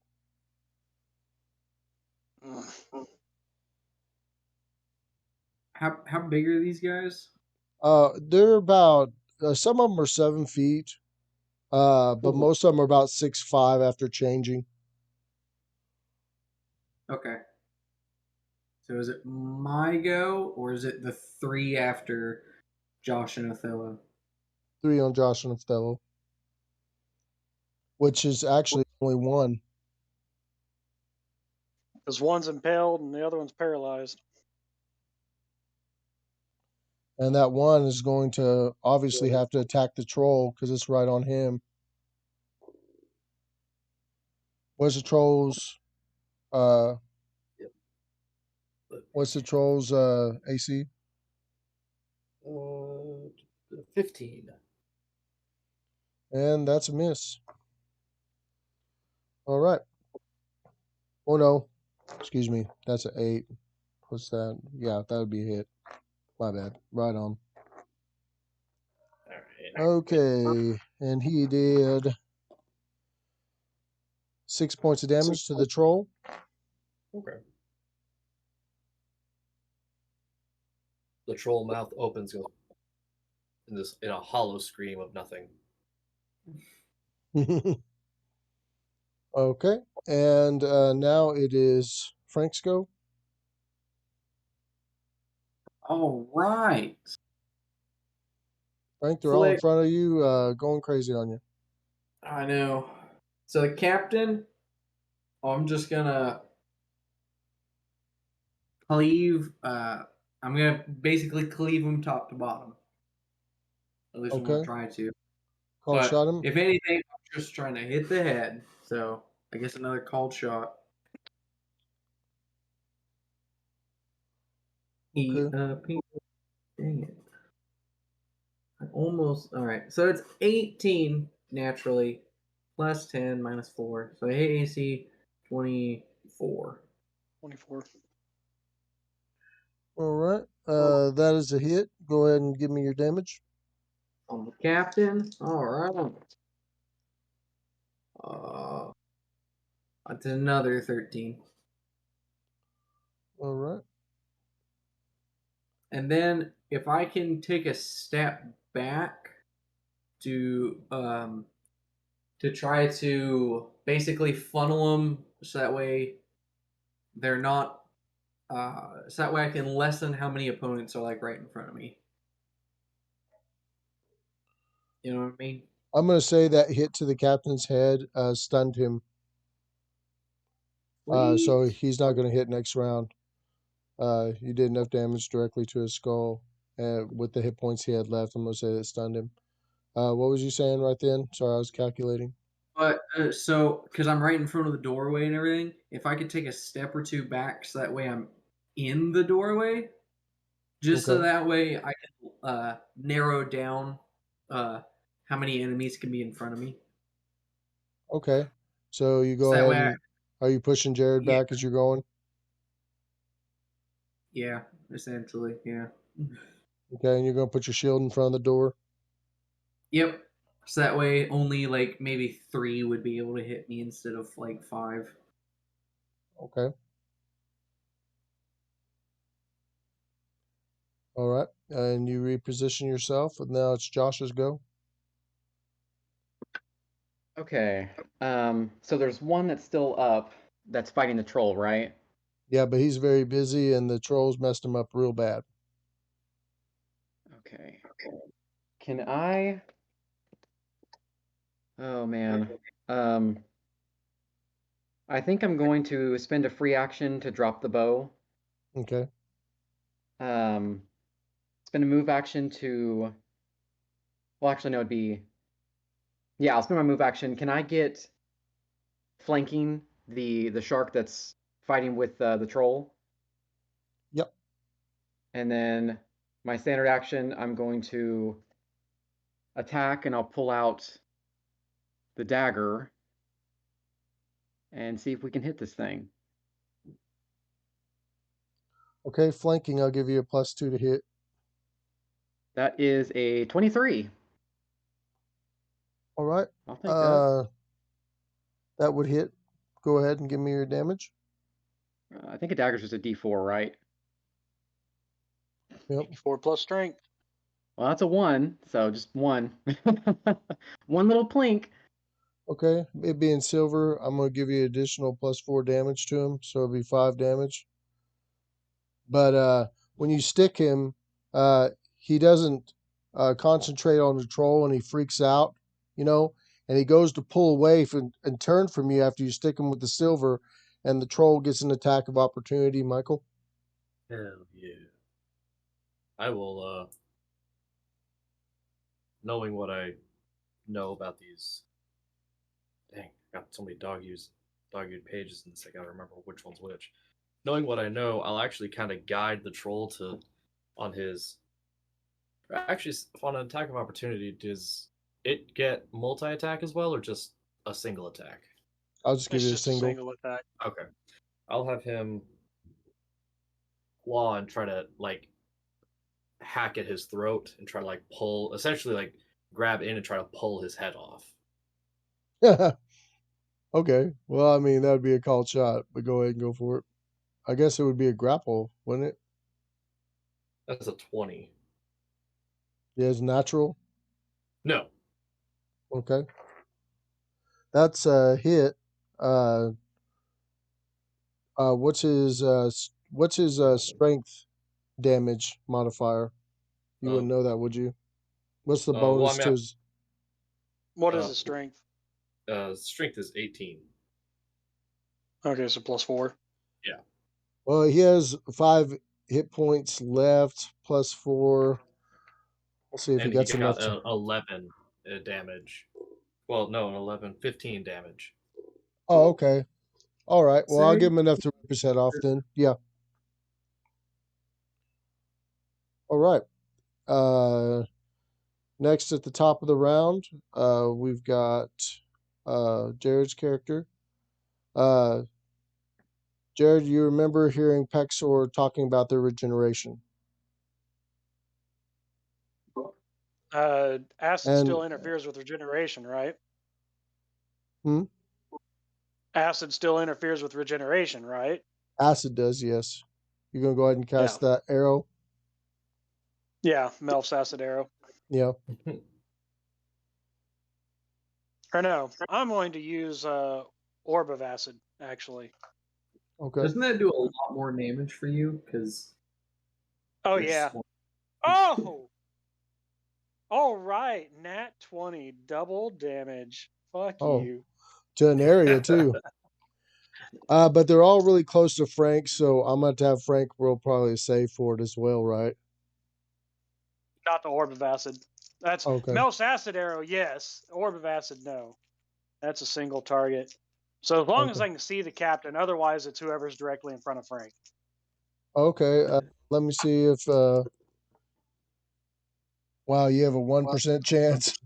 How big are these guys? They're about some of them are 7 feet, but most of them are about 6'5" after changing. Okay. So is it my go, or is it the 3 after Josh and Othello? 3 on Josh and Othello, which is actually only 1. because one's impaled and the other one's paralyzed. And that 1 is going to obviously have to attack the troll because it's right on him. What's the troll's? The What's the troll's AC? 15. And that's a miss. All right. Oh no, excuse me. That's an 8. What's that? Yeah, that would be a hit. My bad. Right on. All right. Okay, and he did 6 points of damage to the troll. Okay. The troll mouth opens in a hollow scream of nothing. Okay, and now it is Frank's go. All right. Frank, they're all in Flick. front of you, going crazy on you. I know. So the captain, I'm just gonna cleave. I'm gonna basically cleave him top to bottom. At least I'm gonna Okay, try to. call But shot him. if anything, I'm just trying to hit the head. So I guess another called shot. Okay. Dang it. I almost. All right. So it's 18 naturally, plus 10 minus 4. So I hit AC 24. 24. All right. That is a hit. Go ahead and give me your damage. On the captain. All right. That's another 13. All right. And then if I can take a step back to try to basically funnel them so that way they're not so that way I can lessen how many opponents are like right in front of me. You know what I mean? I'm going to say that hit to the captain's head stunned him. So Sweet. he's not going to hit next round. You did enough damage directly to his skull. With the hit points he had left, I'm going to say that stunned him. What was you saying right then? Sorry, I was calculating. But so because I'm right in front of the doorway and everything, if I could take a step or two back so that way I'm in the doorway, just so Okay. that way I can narrow down how many enemies can be in front of me. Okay. So you go So that ahead way, and are you pushing Jared yeah, back as you're going? yeah, essentially, yeah. Okay, and you're going to put your shield in front of the door? Yep. So that way, only like maybe 3 would be able to hit me instead of like 5. Okay. All right. And you reposition yourself, and now it's Josh's go. Okay. So there's one that's still up that's fighting the troll, right? Yeah, but he's very busy, and the trolls messed him up real bad. Okay. Can I? Oh man. Um, I think I'm going to spend a free action to drop the bow. Okay. Um, spend a move action to. Well, actually, no, it'd be. Yeah, I'll spend my move action. Can I get flanking the shark that's fighting with the troll? Yep. And then my standard action, I'm going to attack, and I'll pull out the dagger and see if we can hit this thing. Okay, flanking, I'll give you a +2 to hit. That is a 23. All right. I'll take that. That would hit. Go ahead and give me your damage. I think a dagger's just a D4, right? Yep. 4 plus strength. Well, that's a 1, so just 1. One little plink. Okay. It being silver, I'm going to give you additional +4 damage to him, so it'll be 5 damage. But when you stick him, he doesn't concentrate on the troll, and he freaks out, and he goes to pull away and turn from you after you stick him with the silver, and the troll gets an attack of opportunity, Michael. Hell yeah. I will, knowing what I know about these. Dang, I got so many dog-eared pages in this, I gotta remember which one's which. knowing what I know, I'll actually kind of guide the troll on his. Actually, on an attack of opportunity, does it get multi-attack as well, or just a single attack? I'll just give It's you a just a single. single attack. Okay, I'll have him claw and try to like hack at his throat and try to like pull, essentially like grab in and try to pull his head off. Okay. Well, I mean, that would be a called shot, but go ahead and go for it. I guess it would be a grapple, wouldn't it? That's a 20. Yeah, it's natural. No. Okay. That's a hit. What's his strength damage modifier? You wouldn't know that, would you? What's the Well, bonus I to mean, his? What is his strength? Strength is 18. Okay, so +4. Yeah. Well, he has 5 hit points left, +4. We'll see if And he he gets enough got to. 11 damage. Well, no, 11, 15 damage. Oh, okay. All right. Well, I'll Say- give him enough to rip his head off then. Yeah. All right. Next at the top of the round, we've got Jared's character. Jared, you remember hearing Pexor talking about their regeneration. Acid And- still interferes with regeneration, right? Hmm? Acid still interferes with regeneration, right? Acid does, yes. You're going to go ahead and cast that arrow? Yeah, Melf's acid arrow. Yeah. Or no, I'm going to use Orb of Acid, actually. Okay. Doesn't that do a lot more damage for you? Because Oh, yeah. Oh! All right, Nat 20, double damage. Fuck Oh. you. To an area, too. But they're all really close to Frank, so I'm going to have Frank roll probably a save for it as well, right? Not the Orb of Acid. That's Okay. Melf's acid arrow, yes. Orb of Acid, no. That's a single target. So as long as I can see the captain, otherwise it's whoever's directly in front of Frank. Okay. Let me see if. Wow, you have a 1% chance.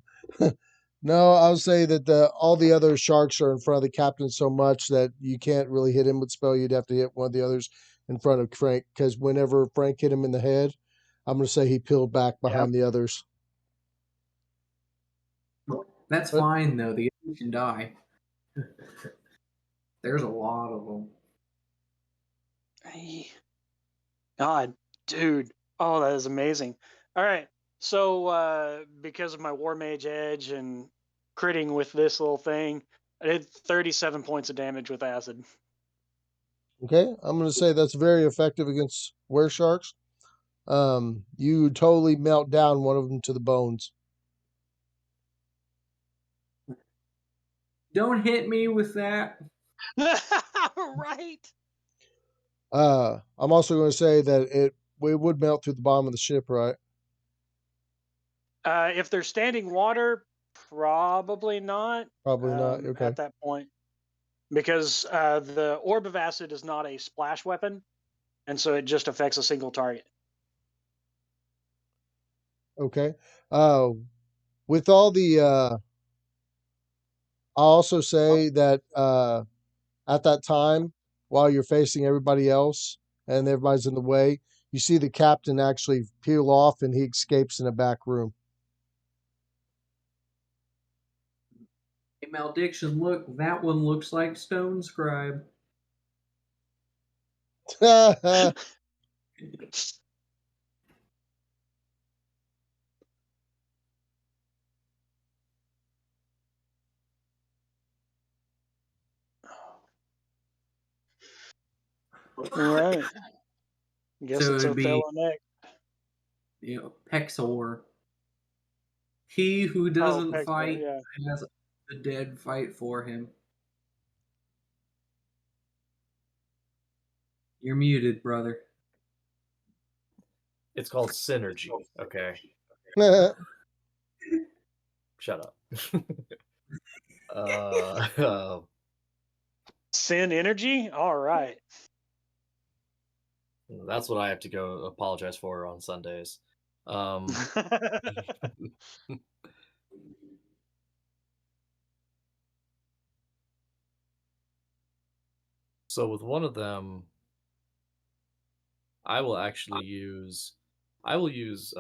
No, I'll say that all the other sharks are in front of the captain so much that you can't really hit him with spell. You'd have to hit one of the others in front of Frank, because whenever Frank hit him in the head, I'm going to say he peeled back behind the others. that's fine though. The others can die. There's a lot of them. God, dude. Oh, that is amazing. All right. So because of my War Mage Edge and critting with this little thing, I did 37 points of damage with acid. Okay, I'm going to say that's very effective against were sharks. You totally melt down one of them to the bones. Don't hit me with that. Right. I'm also going to say that it would melt through the bottom of the ship, right? If they're standing water, probably not. Probably not. Okay. At that point, because the Orb of Acid is not a splash weapon, and so it just affects a single target. Okay. With all the, I'll also say that at that time, while you're facing everybody else and everybody's in the way, you see the captain actually peel off and he escapes in a back room. Hey, Malediction, look, that one looks like Stone Scribe. All right. Guess So it's it'd be, Othello next. Pexor. He who doesn't Pexor, fight yeah. has the dead fight for him. You're muted, brother. It's called synergy. Okay. Shut up. Sin energy? All right. That's what I have to go apologize for on Sundays. So with one of them, I will actually use. I will use.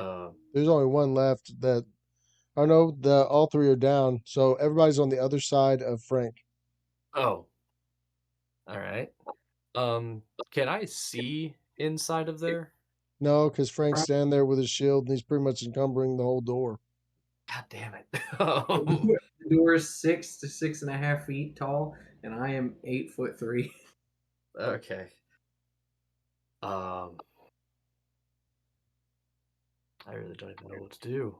There's only one left that. Oh no, all three are down. So everybody's on the other side of Frank. Oh. All right. Can I see inside of there? No, because Frank's standing there with his shield and he's pretty much encumbering the whole door. God damn it. The door is 6 to 6.5 feet tall, and I am 8'3". Okay. I really don't even know what to do.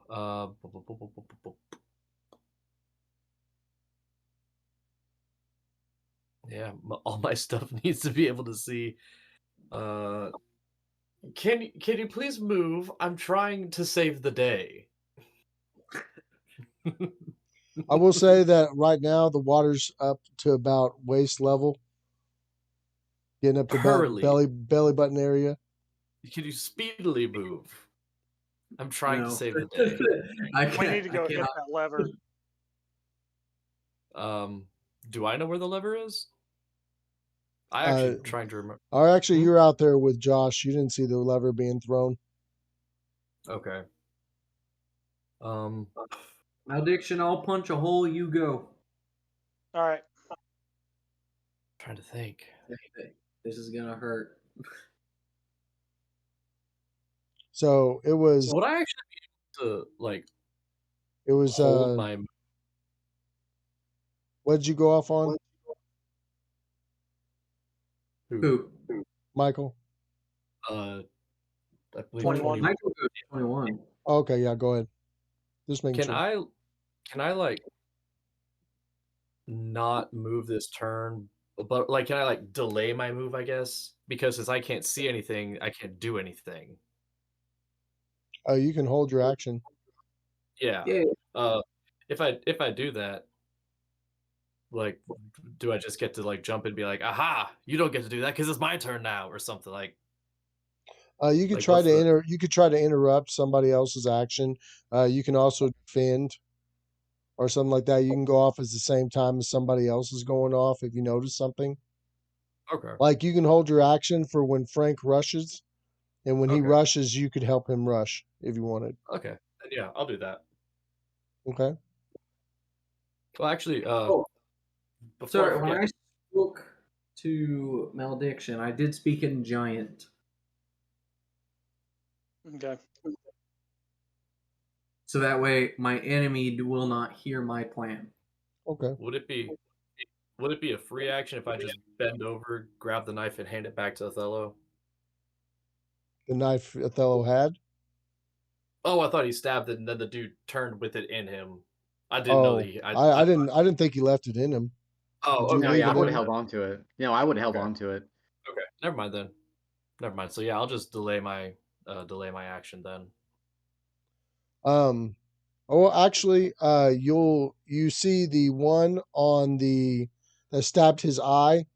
Yeah, all my stuff needs to be able to see. Can you please move? I'm trying to save the day. I will say that right now the water's up to about waist level, getting up to about Hurley, belly button area. can you speedily move? I'm trying to No. save the day. We need to go hit that lever. Do I know where the lever is? I actually trying to remember. Or actually, you're out there with Josh. You didn't see the lever being thrown. Okay. Malediction, I'll punch a hole, you go. All right. Trying to think. This is gonna hurt. So it was. Would I actually be able to like? It was. Hold my. What did you go off on? Who? Michael. I believe 21. Michael goes 21. Okay, yeah, go ahead. Just making sure. Can I like not move this turn, but like can I like delay my move? I guess because since I can't see anything, I can't do anything. Oh, you can hold your action. Yeah. If I do that, like, do I just get to like jump and be like, "Aha! You don't get to do that because it's my turn now," or something like? You could Like, try what's to the- You could try to interrupt somebody else's action. You can also defend or something like that. You can go off at the same time as somebody else is going off if you notice something. Okay. Like you can hold your action for when Frank rushes, and when he Okay. rushes, you could help him rush if you wanted. Okay. Then yeah, I'll do that. Okay. Well, actually, before Sorry, I when forget, I spoke to Malediction, I did speak in Giant. Okay. So that way my enemy will not hear my plan. Okay. would it be a free action if I just bend over, grab the knife, and hand it back to Othello? The knife Othello had. Oh, I thought he stabbed it, and then the dude turned with it in him. I didn't know that Oh, he. I didn't think he left it in him. Oh, Did you okay. No, leave yeah, I it would in? have held on to it. No, I would have held Okay. on to it. Okay, never mind then. Never mind. So yeah, I'll just delay my action then. Oh, actually, you see the one on the that stabbed his eye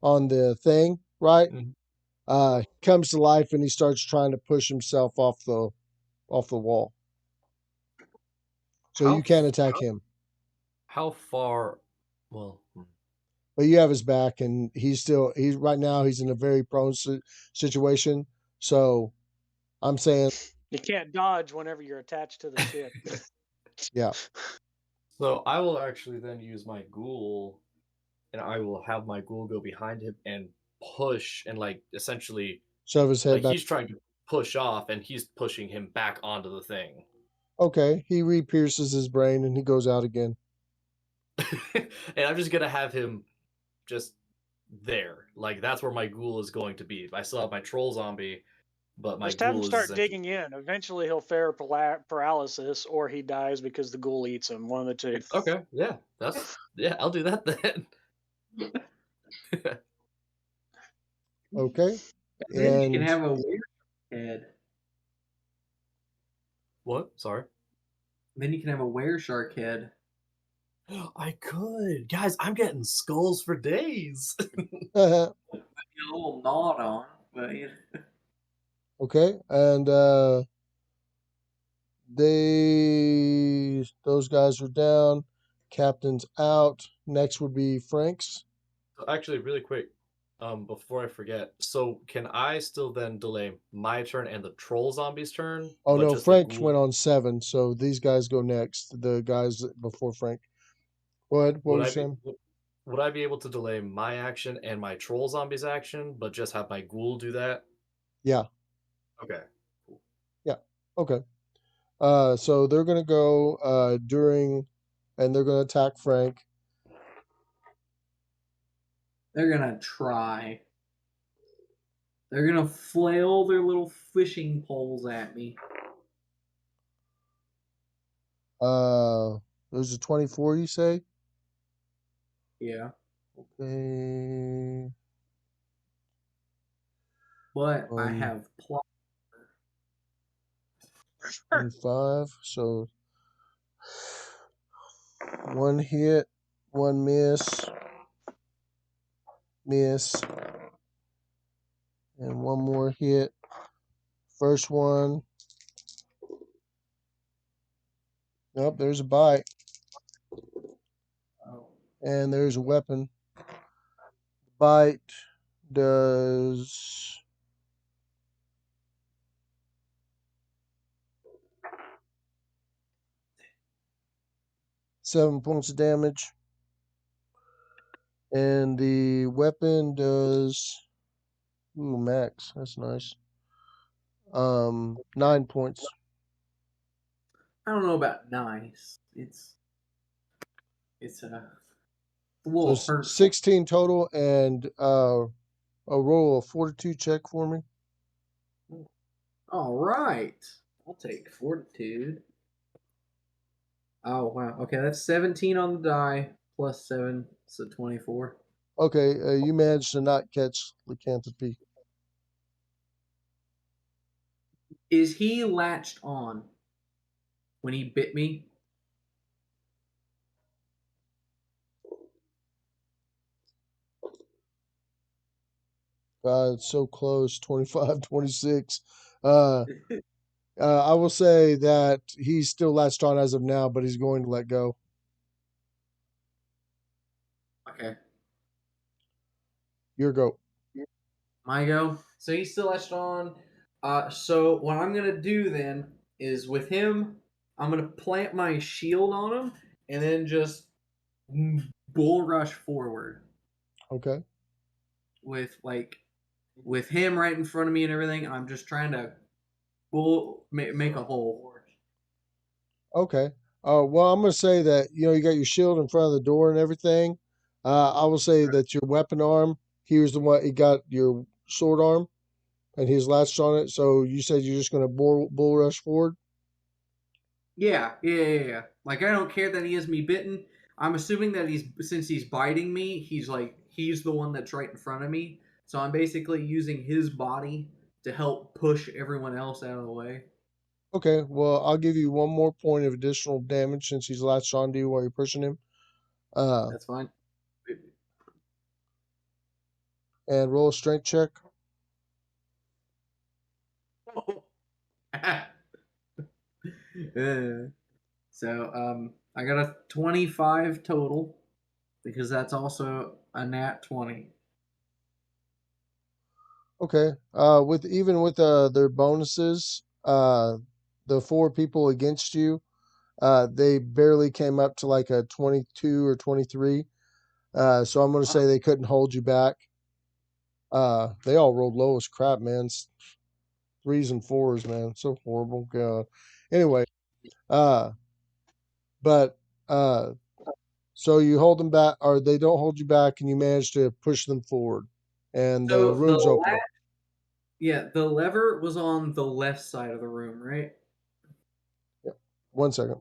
on the thing, right? Mhm. He comes to life and he starts trying to push himself off the wall. So you can't attack him, How far? Well, but you have his back, and he's right now he's in a very prone situation. So I'm saying, You can't dodge whenever you're attached to the ship. yeah. so I will actually then use my ghoul, and I will have my ghoul go behind him and push, and like essentially, Shove his head like back. he's trying to push off, and he's pushing him back onto the thing. Okay, he re-pierces his brain and he goes out again. And I'm just gonna have him just there, like that's where my ghoul is going to be. I still have my troll zombie, but my Just have him ghoul is start essentially... digging in. Eventually, he'll fare paralysis, or he dies because the ghoul eats him. One of the two. Okay, yeah, I'll do that then. Okay, Then you can and have a weird head. What? Sorry. Then you can have a were-shark head. I could, guys. I'm getting skulls for days. A little gnawed on, but Okay, and those guys are down. Captain's out. Next would be Frank's. Actually, really quick, before I forget, so can I still then delay my turn and the troll zombie's turn, Oh but no, just the Frank ghoul? went on 7, so these guys go next. The guys before Frank. Go ahead. What were Would you I be saying? would I be able to delay my action and my troll zombie's action, but just have my ghoul do that? Yeah. Okay. Yeah. Okay. So they're gonna go during, and they're gonna attack Frank. They're gonna try. They're gonna flail their little fishing poles at me. There's a 24. You say? Yeah. Okay. But I have plot. 25. So one hit, one miss, and one more hit. First one. Nope, there's a bite. Oh. And there's a weapon. Bite does 7 points of damage. And the weapon does max. That's nice. 9 points. I don't know about nice. It's a So little it's hurtful. 16 total, and a roll of fortitude check for me. All right. I'll take fortitude. Oh wow. Okay, that's 17 on the die plus 7, so 24. Okay, you managed to not catch lycanthropy. Is he latched on when he bit me? God, it's so close. 25, 26. I will say that he's still latched on as of now, but he's going to let go. Okay. Your go. My go. So he's still latched on. So what I'm gonna do then is with him, I'm gonna plant my shield on him and then just bull rush forward Okay. with him right in front of me and everything. I'm just trying to make a hole. Okay. Well, I'm going to say that, you got your shield in front of the door and everything. I will say that your weapon arm, he was the one, he got your sword arm and he's latched on it. So you said you're just going to bull rush forward? Yeah. Like I don't care that he has me bitten. I'm assuming that since he's biting me, he's the one that's right in front of me. So I'm basically using his body to help push everyone else out of the way. Okay. Well, I'll give you one more point of additional damage since he's latched onto you while you're pushing him. That's fine. And roll a strength check. So I got a 25 total because that's also a nat 20. Okay. With their bonuses, the 4 people against you, they barely came up to like a 22 or 23. So I'm going to say they couldn't hold you back. They all rolled low as crap, man. 3s and 4s, man. So horrible. God. Anyway, uh, but so you hold them back, or they don't hold you back, and you manage to push them forward, and the So room's open. the lever was on the left side of the room, right? Yeah. 1 second.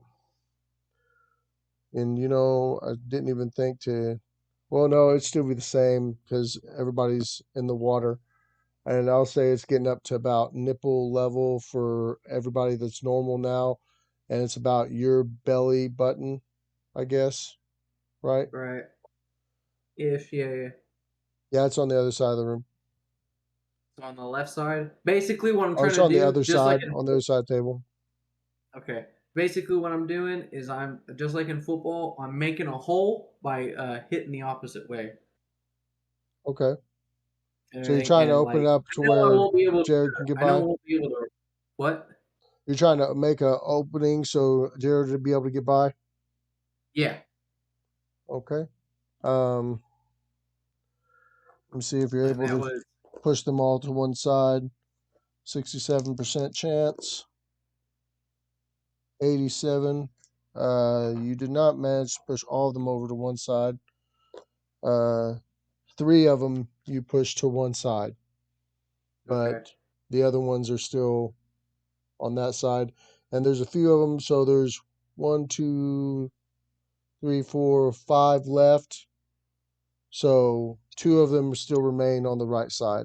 And I didn't even think to. Well, no, it'd still be the same because everybody's in the water. And I'll say it's getting up to about nipple level for everybody that's normal now. And it's about your belly button, I guess. Right? Right. Ish, yeah. Yeah, it's on the other side of the room. So on the left side, basically what I'm Oh, trying it's to on the do, other just like side, on the other side table. okay, basically what I'm doing is I'm just like in football, I'm making a hole by hitting the opposite way. Okay. And So you're trying to open like it up I to know I where won't be able. Jared can get I know I by. won't be able to. What? You're trying to make an opening so Jared to be able to get by. Yeah. Okay. Let me see if you're And able that to was push them all to one side. 67% chance. 87. You did not manage to push all of them over to one side. 3 of them you pushed to one side, but okay. the other ones are still on that side. And there's a few of them, so there's 1, 2, 3, 4, 5 left. So 2 of them still remain on the right side,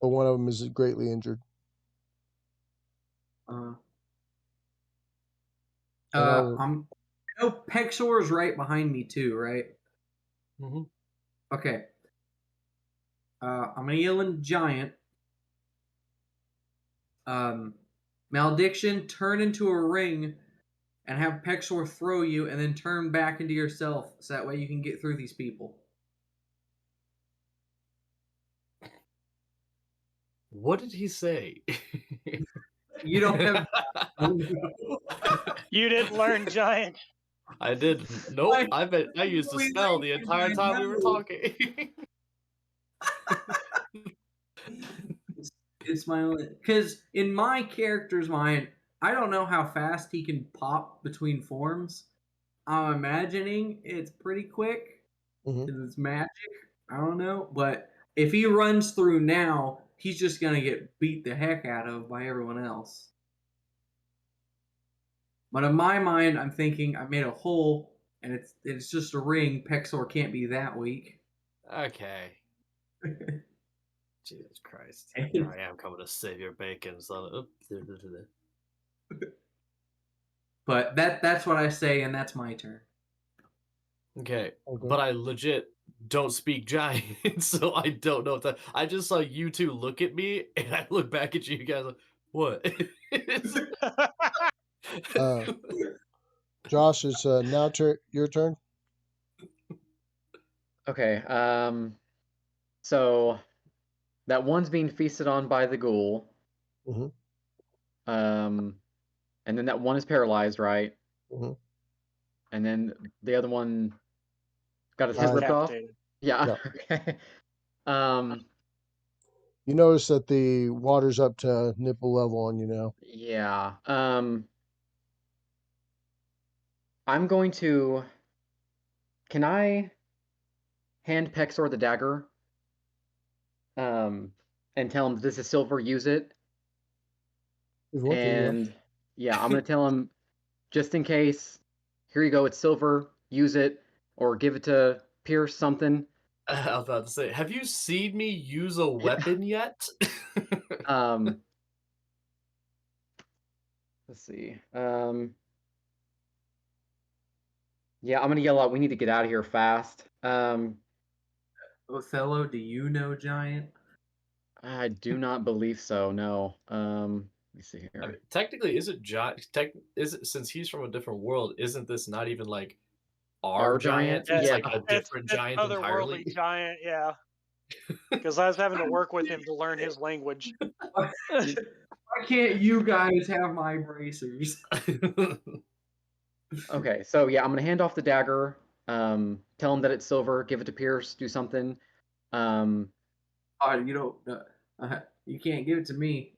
but one of them is greatly injured. Uh, And I'll I'm. Oh, Pexor is right behind me too, right? Mm-hmm. Okay. I'm gonna yell in giant. Malediction, turn into a ring and have Pexor throw you and then turn back into yourself so that way you can get through these people. What did he say? You don't have. You didn't learn giant. I didn't. Nope. I used a spell the entire time we were talking. It's my own. Because in my character's mind, I don't know how fast he can pop between forms. I'm imagining it's pretty quick Mhm. because it's magic. I don't know. But if he runs through now, he's just going to get beat the heck out of by everyone else. But in my mind, I'm thinking I made a hole and it's just a ring. Pexor can't be that weak. Okay. Jesus Christ. Here I am coming to save your bacon, son. But that's what I say, and that's my turn. Okay. Okay. But I legit don't speak giant, so I don't know what that. I just saw you two look at me, and I look back at you guys like, what? Josh, it's now your turn. Okay. So that one's being feasted on by the ghoul. Mm-hmm. And then that one is paralyzed, right? Mm-hmm. And then the other one got his head Died. ripped off. Decapitated. Yeah. Yeah. Okay. You notice that the water's up to nipple level on you now. Yeah. I'm going to. Can I hand Pexor the dagger? And tell him this is silver. Use it. If you want to, yeah. And yeah, I'm gonna tell him just in case. Here you go. It's silver. Use it, or give it to Pierce. Something. I was about to say, have you seen me use a weapon yet? Let's see. Yeah, I'm gonna yell out. We need to get out of here fast. Othello, do you know giant? I do not believe so. No. Let me see here. I mean, technically, is it giant? Is it, since he's from a different world? Isn't this not even like our giant? giant? It's Yeah. like a different giant entirely. Otherworldly giant, yeah. Because I was having to work with him to learn his language. Why can't you guys have my bracers? Okay, so yeah, I'm gonna hand off the dagger. Tell him that it's silver. Give it to Pierce. Do something. Oh, you don't. You can't give it to me.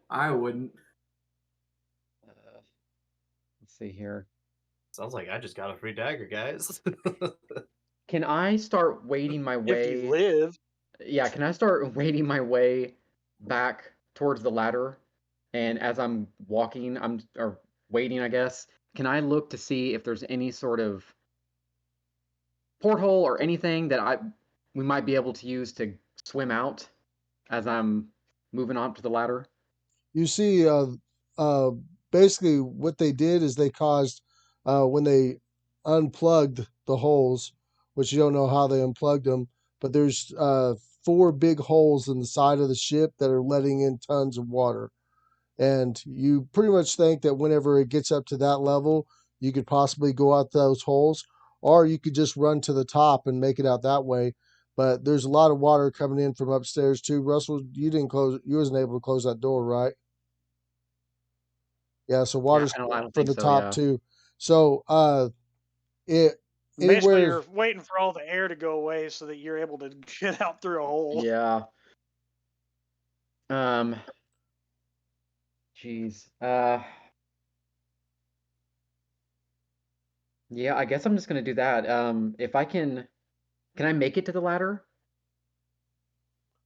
I wouldn't. Let's see here. Sounds like I just got a free dagger, guys. Can I start wading my way? If you live. Yeah, can I start wading my way back towards the ladder? And as I'm walking, or waiting, I guess. Can I look to see if there's any sort of porthole or anything that we might be able to use to swim out as I'm moving on to the ladder? You see, basically what they did is they caused, when they unplugged the holes, which you don't know how they unplugged them, but there's 4 big holes in the side of the ship that are letting in tons of water. And you pretty much think that whenever it gets up to that level, you could possibly go out those holes, or you could just run to the top and make it out that way. But there's a lot of water coming in from upstairs too. Russell, you wasn't able to close that door, right? Yeah, so water's I don't from think the so. top Yeah. too. So it Basically, anywhere. you're waiting for all the air to go away so that you're able to get out through a hole. Yeah. Jeez. Yeah, I guess I'm just gonna do that. If I can I make it to the ladder?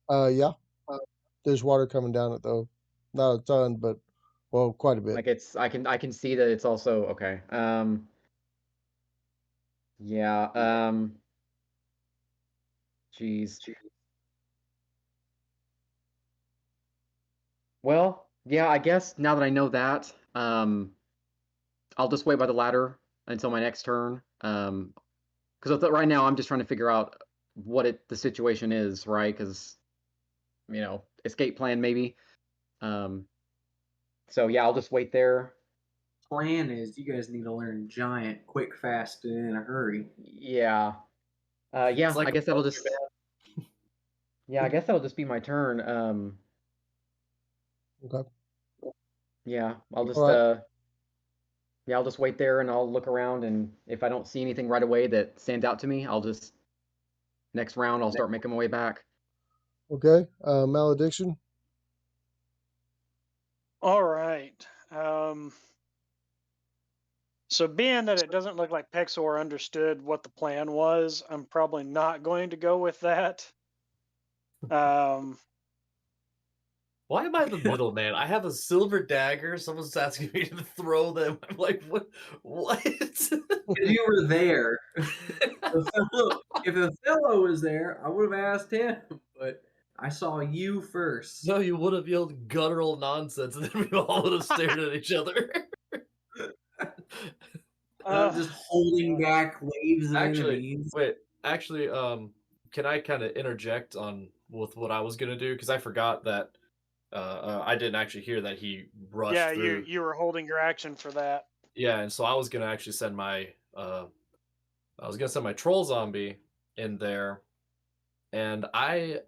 Yeah, there's water coming down it though. Not a ton, but well, quite a bit. Like I can see that it's also okay. Yeah. Jeez. Well, yeah, I guess now that I know that, I'll just wait by the ladder until my next turn. Because right now I'm just trying to figure out what the situation is, right? Because escape plan maybe. So yeah, I'll just wait there. Plan is you guys need to learn giant, quick, fast, and in a hurry. Yeah. Yeah, like I guess that'll just. Pokemon. Yeah, I guess that'll just be my turn. Okay. Yeah, I'll just All right. yeah, I'll just wait there and I'll look around, and if I don't see anything right away that stands out to me, I'll just next round I'll start making my way back. Okay. Malediction. All right. So being that it doesn't look like Pexor understood what the plan was, I'm probably not going to go with that. Why am I the middleman? I have a silver dagger. Someone's asking me to throw them. I'm like, what? What? Because you were there. If Othello was there, I would have asked him, but I saw you first. No, you would have yelled guttural nonsense, and then we all would have stared at each other. I'm just holding back waves of enemies. Actually, can I kind of interject with what I was gonna do? Because I forgot that I didn't actually hear that he rushed through. Yeah, you were holding your action for that. Yeah, and so I was gonna actually send my troll zombie in there, and I'm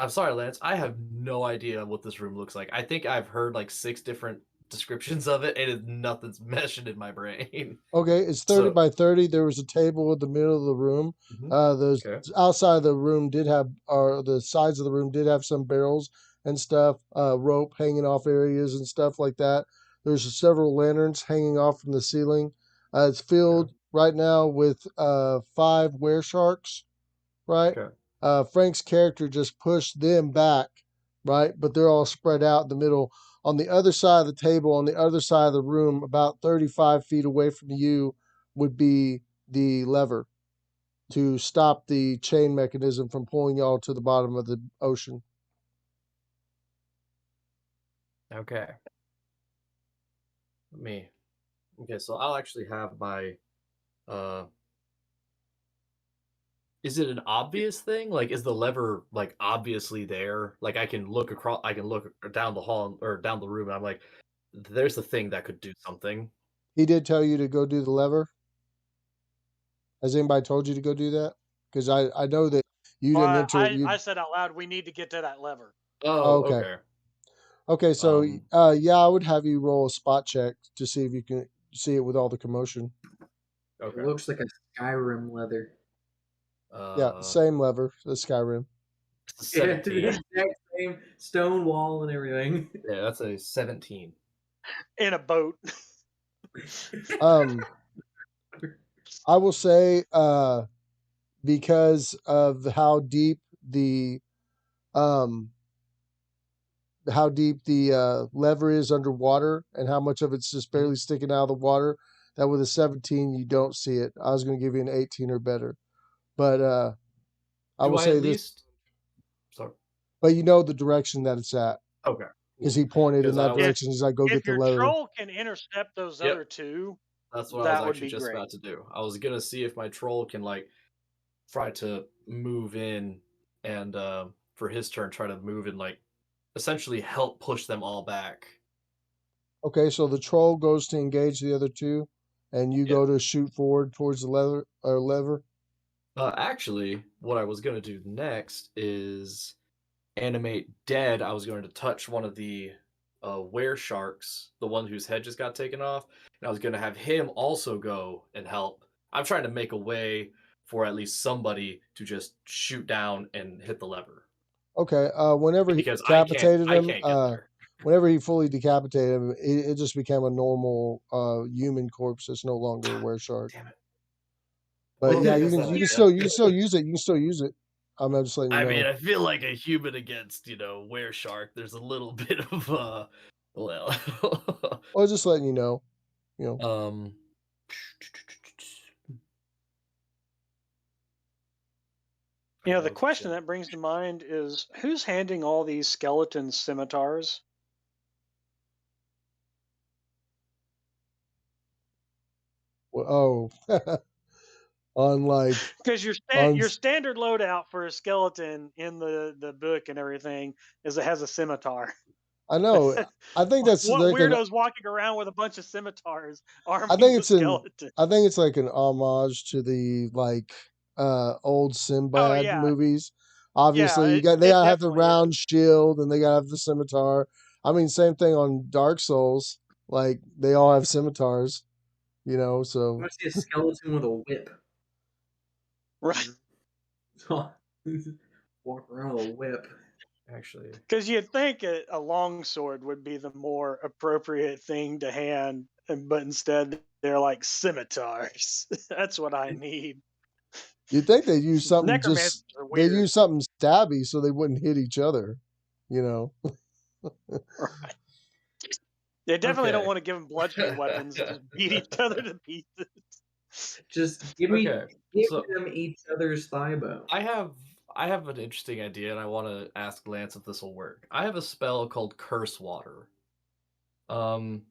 sorry, Lance, I have no idea what this room looks like. I think I've heard like 6 different descriptions of it, and nothing's meshing in my brain. Okay, it's 30 by 30. There was a table in the middle of the room. Those outside of the room the sides of the room did have some barrels and stuff, rope hanging off areas and stuff like that. There's several lanterns hanging off from the ceiling. It's filled right now with 5 were sharks, right? Okay. Frank's character just pushed them back, right? But they're all spread out in the middle. On the other side of the table, on the other side of the room, about 35 feet away from you, would be the lever to stop the chain mechanism from pulling y'all to the bottom of the ocean. Okay. Okay, so I'll actually have my is it an obvious thing? Like, is the lever like obviously there? Like, I can look down the hall or down the room, and I'm like, there's a thing that could do something. He did tell you to go do the lever. Has anybody told you to go do that? Because I know that you didn't enter. I said out loud, we need to get to that lever. Oh, okay. Okay, so yeah, I would have you roll a spot check to see if you can see it with all the commotion. Okay. It looks like a Skyrim leather. Yeah, same lever, the Skyrim. 17. Yeah, the exact same stone wall and everything. Yeah, that's a 17. In a boat. I will say, because of how deep the lever is underwater and how much of it's just barely sticking out of the water, that with a 17 you don't see it. I was going to give you an 18 or better, but I will say this. Sorry. But you know the direction that it's at. Okay. Because he pointed in that direction. He's like, "Go get the lever." If your troll can intercept those other two, that's what I was actually just about to do. I was gonna see if my troll can like try to move in and for his turn try to move and like essentially help push them all back. Okay, so the troll goes to engage the other two, and you go to shoot forward towards the lever. Actually, what I was going to do next is animate dead. I was going to touch one of the were sharks, the one whose head just got taken off, and I was going to have him also go and help. I'm trying to make a way for at least somebody to just shoot down and hit the lever. Okay, whenever he Because decapitated I him, can't get there. whenever he fully decapitated him, it just became a normal human corpse. It's no longer a were shark. Damn it. But Well, yeah, I you guess can that you makes can sense. still use it. You can still use it. I'm just letting you I know. mean, I feel like a human against, were shark. There's a little bit of well. Well, just letting you know. The question that brings to mind is who's handing all these skeleton scimitars? Oh, unlike because your standard loadout for a skeleton in the book and everything is it has a scimitar. I know. I think that's what like weirdos walking around with a bunch of scimitars arming I think the it's skeleton. I think it's like an homage to the old Sinbad movies. Obviously, they gotta have the round shield and they gotta have the scimitar. I mean, same thing on Dark Souls. Like they all have scimitars, So I want to see a skeleton with a whip. Right. Walk around with a whip. Actually, because you'd think a longsword would be the more appropriate thing to hand, but instead they're like scimitars. That's what I need. You'd think they'd use something they use something stabby so they wouldn't hit each other, Right. They definitely don't want to give them bludgeoning weapons and just beat each other to pieces. Just give them each other's thigh bone. I have an interesting idea, and I want to ask Lance if this will work. I have a spell called Curse Water. Can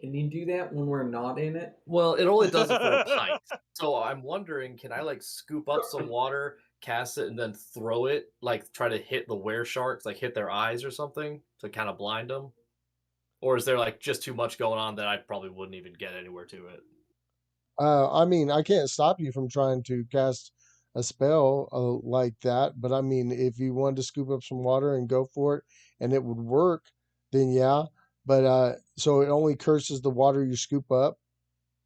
you do that when we're not in it? Well, it only does it for a pint. So I'm wondering, can I like scoop up some water, cast it, and then throw it, like try to hit the were sharks, like hit their eyes or something to kind of blind them? Or is there like just too much going on that I probably wouldn't even get anywhere to it? I mean, I can't stop you from trying to cast a spell like that, but I mean, if you wanted to scoop up some water and go for it, and it would work, then yeah. But so it only curses the water you scoop up.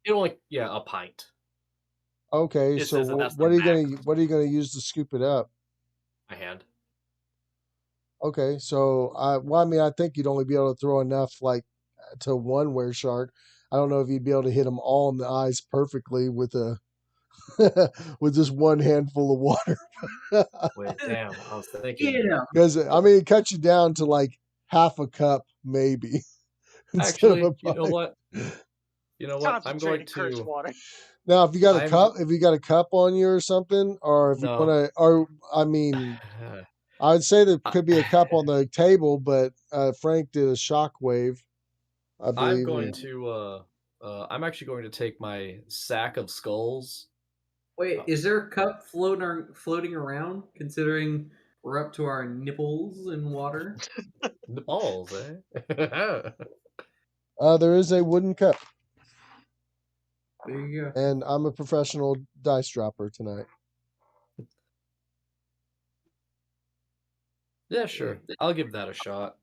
It only a pint. Okay, It so what are you gonna use to scoop it up? My hand. Okay, so I mean, I think you'd only be able to throw enough like to one were shark. I don't know if you'd be able to hit them all in the eyes perfectly with a with just one handful of water. Wait, damn! I was thinking because I mean, it cuts you down to like half a cup, maybe. Actually, you know what? I'm going to. Water. Now, if you got a cup on you or something, or if you want to, or I mean, I'd say there could be a cup on the table, but Frank did a shockwave. I believe. I'm going to. I'm actually going to take my sack of skulls. Wait, is there a cup floating around? Considering we're up to our nipples in water. Nipples, eh? There is a wooden cup. There you go. And I'm a professional dice dropper tonight. Yeah, sure. I'll give that a shot.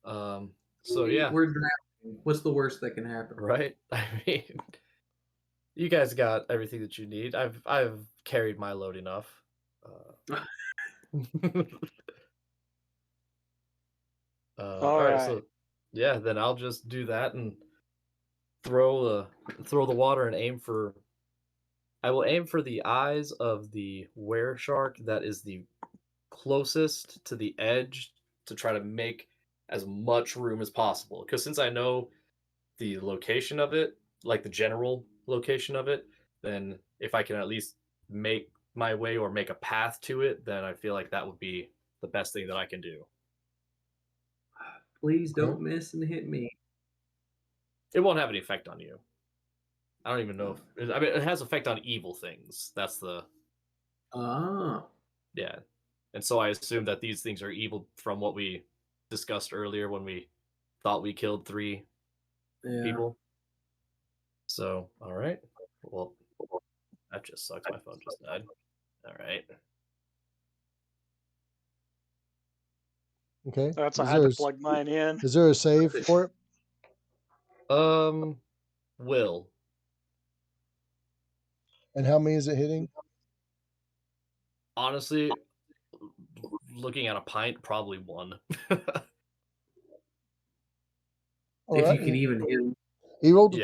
So yeah, we're drowning. What's the worst that can happen? Right? I mean, you guys got everything that you need. I've carried my load enough. All right. So yeah, then I'll just do that and throw the water and aim for. I will aim for the eyes of the were shark that is the closest to the edge to try to make as much room as possible. Because since I know the location of it, like the general location of it, then if I can at least make my way or make a path to it, then I feel like that would be the best thing that I can do. Please don't miss and hit me. It won't have any effect on you. I don't even know if I mean it has effect on evil things. That's the yeah. And so I assume that these things are evil from what we discussed earlier when we thought we killed 3 people. So, all right. Well, that just sucks. My phone just died. All right. Okay. That's I had to plug mine in. Is there a save for it? Will. And how many is it hitting? Honestly, looking at a pint, probably 1. If you can even hit him. He rolled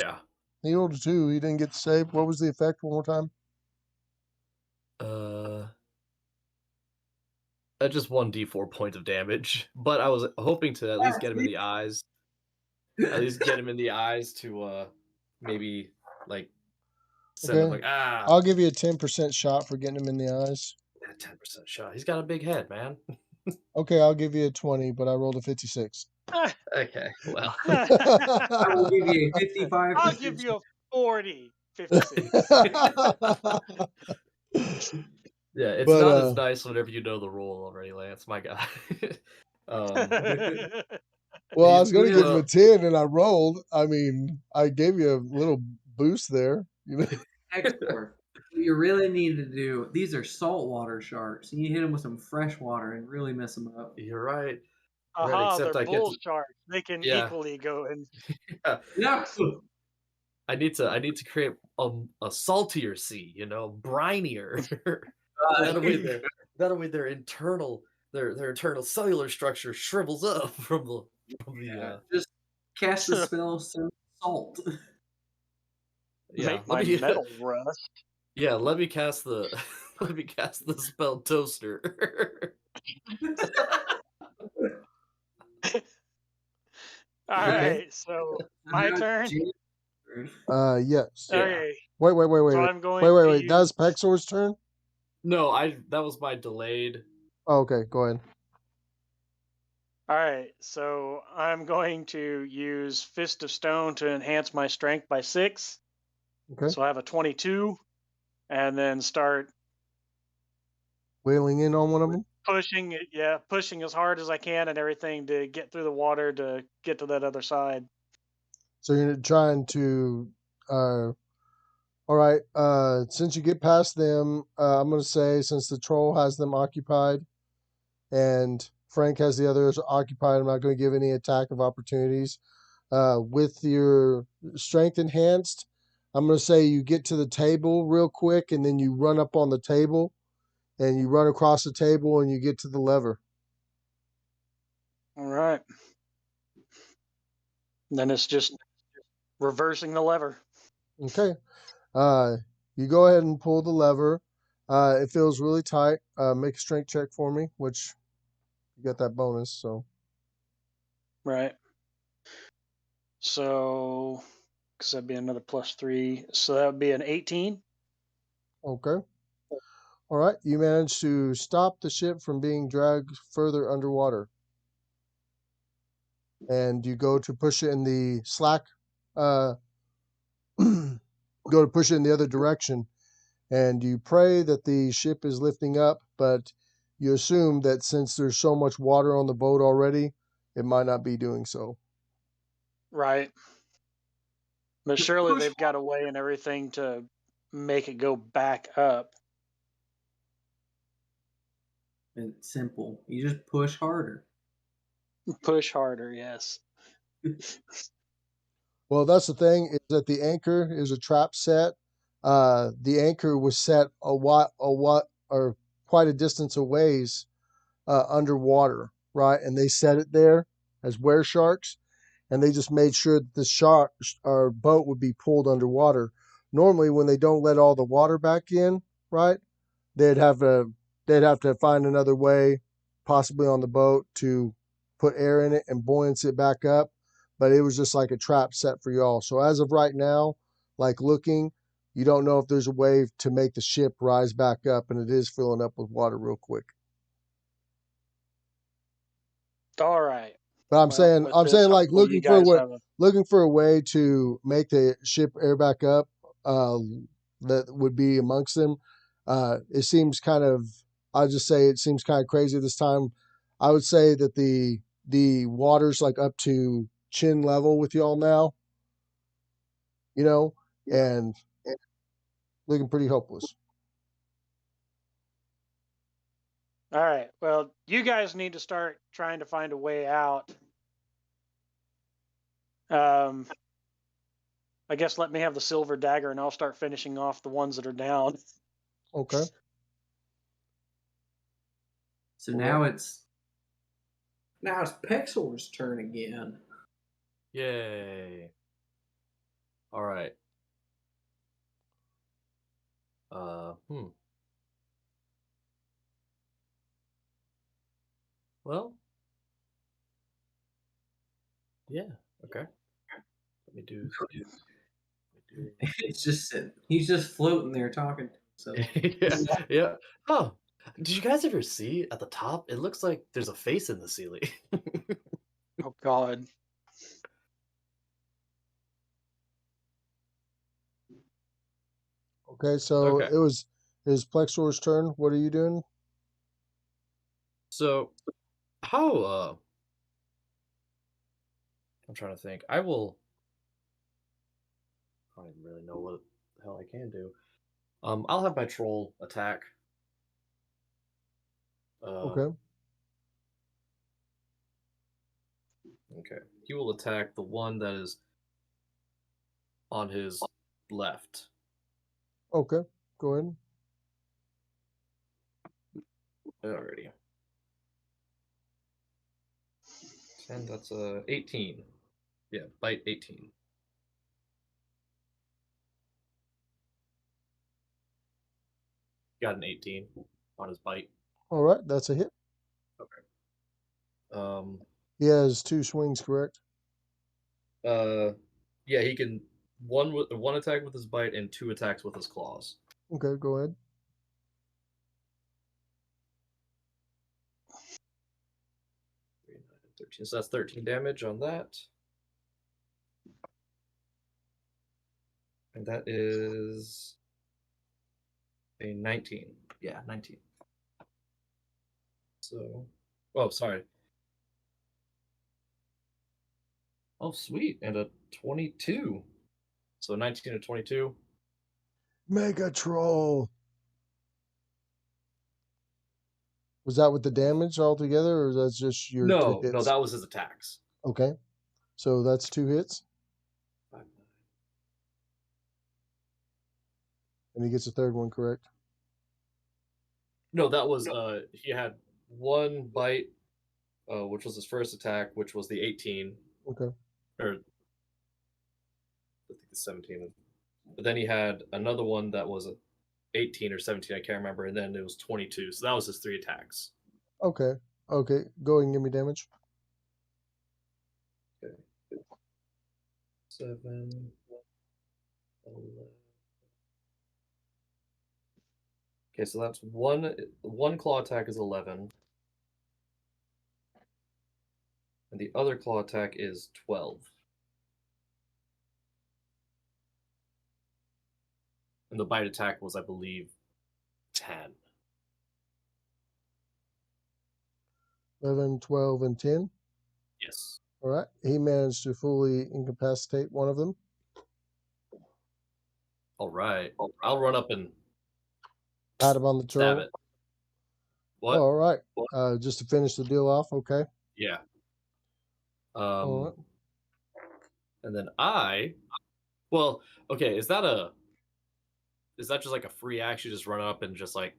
He rolled a 2. He didn't get the save. What was the effect one more time? Just 1d4 points of damage. But I was hoping to at least get him in the eyes. At least get him in the eyes to maybe like send him like I'll give you a 10% shot for getting him in the eyes. 10% shot. He's got a big head, man. Okay, I'll give you a 20, but I rolled a 56. Okay, well. I will give you a 55. I'll give you a 40. 56. Yeah, it's not as nice whenever you know the rule already, Lance. My guy. Well, I was going to give him a 10, and I rolled. I mean, I gave you a little boost there. You know. What you really need to do, these are saltwater sharks. You hit them with some fresh water and really mess them up. You're right. They're bull sharks. They can equally go and yeah. I need to create a saltier sea, brinier. That way their internal cellular structure shrivels up from the just cast the spell salt. Make my metal rust. Yeah, let me cast the spell toaster. All right, so my turn. Yes. Okay. Wait. So I'm going wait. That was Pexor's turn? No, that was my delayed. Oh, okay, go ahead. All right, so I'm going to use Fist of Stone to enhance my strength by 6. Okay. So I have a 22, and then start wailing in on one of them. Pushing as hard as I can and everything to get through the water to get to that other side. So you're trying to. All right. Since you get past them, I'm going to say since the troll has them occupied, and Frank has the others occupied, I'm not going to give any attack of opportunities. With your strength enhanced, I'm going to say you get to the table real quick, and then you run up on the table, and you run across the table, and you get to the lever. All right. Then it's just reversing the lever. Okay. You go ahead and pull the lever. It feels really tight. Make a strength check for me, which you got that bonus, so. Right. So, because that'd be another +3. So that would be an 18. Okay. All right. You managed to stop the ship from being dragged further underwater. And you go to push it in the slack. Go to push it in the other direction. And you pray that the ship is lifting up, but you assume that since there's so much water on the boat already, it might not be doing so. Right. But surely they've got a way and everything to make it go back up. It's simple. You just push harder. Push harder, yes. Well, that's the thing, is that the anchor is a trap set. The anchor was set or quite a distance away underwater, right? And they set it there as were sharks, and they just made sure that the shark or boat would be pulled underwater. Normally, when they don't let all the water back in, right, they'd have to find another way, possibly on the boat, to put air in it and buoyancy it back up. But it was just like a trap set for y'all. So as of right now, like looking, you don't know if there's a way to make the ship rise back up, and it is filling up with water real quick. All right. But I'm saying like looking for a way to make the ship air back up. that would be amongst them. It seems kind of, I'll just say it seems kind of crazy this time. I would say that the water's like up to chin level with y'all now, and looking pretty hopeless. All right. Well, you guys need to start trying to find a way out. I guess let me have the silver dagger, and I'll start finishing off the ones that are down. Okay. So now it's Pexor's turn again. Yay! All right. Well, yeah. Okay. Let me do. It's just he's just floating there talking. So yeah. Oh, did you guys ever see at the top? It looks like there's a face in the ceiling. Oh God. Okay, so Okay. it was Plexor's turn. What are you doing? So, how? I'm trying to think. I don't even really know what the hell I can do. I'll have my troll attack. Okay. Okay. He will attack the one that is on his left. Okay. Go ahead. Alrighty. And that's 18. Yeah, bite 18. Got an 18 on his bite. All right, that's a hit. Okay. He has 2 swings, correct? Yeah, he can one attack with his bite and 2 attacks with his claws. Okay, go ahead. So that's 13 damage on that. And that is a 19. Yeah, 19. So, oh, sorry. Oh, sweet. And a 22. So 19 to 22. Mega Troll. Was that with the damage altogether, or that's just your 2 hits? No, that was his attacks. Okay. So that's 2 hits. And he gets a third one, correct? No, that was he had 1 bite, which was his first attack, which was the 18. Okay. Or I think the 17. But then he had another one that was 18 or 17, I can't remember, and then it was 22. So that was his 3 attacks. Okay. Okay. Go ahead and give me damage. Okay. 7, 11. Okay, so that's one claw attack is 11. And the other claw attack is 12. And the bite attack was, I believe, 10. 11, 12, and 10. Yes. All right. He managed to fully incapacitate one of them. All right. I'll run up and Pat him on the stab troll. it. What? All right. Just to finish the deal off. Okay. Yeah. All right. And then well, okay, is that just like a free action, just run up and just like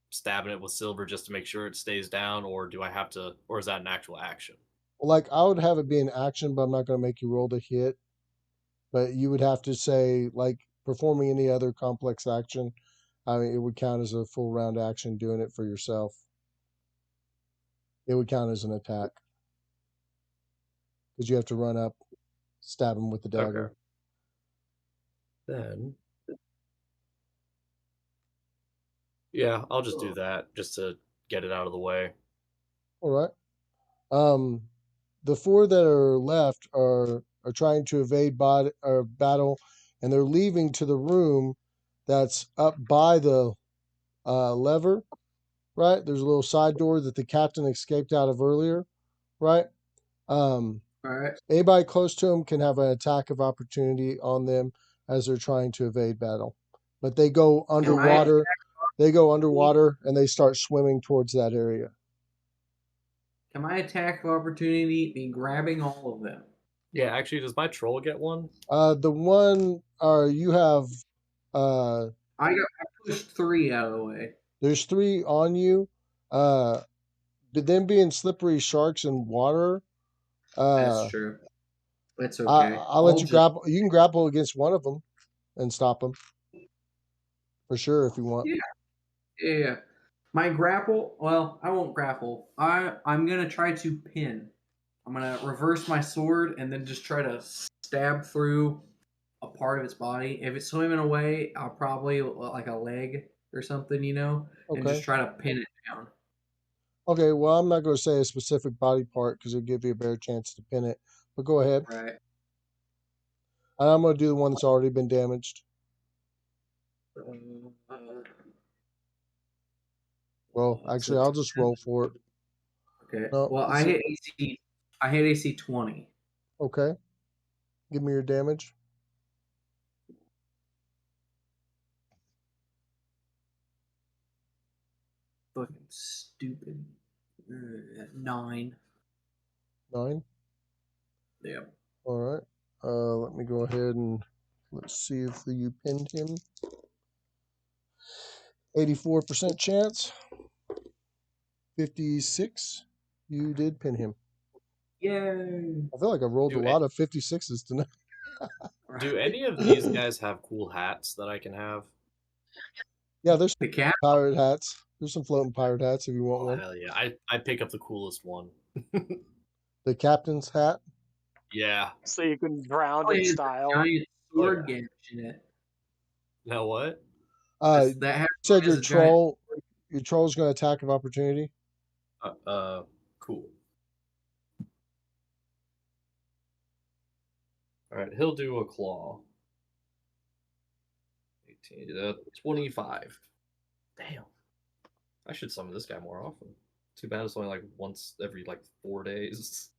stabbing it with silver just to make sure it stays down, or do I have to, or is that an actual action? Like, I would have it be an action, but I'm not going to make you roll to hit. But you would have to say, like, performing any other complex action. I mean, it would count as a full round action doing it for yourself. It would count as an attack. Because you have to run up, stab him with the dagger. Okay. Then, yeah, I'll just do that just to get it out of the way. All right. The 4 that are left are trying to evade battle and they're leaving to the room that's up by the lever, right? There's a little side door that the captain escaped out of earlier, right? All right. Anybody close to them can have an attack of opportunity on them as they're trying to evade battle. But they go underwater. They go underwater and they start swimming towards that area. Can my attack of opportunity be grabbing all of them? Yeah, actually, does my troll get one? The one you have I pushed 3 out of the way. there's 3 on you. But them being slippery sharks in water. That's true. That's okay. I'll let you grapple. You can grapple against one of them and stop them for sure if you want. Yeah. My grapple. Well, I won't grapple. I'm gonna try to pin. I'm gonna reverse my sword and then just try to stab through a part of its body. If it's swimming away, I'll probably like a leg or something, and just try to pin it down. Okay, well, I'm not going to say a specific body part because it'll give you a better chance to pin it. But go ahead. Right. And I'm going to do the one that's already been damaged. Well, actually, I'll just roll for it. Okay. No, well, I hit AC 20. Okay. Give me your damage. Fucking stupid. 9. 9? Yeah. All right. Let me go ahead and let's see if you pinned him. 84% chance. 56. You did pin him. Yay. I feel like I rolled a lot of 56s tonight. Do any of these guys have cool hats that I can have? Yeah, there's the cat pirate hats. There's some floating pirate hats if you want one. Hell yeah. I pick up the coolest one. The captain's hat? Yeah. So you can drown in style. Giant sword gash in it. Now what? You said your troll's going to attack of opportunity? Cool. Alright, he'll do a claw. 18, 25. Damn. I should summon this guy more often. Too bad it's only like once every 4 days.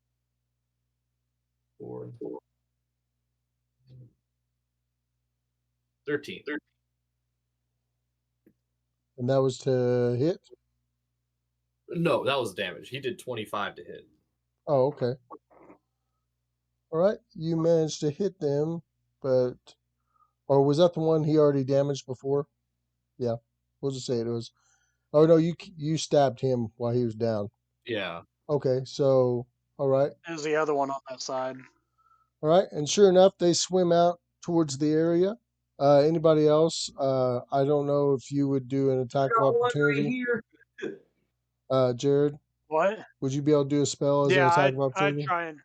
4. 13. And that was to hit? No, that was damage. He did 25 to hit. Oh, okay. All right. You managed to hit them, but... Or was that the one he already damaged before? Yeah. We'll just say it was... Oh, no, you stabbed him while he was down. Yeah. Okay, so... All right. There's the other one on that side. All right, and sure enough, they swim out towards the area. Anybody else? I don't know if you would do an attack of opportunity. Right Jared? What? Would you be able to do a spell as an attack of opportunity? I'd try and...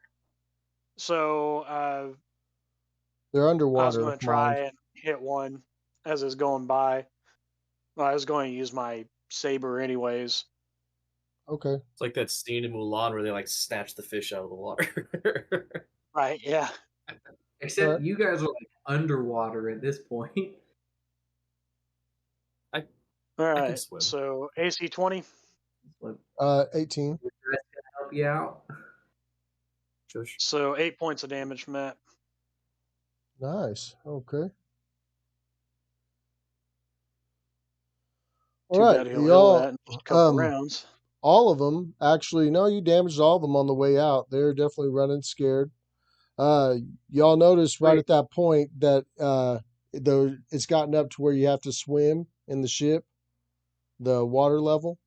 So, they're underwater. I was going to try and hit one as it's going by. Well, I was going to use my saber anyways. Okay. It's like that scene in Mulan where they snatch the fish out of the water. Right, yeah. Except you guys are underwater at this point. All right, so AC 20. 18. Help you out. So 8 points of damage from that. Nice. Okay. All right, y'all. Couple rounds. All of them, actually, no, you damaged all of them on the way out. They're definitely running scared. Y'all notice right at that point that it's gotten up to where you have to swim in the ship, the water level.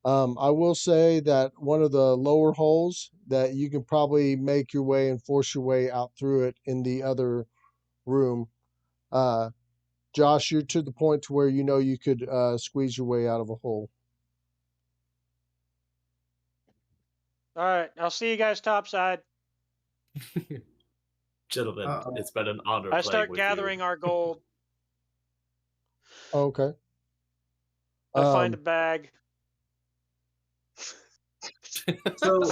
I will say that one of the lower holes that you can probably make your way and force your way out through it in the other room. Josh, you're to the point to where you could squeeze your way out of a hole. All right, I'll see you guys topside. Gentlemen, it's been an honor. I start gathering our gold. Okay. I find a bag. So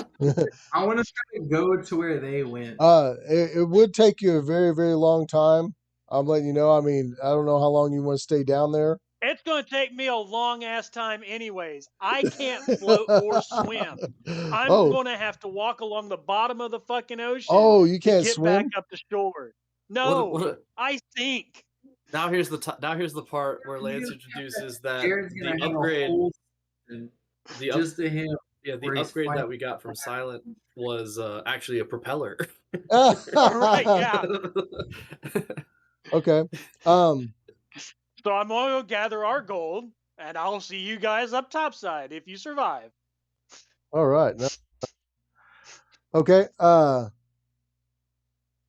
I want to try to go to where they went. It would take you a very, very long time. I'm letting you know. I mean, I don't know how long you want to stay down there. It's going to take me a long ass time, anyways. I can't float or swim. I'm going to have to walk along the bottom of the fucking ocean you to can't get back swim? up to shore. No, What I sink. now here's the part where Lance introduces that Jared's the gonna have upgrade, a whole season the up, just to him. yeah, the where he's upgrade that fighting. we got from Silent was actually a propeller. Right, yeah. Okay. So I'm going to gather our gold, and I'll see you guys up topside if you survive. All right. Okay.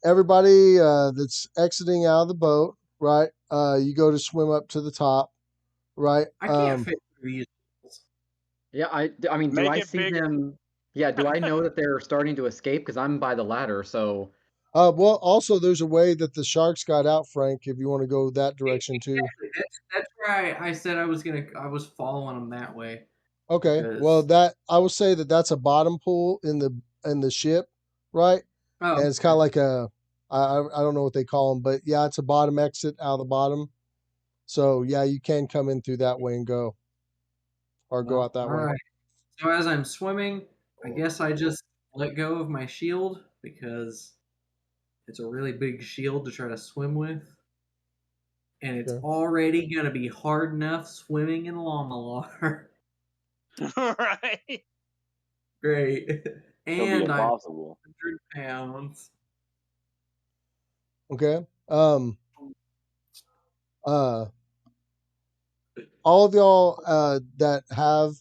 Everybody that's exiting out of the boat, right? You go to swim up to the top, right? I can't fit through these. Yeah, I mean, do Make I it see bigger. them? Yeah, do I know that they're starting to escape? Because I'm by the ladder, so Well, also there's a way that the sharks got out, Frank. If you want to go that direction too. Exactly. That's why I said I was following them that way. Okay. Well, Because that I will say that that's a bottom pool in the ship, right? oh, And it's kind of like I don't know what they call them, but yeah, it's a bottom exit out of the bottom. So yeah, you can come in through that way and go, or go out that all way. right. So as I'm swimming, I guess I just let go of my shield because it's a really big shield to try to swim with. And it's Okay. already going to be hard enough swimming in Llama. Right. Great. It'll be And I'm impossible. 100 pounds. Okay. All of y'all that have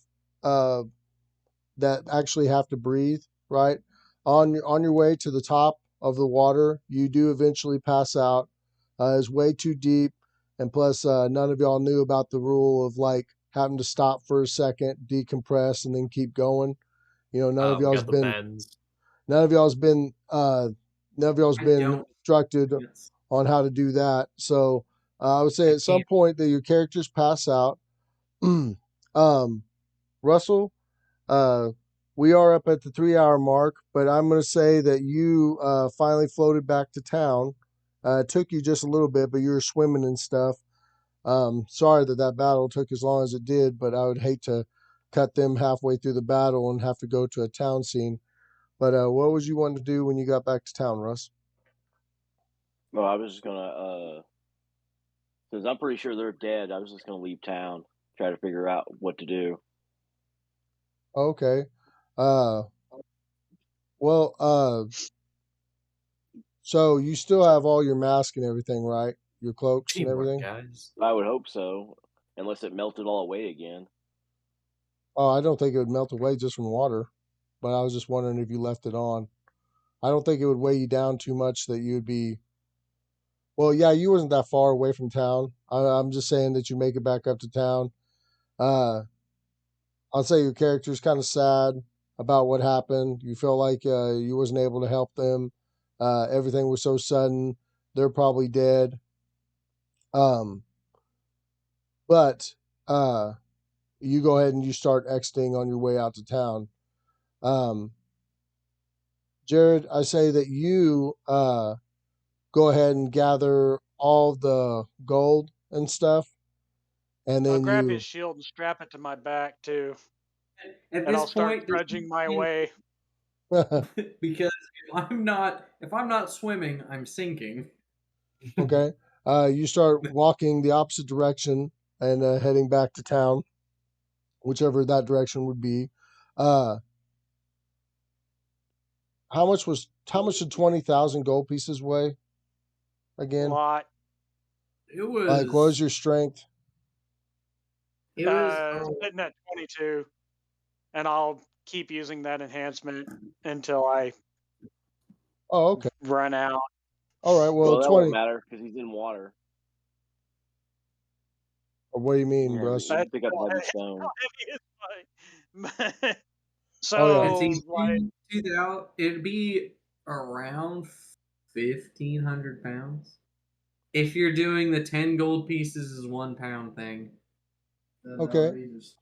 that actually have to breathe, right? On your way to the top of the water, you do eventually pass out. It's way too deep, and plus, none of y'all knew about the rule of like having to stop for a second, decompress, and then keep going. You know, We got the bends. none of y'all's been none of y'all's I been don't. instructed It's, on how to do that. So I would say I at some can't. point that your characters pass out. Russell, uh, we are up at the 3 hour mark, but I'm going to say that you finally floated back to town. It took you just a little bit, but you were swimming and stuff. Sorry that that battle took as long as it did, but I would hate to cut them halfway through the battle and have to go to a town scene. But what was you wanting to do when you got back to town, Russ? Well, I was just gonna, since I'm pretty sure they're dead, I was just gonna leave town, try to figure out what to do. Okay. Uh, well, so you still have all your mask and everything, right? Your cloaks and Teamwork, everything? guys. I would hope so, unless it melted all away again. Oh, I don't think it would melt away just from water, but I was just wondering if you left it on. I don't think it would weigh you down too much that you'd be. Well, yeah, you wasn't that far away from town. I'm just saying that you make it back up to town. Uh, I'll say your character's kind of sad about what happened. You feel like you wasn't able to help them. Everything was so sudden. They're probably dead. Um, but you go ahead and you start exiting on your way out to town. Um, Jared, I say that you go ahead and gather all the gold and stuff, and I'll then grab his you. shield and strap it to my back too, At and I'll this start point, trudging my way. because if I'm not swimming, I'm sinking. Okay, you start walking the opposite direction and heading back to town, whichever that direction would be. Uh, how much did 20,000 gold pieces weigh again? Lot. It Like, what was was. your strength? It was. Sitting at 22, and I'll keep using that enhancement until I Oh, okay. run out. All right. Well, Well, that won't 20. matter because he's in water. What do you mean, Yeah, Russ? he can That's pick up how heavy stone. heavy is my. Oh yeah. And So see, like, 2,000. It'd be around 1,500 pounds. If you're doing the 10 gold pieces is 1 pound thing. That's Okay. outrageous.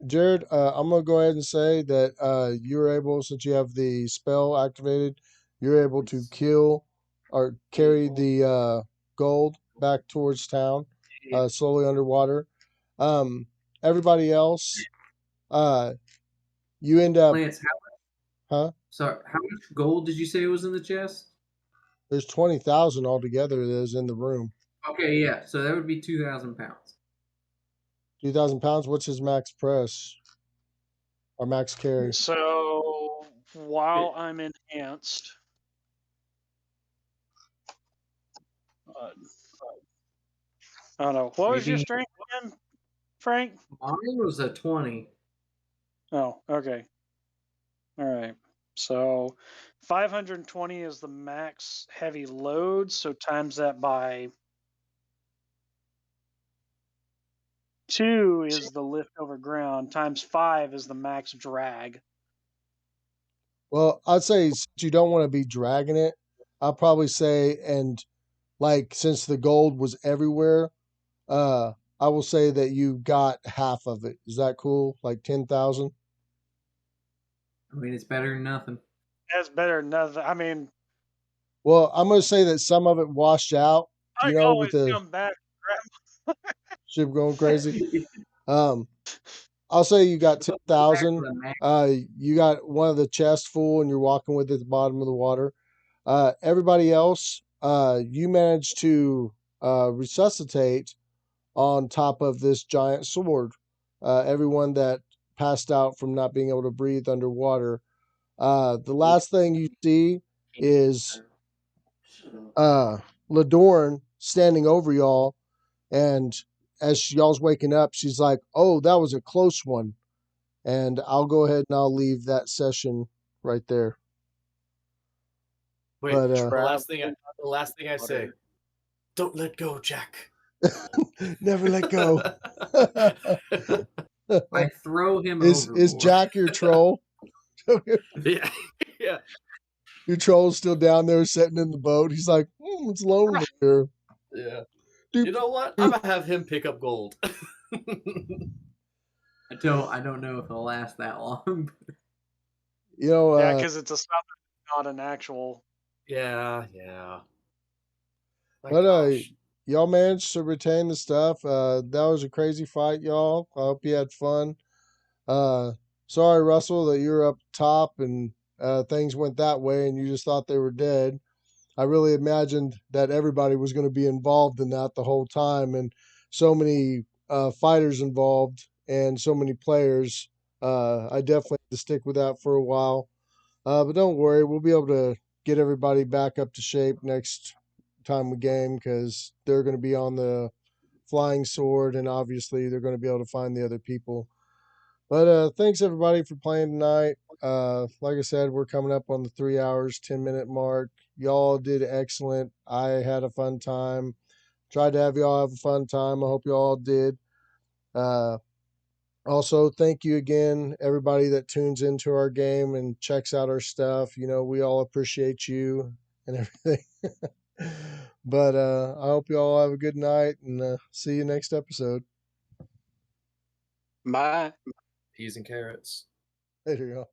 Jared, I'm gonna go ahead and say that you're able, since you have the spell activated, you're able to kill or carry the gold back towards town, slowly underwater. Everybody else, you end up, Lance, huh? sorry, how much gold did you say was in the chest? There's 20,000 altogether that is in the room. Okay, yeah. So that would be 2,000 pounds. 2,000 pounds. What's his max press or max carry? So while I'm enhanced, I don't know. What was your strength again, Frank? Mine was a 20. Oh, okay. All right. So 520 is the max heavy load. So times that by 2 is the lift over ground. Times 5 is the max drag. Well, I'd say since you don't want to be dragging it, I'll probably say, and like since the gold was everywhere, I will say that you got half of it. Is that cool? Like 10,000? I mean, it's better than nothing. That's better than nothing. I mean, Well, I'm going to say that some of it washed out, I with always the come back. ship going crazy. I'll say you got 10,000. You got one of the chests full and you're walking with it at the bottom of the water. Everybody else, you managed to resuscitate on top of this giant sword. Everyone that passed out from not being able to breathe underwater. The last thing you see is Ladorn standing over y'all, and as y'all's waking up, she's like, "Oh, that was a close one." And I'll go ahead and I'll leave that session right there. Wait, But the last thing I say, don't let go, Jack. never let go. I throw him Is overboard. Jack your troll? Yeah, yeah. Your troll's still down there sitting in the boat. He's like, it's lonely here. Yeah. Doop, You know what? doop. I'm gonna have him pick up gold. I don't know if it'll last that long. You know, Yeah, because it's a summon, not an actual. Yeah. My but gosh. y'all managed to retain the stuff. That was a crazy fight, y'all. I hope you had fun. Sorry, Russell, that you're up top and things went that way and you just thought they were dead. I really imagined that everybody was going to be involved in that the whole time, and so many fighters involved and so many players. I definitely had to stick with that for a while. But don't worry, we'll be able to get everybody back up to shape next time we game because they're going to be on the flying sword, and obviously they're going to be able to find the other people. But thanks everybody for playing tonight. Like I said, we're coming up on the 3 hours, 10-minute mark. Y'all did excellent. I had a fun time. Tried to have y'all have a fun time. I hope y'all did. Uh, Also, thank you again, everybody that tunes into our game and checks out our stuff. You know, we all appreciate you and everything. But I hope you all have a good night and see you next episode. Bye. Peas and carrots. Later, y'all.